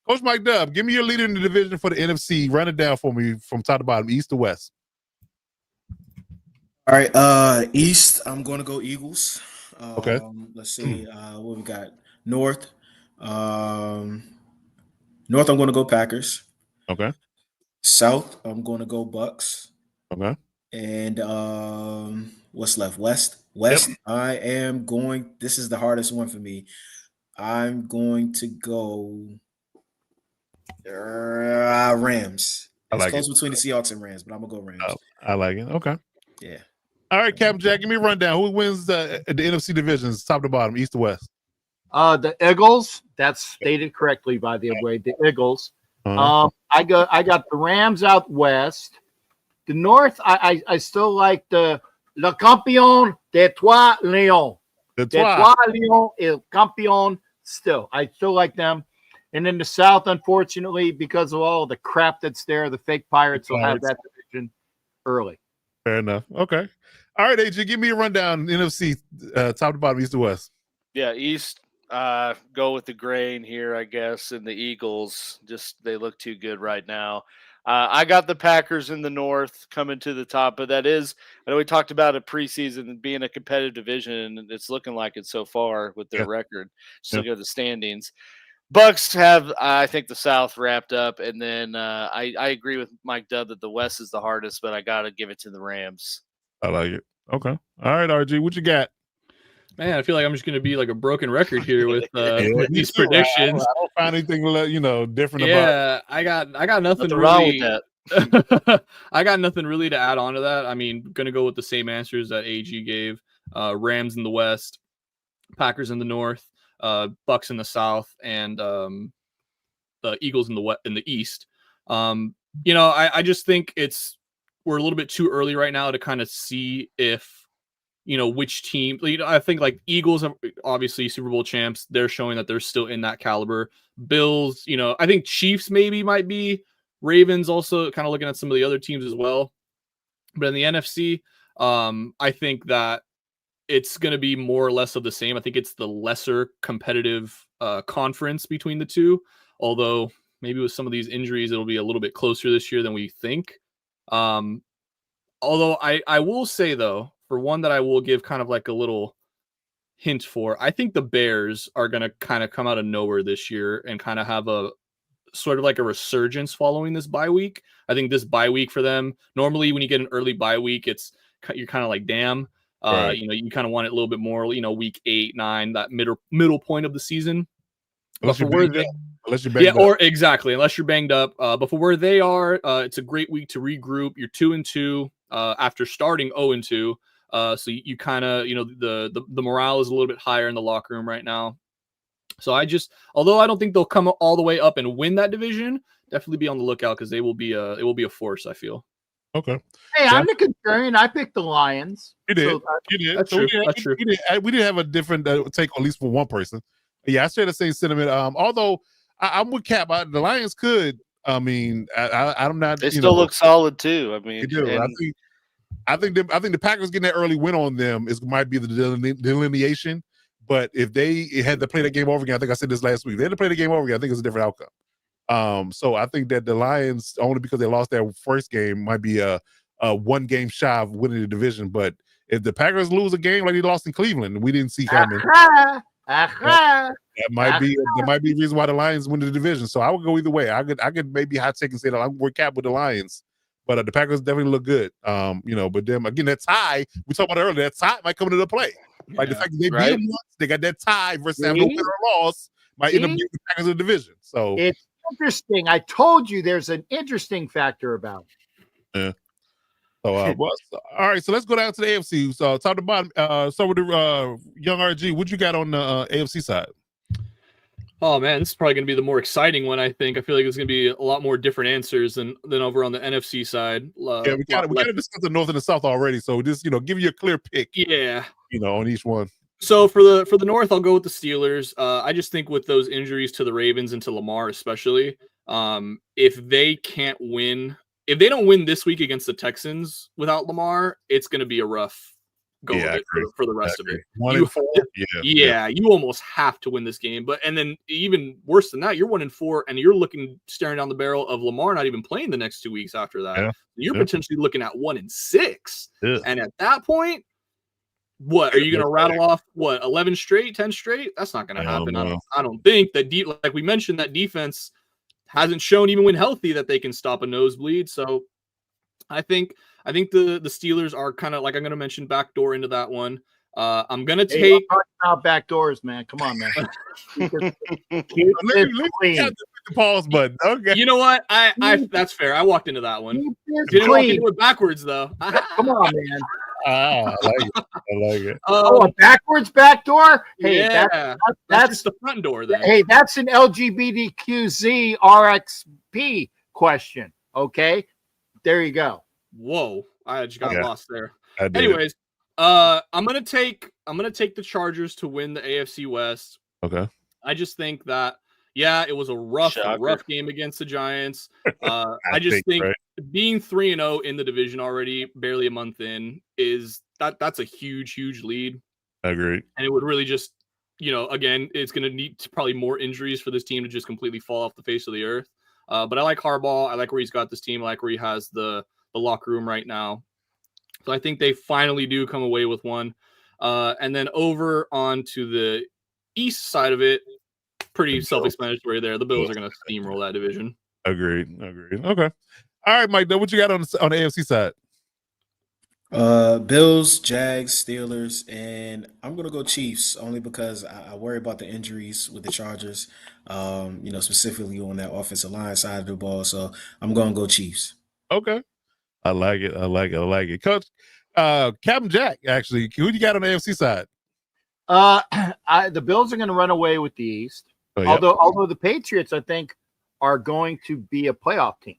A: Coach Mike Dub, give me your leader in the division for the NFC. Run it down for me from top to bottom, east to west.
B: All right, East, I'm going to go Eagles.
A: Okay.
B: Let's see what we got. North. North, I'm going to go Packers.
A: Okay.
B: South, I'm going to go Bucks.
A: Okay.
B: And what's left? West. West,
A: Yep.
B: I am going. This is the hardest one for me. I'm going to go Rams.
A: I
B: It's
A: like
B: close
A: it.
B: between the Seahawks and Rams, but I'm gonna go Rams.
A: I like it. Okay.
B: Yeah.
A: All right, Captain Jack, give me a rundown. Who wins the NFC divisions, top to bottom, east to west?
F: The Eagles. That's stated correctly, by the way. The Eagles.
A: Uh-huh.
F: I got the Rams out west. The North. I still like the Le Campion de Trois Lions.
A: The
F: Trois Lions El Campion. Still, I still like them. And then the South, unfortunately, because of all the crap that's there, the fake Pirates will have that division early.
A: Fair enough. Okay. All right, AJ, give me a rundown. NFC, top to bottom, east to west.
D: Yeah, East. Go with the grain here, I guess, and the Eagles. Just they look too good right now. I got the Packers in the North coming to the top, but that is, I know we talked about it preseason being a competitive division, and it's looking like it so far with their record. Just look at the standings. Bucks have, I think, the South wrapped up, and then I agree with Mike Dubb that the West is the hardest, but I got to give it to the Rams.
A: I like it. Okay. All right, RG, what you got?
G: Man, I feel like I'm just going to be like a broken record here with these predictions.
A: I don't find anything different about it.
G: Yeah, I got nothing
D: wrong
G: really.
D: with that.
G: I got nothing really to add on to that. I mean, going to go with the same answers that AG gave. Rams in the West, Packers in the North, Bucks in the South, and the Eagles in the East. I just think we're a little bit too early right now to kind of see if which team. I think like Eagles are obviously Super Bowl champs. They're showing that they're still in that caliber. Bills, I think Chiefs might be. Ravens also kind of looking at some of the other teams as well. But in the NFC, I think that it's going to be more or less of the same. I think it's the lesser competitive conference between the two, although maybe with some of these injuries, it'll be a little bit closer this year than we think. Although I will say, though, for one that I will give kind of like a little hint for, I think the Bears are going to kind of come out of nowhere this year and kind of have a sort of like a resurgence following this bye week. I think this bye week for them, normally when you get an early bye week, you're kind of like, damn, right. You kind of want it a little bit more, week 8, 9, that middle point of the season.
A: Unless you're banged up.
G: Exactly. Unless you're banged up. But for where they are, it's a great week to regroup. You're 2-2 after starting 0-2. So you kind of, the morale is a little bit higher in the locker room right now. So although I don't think they'll come all the way up and win that division, definitely be on the lookout because it will be a force, I feel.
A: Okay.
F: Hey, I'm the contrarian. I picked the Lions.
A: You did.
F: So,
A: You did.
G: That's
A: So
G: true. That's true.
A: We did have a different take, at least for one person. Yeah, I share the same sentiment. Although I'm with Cap. The Lions could. I mean, I'm not.
D: They still look solid too. I mean,
A: they do. I think the Packers getting that early win on them might be the delineation. But if they had to play that game over again, I think I said this last week. They had to play the game over again. I think it's a different outcome. So I think that the Lions, only because they lost their first game, might be a one game shy of winning the division. But if the Packers lose a game like they lost in Cleveland, we didn't see coming. That might be a reason why the Lions win the division. So I would go either way. I could maybe hot take and say that I'm with Cap with the Lions, but the Packers definitely look good. But them again, that tie we talked about earlier, that tie might come into the play. Like the fact that they beat them once, they got that tie versus have no win or loss, might end up giving the Packers a division. So
F: it's interesting. I told you there's an interesting factor about it.
A: Yeah. So, all right. So let's go down to the AFC. So, top to bottom. Start with the young RG. What you got on the AFC side?
G: Oh man, this is probably going to be the more exciting one. I think. I feel like there's going to be a lot more different answers than over on the NFC side.
A: Yeah, we got to discuss the North and the South already. So just give you a clear pick.
G: Yeah.
A: On each one.
G: So for the North, I'll go with the Steelers. I just think with those injuries to the Ravens and to Lamar especially, if they can't win. If they don't win this week against the Texans without Lamar, it's going to be a rough go of it for the rest of it.
A: 1-4?
G: You almost have to win this game. And then even worse than that, you're 1-4, and you're staring down the barrel of Lamar not even playing the next 2 weeks after that.
A: Yeah.
G: You're potentially looking at 1-6.
A: Yeah.
G: And at that point, what are you going to rattle off? 11 straight, 10 straight? That's not going to happen. I don't think that like we mentioned, that defense hasn't shown even when healthy that they can stop a nosebleed. So I think the Steelers are kind of like, I'm going to mention backdoor into that one. I'm going to take
F: out back doors, man. Come on, man.
A: Pause button. Okay.
G: You know what? I that's fair. I walked into that one. Didn't walk into it backwards though.
F: Come on, man.
A: I like it.
F: A backwards back door? Hey,
G: yeah, that's just the front door then.
F: Hey, that's an LGBTQZ RXP question. Okay, there you go.
G: Whoa, I just got lost there.
A: Anyways,
G: I'm gonna take the Chargers to win the AFC West.
A: Okay.
G: I just think that it was a rough game against the Giants. I just think being 3-0 in the division already, barely a month in, that's a huge lead.
A: I agree.
G: And it would really just, again, it's going to need probably more injuries for this team to just completely fall off the face of the earth. But I like Harbaugh. I like where he's got this team. I like where he has the locker room right now. So I think they finally do come away with one. And then over onto the east side of it, pretty self-explanatory there. The Bills are going to steamroll that division.
A: Agreed. Okay. All right, Mike, what you got on the AFC side?
B: Bills, Jags, Steelers, and I'm gonna go Chiefs only because I worry about the injuries with the Chargers, specifically on that offensive line side of the ball. So I'm gonna go Chiefs.
A: Okay. I like it. Coach, Captain Jack, actually, who you got on the AFC side?
F: The Bills are gonna run away with the East. Although the Patriots, I think, are going to be a playoff team.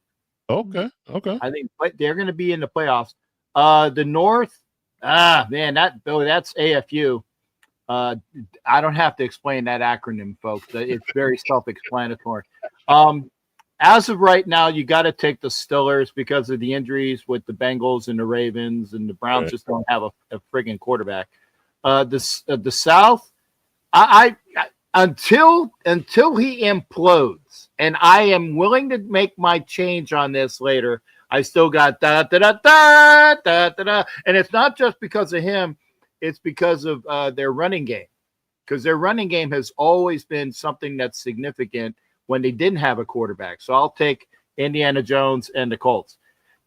A: Okay.
F: I think they're going to be in the playoffs. The North, man, that's AFU. I don't have to explain that acronym, folks. It's very self-explanatory. As of right now, you got to take the Steelers because of the injuries with the Bengals and the Ravens, and the Browns just don't have a friggin' quarterback. The South, until he implodes, and I am willing to make my change on this later. I still got da da da da da da da, and it's not just because of him; it's because of their running game. Because their running game has always been something that's significant when they didn't have a quarterback. So I'll take Indiana Jones and the Colts.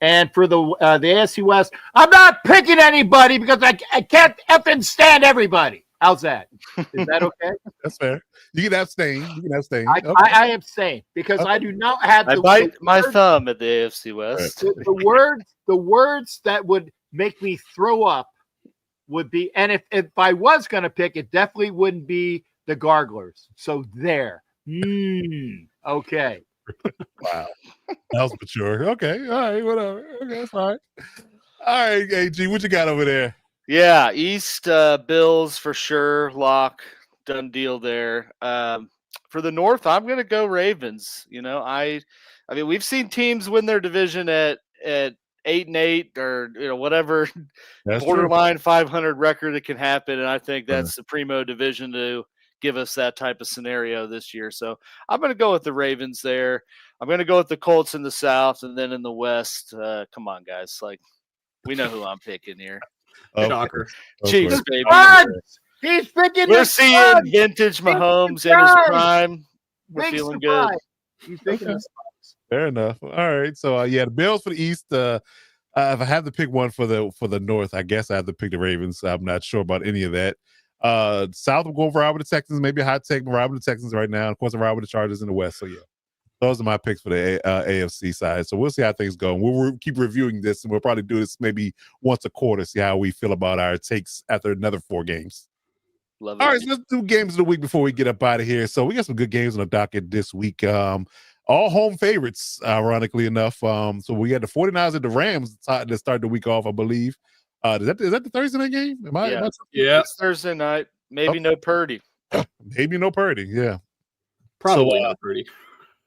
F: And for the AFC West, I'm not picking anybody because I can't effing stand everybody. How's that? Is that okay?
A: That's fair. You can abstain.
F: I abstain because I do not have.
D: I bite my thumb at the AFC West.
F: The words that would make me throw up would be, and if I was going to pick, it definitely wouldn't be the Garglers. So there. Okay.
A: Wow. That was mature. Okay. All right. Whatever. Okay. That's fine. All right, AG, what you got over there?
D: Yeah, East Bills for sure. Lock. Done deal there. For the North, I'm going to go Ravens. I mean, we've seen teams win their division at 8-8 or whatever
A: That's
D: borderline 500 record. It can happen, and I think that's the primo division to give us that type of scenario this year. So I'm going to go with the Ravens there. I'm going to go with the Colts in the South, and then in the West. Come on, guys! Like, we know who I'm picking here.
G: Shocker.
D: Chiefs, baby.
F: He's picking
D: We're
F: the
D: seeing
F: Suns.
D: vintage Mahomes in his prime. We're
F: Big
D: feeling
F: surprise.
D: good.
F: He's picking the Suns.
A: Fair enough. All right. So the Bills for the East. If I have to pick one for the North, I guess I have to pick the Ravens. I'm not sure about any of that. South will go ride with the Texans. Maybe a hot take, but ride with the Texans right now. Of course, I ride with the Chargers in the West. So yeah, those are my picks for the AFC side. So we'll see how things go. We'll keep reviewing this, and we'll probably do this maybe once a quarter. See how we feel about our takes after another 4 games.
D: Love it.
A: All right, so let's do games of the week before we get up out of here. So we got some good games on the docket this week. All home favorites, ironically enough. So we got the 49ers and the Rams to start the week off, I believe. Is that the Thursday night game?
D: Yeah. It's Thursday night. Maybe no Purdy.
A: Maybe no Purdy. Yeah.
G: Probably not Purdy.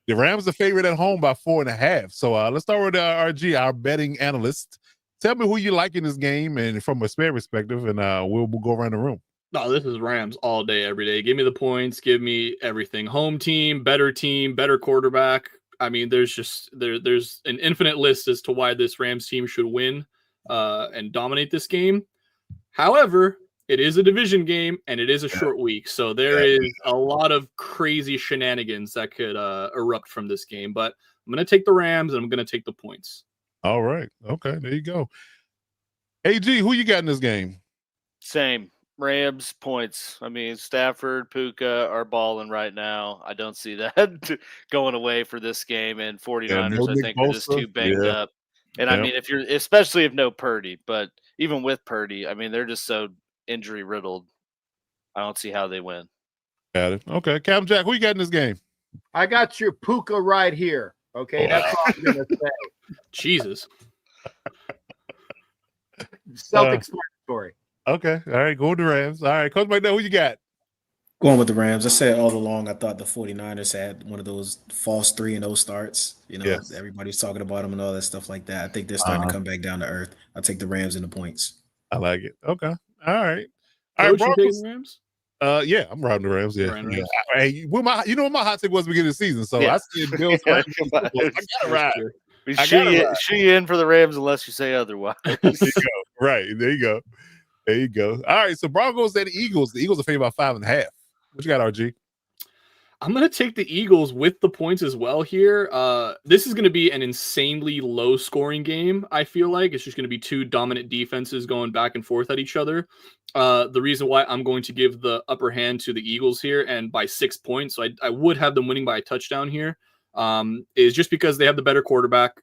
A: The Rams are favorite at home by 4.5. So let's start with RG, our betting analyst. Tell me who you like in this game and from a spread perspective, and we'll go around the room.
G: No, this is Rams all day, every day. Give me the points. Give me everything. Home team, better quarterback. I mean, there's an infinite list as to why this Rams team should win and dominate this game. However, it is a division game and it is a short week, so there is a lot of crazy shenanigans that could erupt from this game. But I'm going to take the Rams and I'm going to take the points.
A: All right. Okay, there you go. AG, who you got in this game?
D: Same. Rams points. I mean, Stafford, Puka are balling right now. I don't see that going away for this game. And 49ers, I think, are just too banged up. And I mean, especially if no Purdy, but even with Purdy, I mean, they're just so injury riddled. I don't see how they win.
A: Got it. Okay. Captain Jack, who you got in this game?
F: I got your Puka right here. Okay, that's all I'm going to say.
G: Jesus.
F: Self-explanatory.
A: Okay. All right. Go with the Rams. All right. Coach McDowell, who you got?
B: Going with the Rams. I said all along I thought the 49ers had one of those false 3-0 starts. Everybody's talking about them and all that stuff like that. I think they're starting to come back down to earth. I'll take the Rams and the points.
A: I like it. Okay. All right.
G: All right, Broncos. Rams?
A: Yeah, I'm riding the Rams. Yeah. Hey, you know what my hot take was at the beginning of the season. So I said Bills. I gotta ride.
D: We shoot you in for the Rams unless you say otherwise.
A: There you go. Right. There you go. There you go. All right. So Broncos and the Eagles. The Eagles are favored by 5.5. What you got, RG?
G: I'm going to take the Eagles with the points as well here. This is going to be an insanely low-scoring game, I feel like. It's just going to be two dominant defenses going back and forth at each other. The reason why I'm going to give the upper hand to the Eagles here and by 6 points, so I would have them winning by a touchdown here, is just because they have the better quarterback.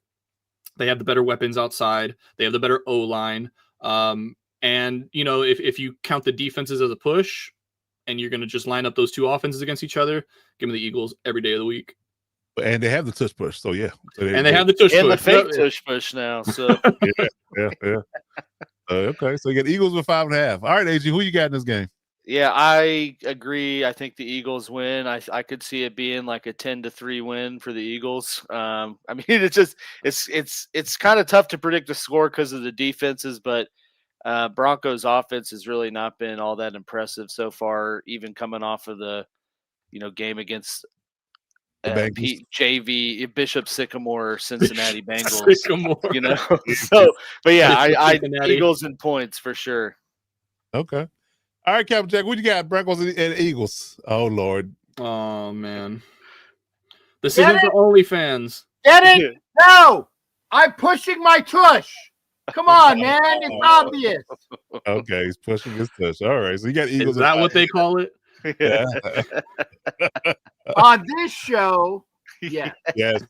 G: They have the better weapons outside. They have the better O-line. And, if you count the defenses as a push, and you're going to just line up those two offenses against each other, give me the Eagles every day of the week.
A: And they have the tush push, so yeah. So
G: they have the tush
D: and
G: push.
D: the fake tush push now. So
A: yeah. Okay, so you got Eagles with 5.5. All right, AG, who you got in this game?
D: Yeah, I agree. I think the Eagles win. I could see it being like a 10-3 win for the Eagles. I mean, it's kind of tough to predict the score because of the defenses, but Broncos offense has really not been all that impressive so far, even coming off of the game against JV Bishop Sycamore Cincinnati Bengals. So but yeah, I Eagles and points for sure.
A: Okay. All right, Captain Jack, what you got? Broncos and Eagles. Oh Lord.
G: Oh man. This isn't the OnlyFans.
F: Get it? No. I'm pushing my tush. Come on, man. It's obvious.
A: Okay, he's pushing his tush. All right. So you got Eagles.
G: Is that what they call it?
A: Yeah.
F: On this show, yeah.
A: Yes.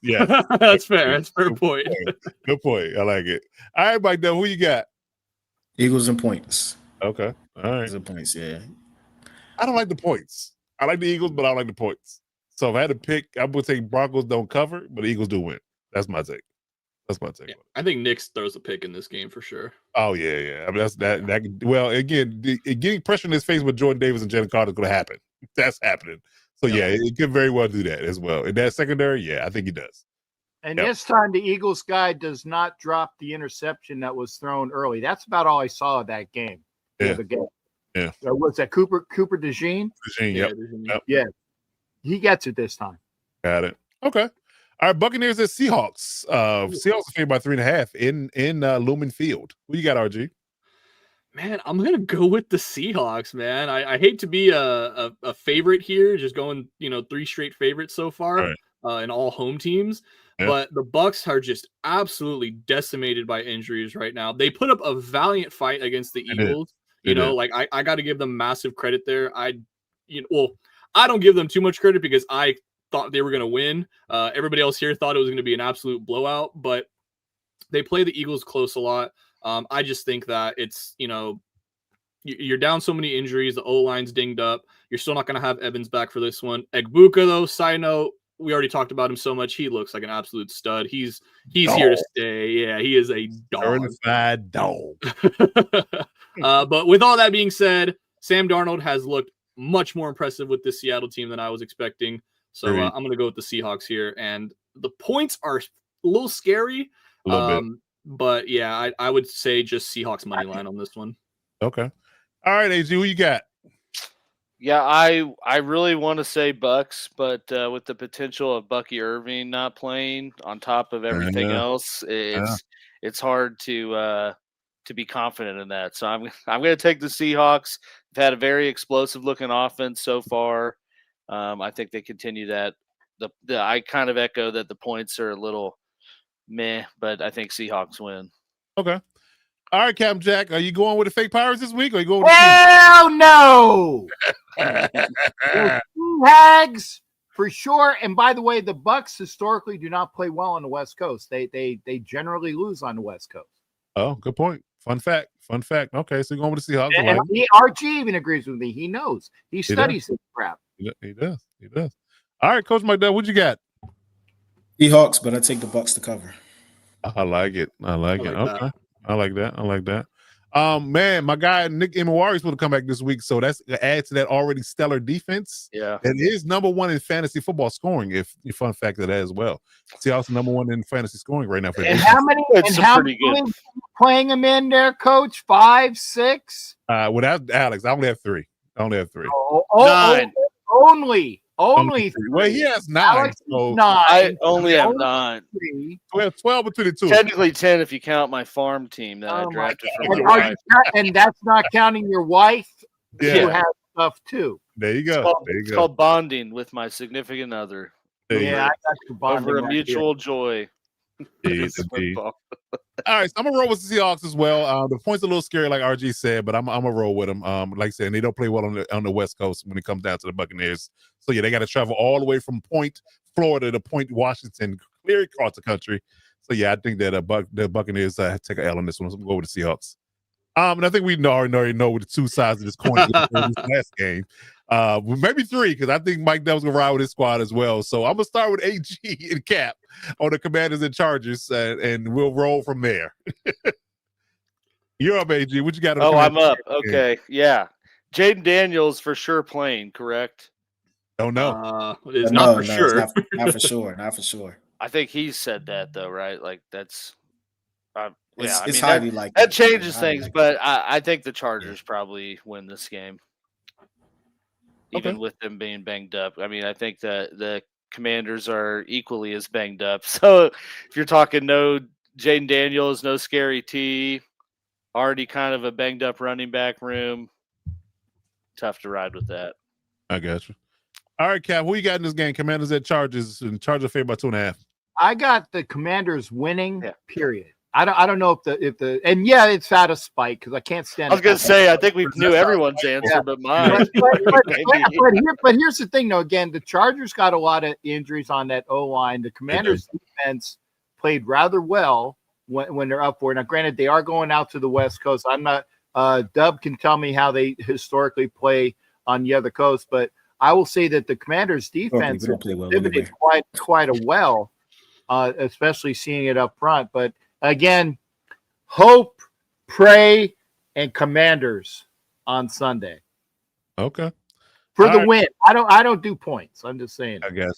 G: That's fair. That's a fair point.
A: Good point. I like it. All right, Mike, who you got?
B: Eagles and points.
A: Okay. All right.
B: Eagles and points, yeah.
A: I don't like the points. I like the Eagles, but I don't like the points. So if I had to pick, I would say Broncos don't cover, but the Eagles do win. That's my take.
G: Yeah, I think Knicks throws a pick in this game for sure.
A: Oh yeah. I mean that. Well, again, getting pressure in his face with Jordan Davis and Jalen Carter is going to happen. That's happening. So yeah, it could very well do that as well. In that secondary, yeah, I think he does.
F: And this time, the Eagles guy does not drop the interception that was thrown early. That's about all I saw of that game.
A: Yeah.
F: The game.
A: Yeah.
F: What's that? Cooper DeJean?
A: Yep.
F: Yeah. He gets it this time.
A: Got it. Okay. All right, Buccaneers at Seahawks. Seahawks are favored by 3.5 in Lumen Field. Who you got, RG?
G: Man, I'm gonna go with the Seahawks, man. I hate to be a favorite here, just going 3 straight favorites so far in all home teams. Yeah. But the Bucs are just absolutely decimated by injuries right now. They put up a valiant fight against the Eagles. I got to give them massive credit there. I don't give them too much credit because I thought they were going to win. Everybody else here thought it was going to be an absolute blowout, but they play the Eagles close a lot. I just think that it's, you're down so many injuries. The O-line's dinged up. You're still not going to have Evans back for this one. Egbuka, though, side note, we already talked about him so much. He looks like an absolute stud. He's here to stay. Yeah, he is a dog.
A: Certified dog.
G: But with all that being said, Sam Darnold has looked much more impressive with this Seattle team than I was expecting. So I'm going to go with the Seahawks here. And the points are a little scary.
A: A little bit.
G: But yeah, I would say just Seahawks money line on this one.
A: Okay. All right, AG, who you got?
D: Yeah, I really want to say Bucks, but with the potential of Bucky Irving not playing on top of everything else, it's hard to be confident in that. So I'm going to take the Seahawks. They've had a very explosive looking offense so far. I think they continue that. I kind of echo that the points are a little meh, but I think Seahawks win.
A: Okay. All right, Captain Jack, are you going with the fake Pirates this week, or are you going with
F: Hell no! Hags for sure. And by the way, the Bucks historically do not play well on the West Coast. They generally lose on the West Coast.
A: Oh, good point. Fun fact. Okay, so you're going with the Seahawks.
F: And RG even agrees with me. He knows. He studies this crap.
A: He does. All right, Coach McDowell, what you got?
B: Seahawks, but I take the Bucks to cover.
A: I like it. Okay. I like that. Man, my guy Nick Imawari is supposed to come back this week, so that's add to that already stellar defense.
D: Yeah,
A: and is number 1 in fantasy football scoring. If you fun fact of that as well, Seahawks number 1 in fantasy scoring right now.
F: And how many? Playing him in there, Coach? 5, 6?
A: Without Alex, I only have 3.
D: 9.
F: Only 3.
A: Well, he has 9.
F: Alex
A: so
F: 9.
D: I only have 9.
A: We have 12 between the two.
D: Technically 10 if you count my farm team that I drafted from.
F: And that's not counting your wife who has stuff too.
A: There you go.
D: It's called bonding with my significant other.
F: Yeah, I got you bonding
D: over a mutual joy.
A: All right, so I'm gonna roll with the Seahawks as well. The point's a little scary, like RG said, but I'm gonna roll with them. Like I said, and they don't play well on the West Coast when it comes down to the Buccaneers. So yeah, they got to travel all the way from Point, Florida, to Point, Washington, clear across the country. So yeah, I think that the Buccaneers take an L on this one. So I'm gonna go with the Seahawks. And I think we already know with the 2 sides of this coin this last game. Maybe 3, because I think Mike Dev's gonna ride with his squad as well. So I'm gonna start with AG and Cap on the Commanders and Chargers, and we'll roll from there. You're up, AG. What you got?
D: I'm up. Okay, yeah. Jaden Daniels for sure playing, correct?
A: Don't know.
G: It's not for sure.
B: Not for sure. Not for sure.
D: I think he said that though, right? Like that's.
B: It's highly likely.
D: That changes things, but I think the Chargers probably win this game, even with them being banged up. I mean, I think that the Commanders are equally as banged up. So if you're talking no Jaden Daniels, no Scary T, already kind of a banged up running back room, tough to ride with that.
A: I got you. All right, Cap, who you got in this game? Commanders at Chargers, and Chargers favored by 2.5.
F: I got the Commanders winning. Period. I don't know if the and yeah, it's out of spite because I can't stand.
D: I was gonna say I think we knew everyone's answer, but mine.
F: But here's the thing, though. Again, the Chargers got a lot of injuries on that O line. The Commanders' defense played rather well when they're up for it. Now, granted, they are going out to the West Coast. I'm not. Dub can tell me how they historically play on the other coast, but I will say that the Commanders' defense
B: We don't play well
F: exhibited
B: anyway.
F: quite a well, especially seeing it up front. But again, hope, pray, and Commanders on Sunday
A: Okay.
F: for
A: All
F: the
A: right.
F: win. I don't do points. I'm just saying.
A: I got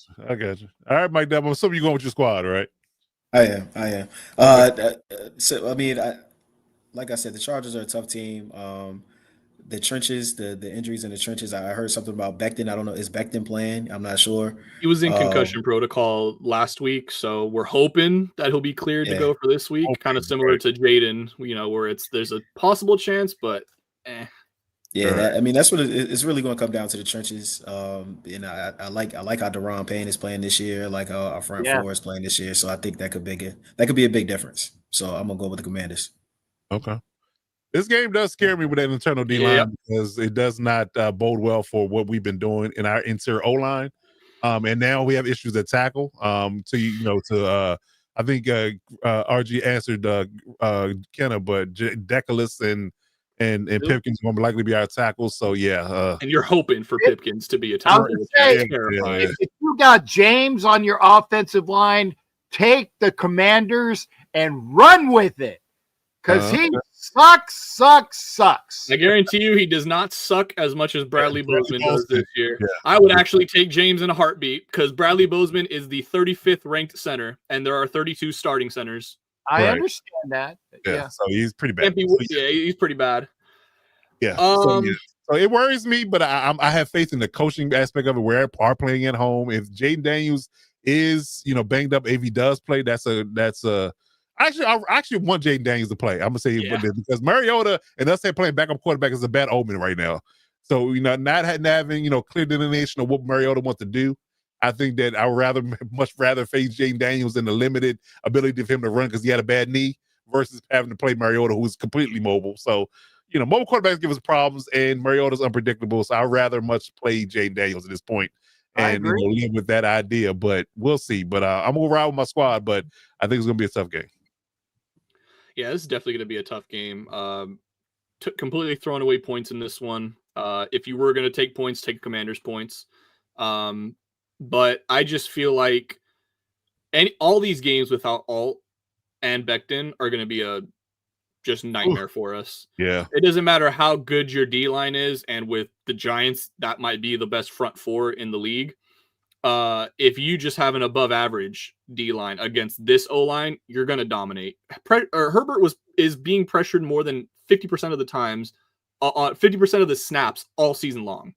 A: you. All right, Mike Dub. I'm assuming you're going with your squad, right?
B: I am. So I mean, like I said, the Chargers are a tough team. The trenches, the injuries in the trenches. I heard something about Becton. I don't know. Is Becton playing? I'm not sure.
G: He was in concussion protocol last week, so we're hoping that he'll be cleared to
B: Yeah.
G: go for this week.
A: Okay,
G: Kind of similar
A: right.
G: to Jaden, where there's a possible chance, but
B: Yeah,
A: Right.
B: I mean that's what it's really going to come down to the trenches. And I like how Deron Payne is playing this year, like how our front
F: Yeah.
B: four is playing this year. So I think that could be a big difference. So I'm gonna go with the Commanders.
A: Okay. This game does scare me with that internal D line
G: Yep.
A: because it does not bode well for what we've been doing in our interior O line. And now we have issues at tackle. I think RG answered Kenna, but Deculus and Pipkins going to likely be our tackles. So yeah.
G: and you're hoping for Pipkins to be a
F: I was
G: tackle.
F: gonna say,
G: That's terrifying.
A: yeah.
F: If you got James on your offensive line, take the Commanders and run with it because he sucks.
G: I guarantee you, he does not suck as much as Bradley Bozeman does this year.
A: Yeah.
G: I would actually take James in a heartbeat because Bradley Bozeman is the 35th ranked center, and there are 32 starting centers.
F: I
A: Right.
F: understand that.
A: Yeah. So he's pretty bad.
G: Can't be, yeah, he's pretty bad.
A: Yeah.
G: Um,
A: So it worries me, but I have faith in the coaching aspect of it. We're playing at home. If Jaden Daniels is banged up, if he does play, that's a. Actually, I actually want Jaden Daniels to play. I'm gonna say because Mariota and us playing backup quarterback is a bad omen right now. So not having clear delineation of what Mariota wants to do. I think that I would much rather face Jaden Daniels than the limited ability of him to run because he had a bad knee versus having to play Mariota, who's completely mobile. So mobile quarterbacks give us problems, and Mariota's unpredictable. So I'd rather much play Jaden Daniels at this point and live with that idea. But we'll see. But I'm gonna ride with my squad, but I think it's gonna be a tough game.
G: Yeah, this is definitely going to be a tough game. Completely throwing away points in this one. If you were going to take points, take Commanders points. But I just feel like all these games without Alt and Becton are going to be a just nightmare for us.
A: Yeah.
G: It doesn't matter how good your D-line is, and with the Giants, that might be the best front four in the league. If you just have an above average D-line against this O-line, you're going to dominate. Herbert is being pressured more than 50% of the times, on 50% of the snaps all season long.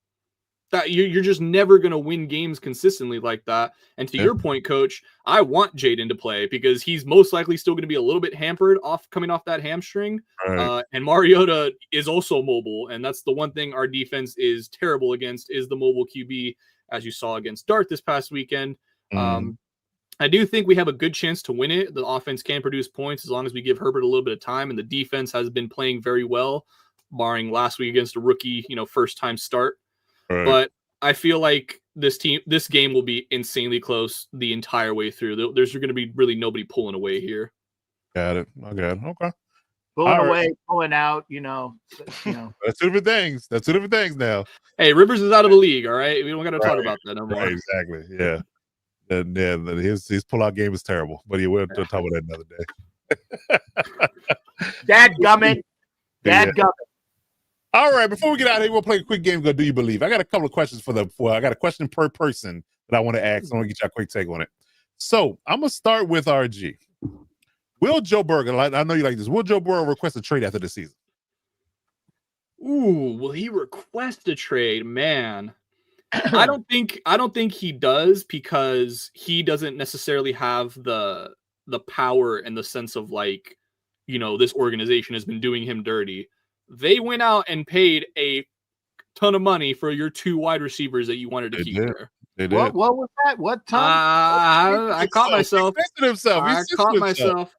G: That you're just never going to win games consistently like that. And to your point, Coach, I want Jaden to play because he's most likely still going to be a little bit hampered coming off that hamstring.
A: Right.
G: And Mariota is also mobile, and that's the one thing our defense is terrible against is the mobile QB, as you saw against Dart this past weekend. I do think we have a good chance to win it. The offense can produce points as long as we give Herbert a little bit of time, and the defense has been playing very well, barring last week against a rookie, first-time start.
A: Right.
G: But I feel like this game will be insanely close the entire way through. There's going to be really nobody pulling away here.
A: Got it. I got it. Okay.
F: Pulling away, pulling out, That's
A: two different things. That's two different things now.
G: Hey, Rivers is out of the league, all right? We don't got to talk about that no more.
A: Right, exactly. Yeah. His pull-out game is terrible, but we'll talk about that another day.
F: Dadgummit.
A: All right, before we get out of here, we'll play a quick game. Go, do you believe? I got a couple of questions I got a question per person that I want to ask. I want to get you a quick take on it. So I'm gonna start with RG. Will Joe Burrow? I know you like this. Will Joe Burrow request a trade after the season?
G: Ooh, will he request a trade? Man, I don't think he does because he doesn't necessarily have the power and the sense of this organization has been doing him dirty. They went out and paid a ton of money for your two wide receivers that you wanted to keep there.
A: They did.
F: What was that? What time?
G: I caught myself.
A: He
G: caught myself.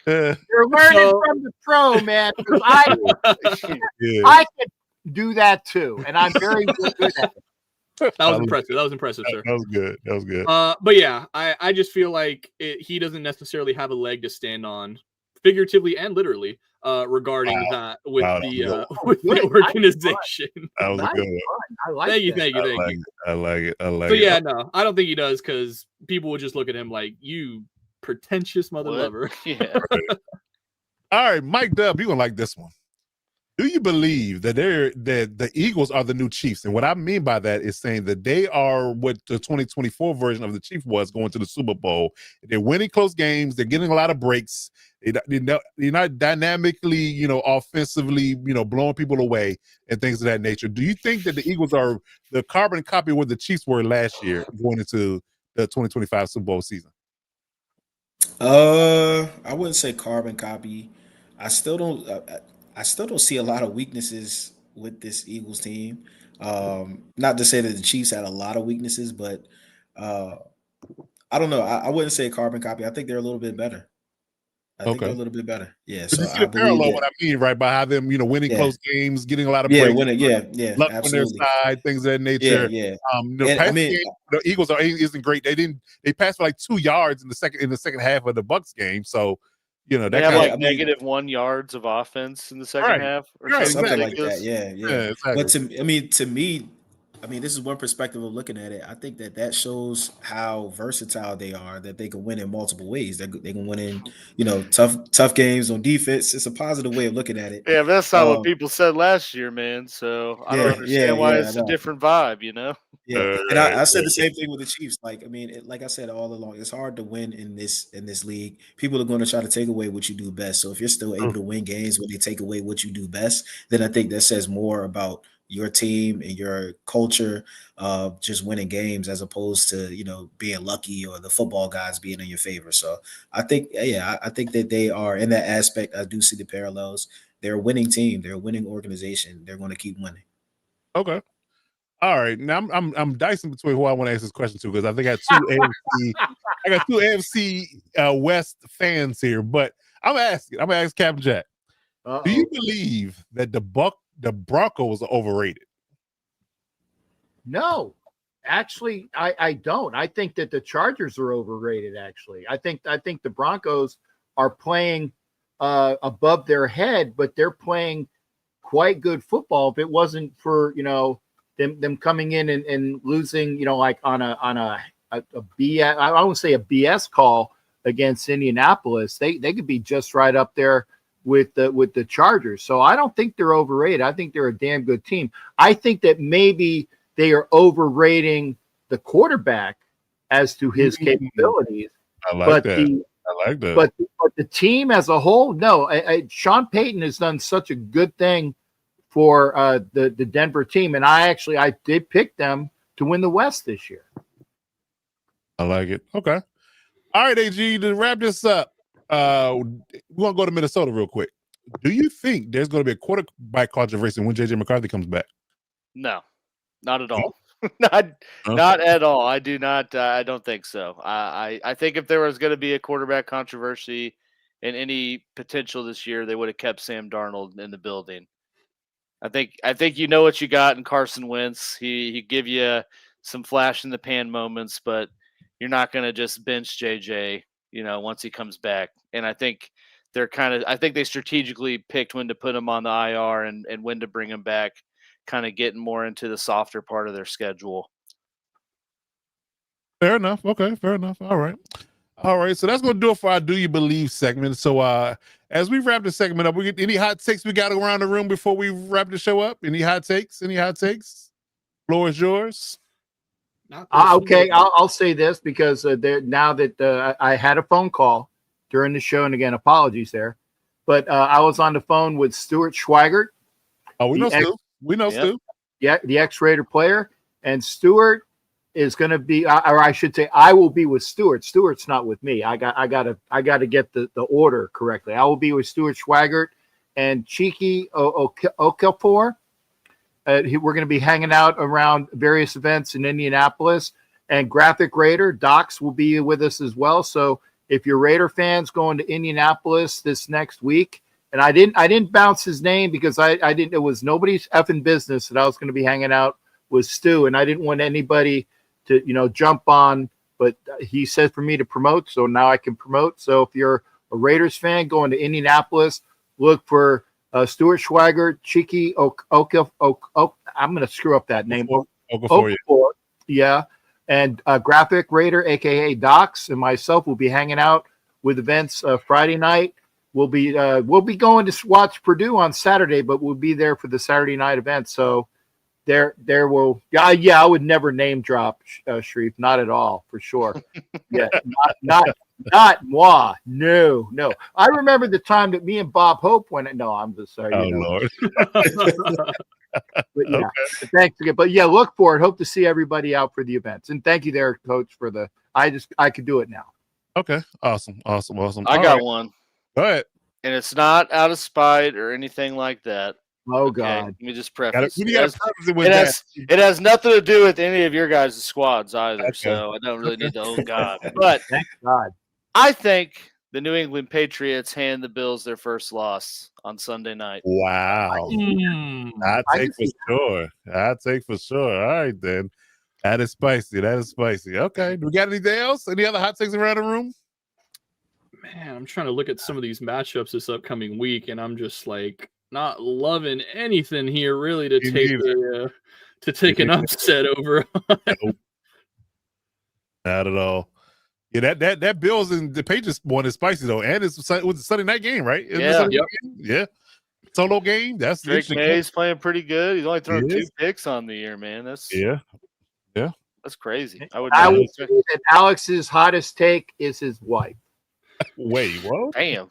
F: You're learning from the pro, man. I could do that too, and I'm very good at it.
G: That was impressive. That was impressive, sir.
A: That was good.
G: But yeah, I just feel like he doesn't necessarily have a leg to stand on figuratively and literally, regarding that with
A: Wow,
G: with the organization.
A: that was a good one.
F: I like
G: Thank you,
F: that.
G: thank you, thank you.
A: I like it. I like
G: So
A: it.
G: yeah, no, I don't think he does because people would just look at him like, you pretentious mother
D: What?
G: lover.
D: Yeah.
A: All right, Mike Dub, you're gonna like this one. Do you believe that the Eagles are the new Chiefs? And what I mean by that is saying that they are what the 2024 version of the Chiefs was going to the Super Bowl. They're winning close games. They're getting a lot of breaks. They're not dynamically, offensively, blowing people away and things of that nature. Do you think that the Eagles are the carbon copy of what the Chiefs were last year going into the 2025 Super Bowl season?
B: I wouldn't say carbon copy. I still don't. I still don't see a lot of weaknesses with this Eagles team. Not to say that the Chiefs had a lot of weaknesses, but I don't know. I wouldn't say carbon copy. I think they're a little bit better. I think they're a little bit better. Yeah.
A: But
B: So
A: you see
B: I
A: the
B: believe
A: parallel
B: that.
A: what I mean, right? By how them, winning
B: Yeah.
A: close games, getting a lot of
B: Yeah.
A: breaks,
B: Winning. Yeah. Yeah.
A: luck on their
B: Absolutely.
A: side, things of that
B: Yeah.
A: nature.
B: Yeah.
A: The
B: And I
A: passing
B: mean,
A: game, the Eagles isn't great. They passed for like 2 yards in the second half of the Bucks game. So, that
D: They have
A: kind
D: like
A: of
D: -1 yards of offense in the second half or
A: Right,
B: something
D: something
B: like that.
D: ridiculous.
B: Yeah.
A: yeah,
B: Yeah.
A: exactly.
B: But to me, this is one perspective of looking at it. I think that shows how versatile they are. That they can win in multiple ways. They can win in tough games on defense. It's a positive way of looking at it.
D: Yeah, but that's not what people said last year, man. So I don't understand why
B: I
D: it's a
B: know.
D: different vibe,
B: Yeah,
A: Right,
B: and I said
A: right.
B: the same thing with the Chiefs. Like I said all along, it's hard to win in this league. People are going to try to take away what you do best. So if you're still able to win games when they take away what you do best, then I think that says more about your team and your culture of just winning games as opposed to being lucky or the football guys being in your favor. So I think I think that they are in that aspect. I do see the parallels. They're a winning team. They're a winning organization. They're going to keep winning.
A: Okay. All right. Now I'm dicing between who I want to ask this question to because I think I got two AFC West fans here, but I'm gonna ask Captain Jack. Do you believe that the Broncos are overrated?
F: No, actually, I don't. I think that the Chargers are overrated. Actually, I think the Broncos are playing above their head, but they're playing quite good football. If it wasn't for them coming in and losing, like on a BS, I won't say a BS call against Indianapolis, they could be just right up there with the Chargers. So I don't think they're overrated. I think they're a damn good team. I think that maybe they are overrating the quarterback as to his capabilities.
A: I like that.
F: But the team as a whole, no. Sean Payton has done such a good thing for the Denver team, and I did pick them to win the West this year.
A: I like it. Okay. All right, AG, to wrap this up, we're going to go to Minnesota real quick. Do you think there's going to be a quarterback controversy when JJ McCarthy comes back?
D: No, not at all. Not at all. I do not. I don't think so. I think if there was going to be a quarterback controversy in any potential this year, they would have kept Sam Darnold in the building. I think you know what you got in Carson Wentz. He give you some flash in the pan moments, but you're not going to just bench JJ, once he comes back. And I think they strategically picked when to put him on the IR and when to bring him back, kind of getting more into the softer part of their schedule.
A: Fair enough. Okay, fair enough. All right. So that's going to do it for our Do You Believe segment. So as we wrap the segment up, we get any hot takes we got around the room before we wrap the show up? Any hot takes? Floor is yours.
F: Okay, I'll say this because now that I had a phone call during the show, and again, apologies there, but I was on the phone with Stuart Schweigert.
A: Oh, we know Stu. We know Stu.
F: Yeah, the ex-Raider player, and Stuart is going to be, or I should say, I will be with Stuart. Stuart's not with me. I got to get the order correctly. I will be with Stuart Schweigert and Chiki Okafor. We're going to be hanging out around various events in Indianapolis, and Graphic Raider Docs will be with us as well. So if you're Raider fans going to Indianapolis this next week, and I didn't bounce his name because I didn't. It was nobody's effing business that I was going to be hanging out with Stu, and I didn't want anybody to jump on. But he said for me to promote, so now I can promote. So if you're a Raiders fan going to Indianapolis, look for Stuart Schweiger, Cheeky I'm going to screw up that name.
A: Okafor,
F: yeah. And Graphic Raider, a.k.a. Docs, and myself will be hanging out with events Friday night. We'll be going to watch Purdue on Saturday, but we'll be there for the Saturday night event. So there will, I would never name drop Sharif, not at all, for sure. Yeah, not moi. No. I remember the time that me and Bob Hope went. No, I'm just sorry.
A: Oh Lord.
F: But yeah, thanks again. But yeah, look for it. Hope to see everybody out for the events. And thank you there, Coach, for the. I could do it now.
A: Okay. Awesome.
D: I got one.
A: Go ahead.
D: And it's not out of spite or anything like that.
F: Oh
D: Okay,
F: God.
D: let me just preface.
A: It
D: It has nothing to do with any of your guys' squads either.
A: Okay.
D: So I don't really need to. Oh God. But
F: Thank God.
D: I think the New England Patriots hand the Bills their first loss on Sunday night.
A: Wow. I take for sure. All right, then. That is spicy. Okay. Do we got anything else? Any other hot takes around the room?
G: Man, I'm trying to look at some of these matchups this upcoming week, and I'm just like not loving anything here really to take an upset over.
A: Nope. Not at all. Yeah, that Bills and the Patriots one is spicy though, and it was a Sunday night game, right? Yeah. Solo game. That's
D: Drake May's playing pretty good. He's only thrown 2 picks on the year, man. That's that's crazy. I
F: would say that Alex's hottest take is his wife.
A: Wait, what?
D: Damn.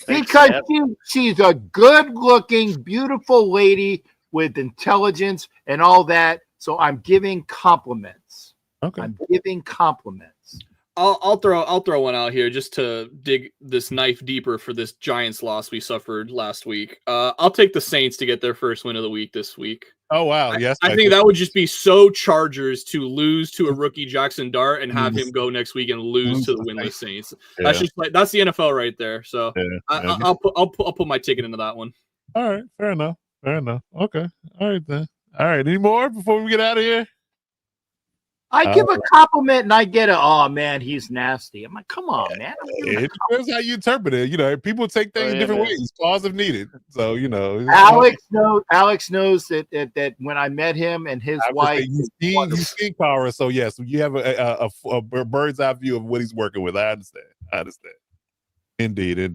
F: Because she's a good-looking, beautiful lady with intelligence and all that. So I'm giving compliments.
A: Okay.
F: I'm giving compliments.
G: I'll throw one out here just to dig this knife deeper for this Giants loss we suffered last week. I'll take the Saints to get their first win of the week this week.
A: Oh wow, yes.
G: I think that would just be so Chargers to lose to a rookie Jackson Dart and have him go next week and lose to the winless Saints.
A: Yeah.
G: That's just that's the NFL right there. So I'll put my ticket into that one.
A: All right, fair enough. Okay, all right then. All right, any more before we get out of here?
F: I give a compliment and I get oh man, he's nasty. I'm like, come on, man.
A: It depends how you interpret it. You know, people take things different ways. Pause if needed. So you know,
F: Alex knows that when I met him and his wife,
A: he's seen Kara. So yes, you have a bird's eye view of what he's working with. I understand. Indeed.
F: And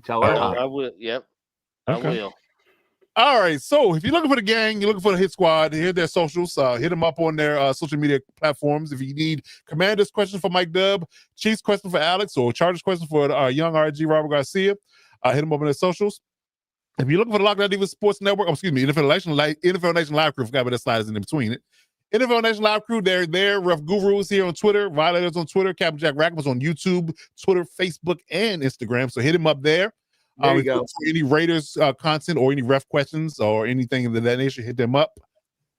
F: tell her hi.
D: I will. Yep.
A: Okay.
D: I will.
A: All right, so if you're looking for the gang, you're looking for the Hit Squad, here's their socials. Hit them up on their social media platforms. If you need Commander's question for Mike Dub, Chief's question for Alex, or Chargers question for young RG Robert Garcia, hit them up on their socials. If you're looking for the Lockdown Divas Sports Network, NFL Nation Live Crew, forgot about the sliders in between it. NFL Nation Live Crew, they're there. Rough Gurus here on Twitter, Violators on Twitter, Captain Jack Rackman's on YouTube, Twitter, Facebook, and Instagram. So hit him up there.
F: There you go.
A: For any Raiders content or any ref questions or anything of that nature, hit them up.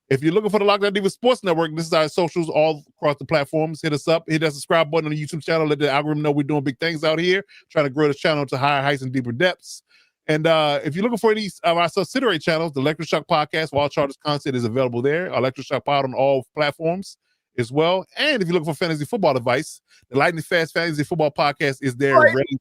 A: If you're looking for the Lockdown Divas Sports Network, this is our socials all across the platforms. Hit us up. Hit that subscribe button on the YouTube channel. Let the algorithm know we're doing big things out here, trying to grow the channel to higher heights and deeper depths. And if you're looking for any of our subsidiary channels, the Electric Shock Podcast, Wild Chargers content is available there. Electric Shock Pod on all platforms as well. And if you're looking for fantasy football advice, the Lightning Fast Fantasy Football Podcast is there, ready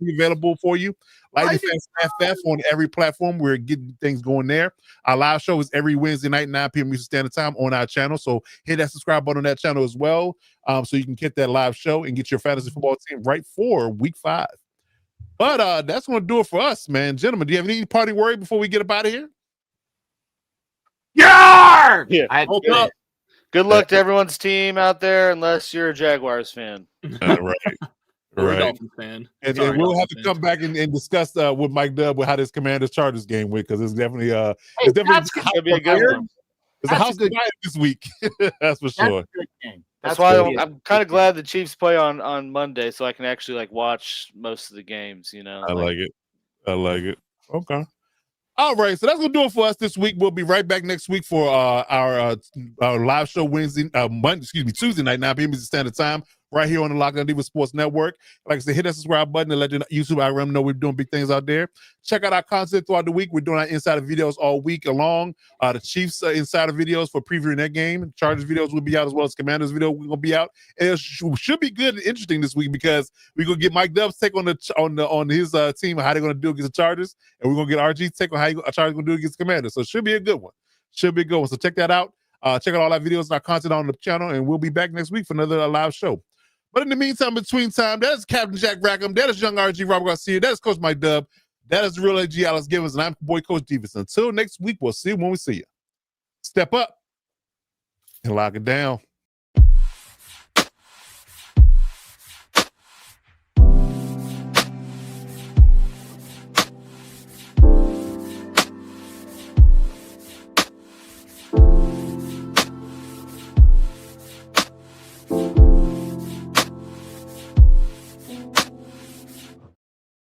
A: available for you. Lightning Fast FF on every platform. We're getting things going there. Our live show is every Wednesday night, 9 p.m. Eastern Standard Time on our channel. So hit that subscribe button on that channel as well, so you can get that live show and get your fantasy football team right for Week 5. But that's going to do it for us, man. Gentlemen, do you have any parting word before we get up out of here?
F: Yeah.
D: Good luck to everyone's team out there, unless you're a Jaguars fan.
A: Right.
G: Or a Dolphins fan.
A: And we'll have to come back and discuss with Mike Dub with how this Commanders Chargers game went, because it's definitely it's
D: gonna be a good one.
A: It's a house of fire this week. That's for sure.
D: That's why I'm kind of glad the Chiefs play on Monday, so I can actually watch most of the games. You know,
A: I like it. Okay. All right, so that's gonna do it for us this week. We'll be right back next week for our live show Tuesday night, 9 p.m. Eastern Standard Time. right here on the Lockdown Defense Sports Network. Like I said, hit that subscribe button and let the YouTube algorithm know we're doing big things out there. Check out our content throughout the week. We're doing our insider videos all week long. The Chiefs insider videos for previewing that game. Chargers videos will be out, as well as Commanders video will be out. And it should be good and interesting this week, because we're gonna get Mike Dub's take on his team, how they're gonna do against the Chargers, and we're gonna get RG's take on how Chargers gonna do against the Commanders. So it should be a good one. Should be a good one. So check that out. Check out all our videos and our content on the channel, and we'll be back next week for another live show. But in the meantime, between time, that is Captain Jack Rackham, that is young RG Robert Garcia, that is Coach Mike Dub, that is the real AG Alex Givens, and I'm your boy Coach Divas. Until next week, we'll see you when we see you. Step up and lock it down.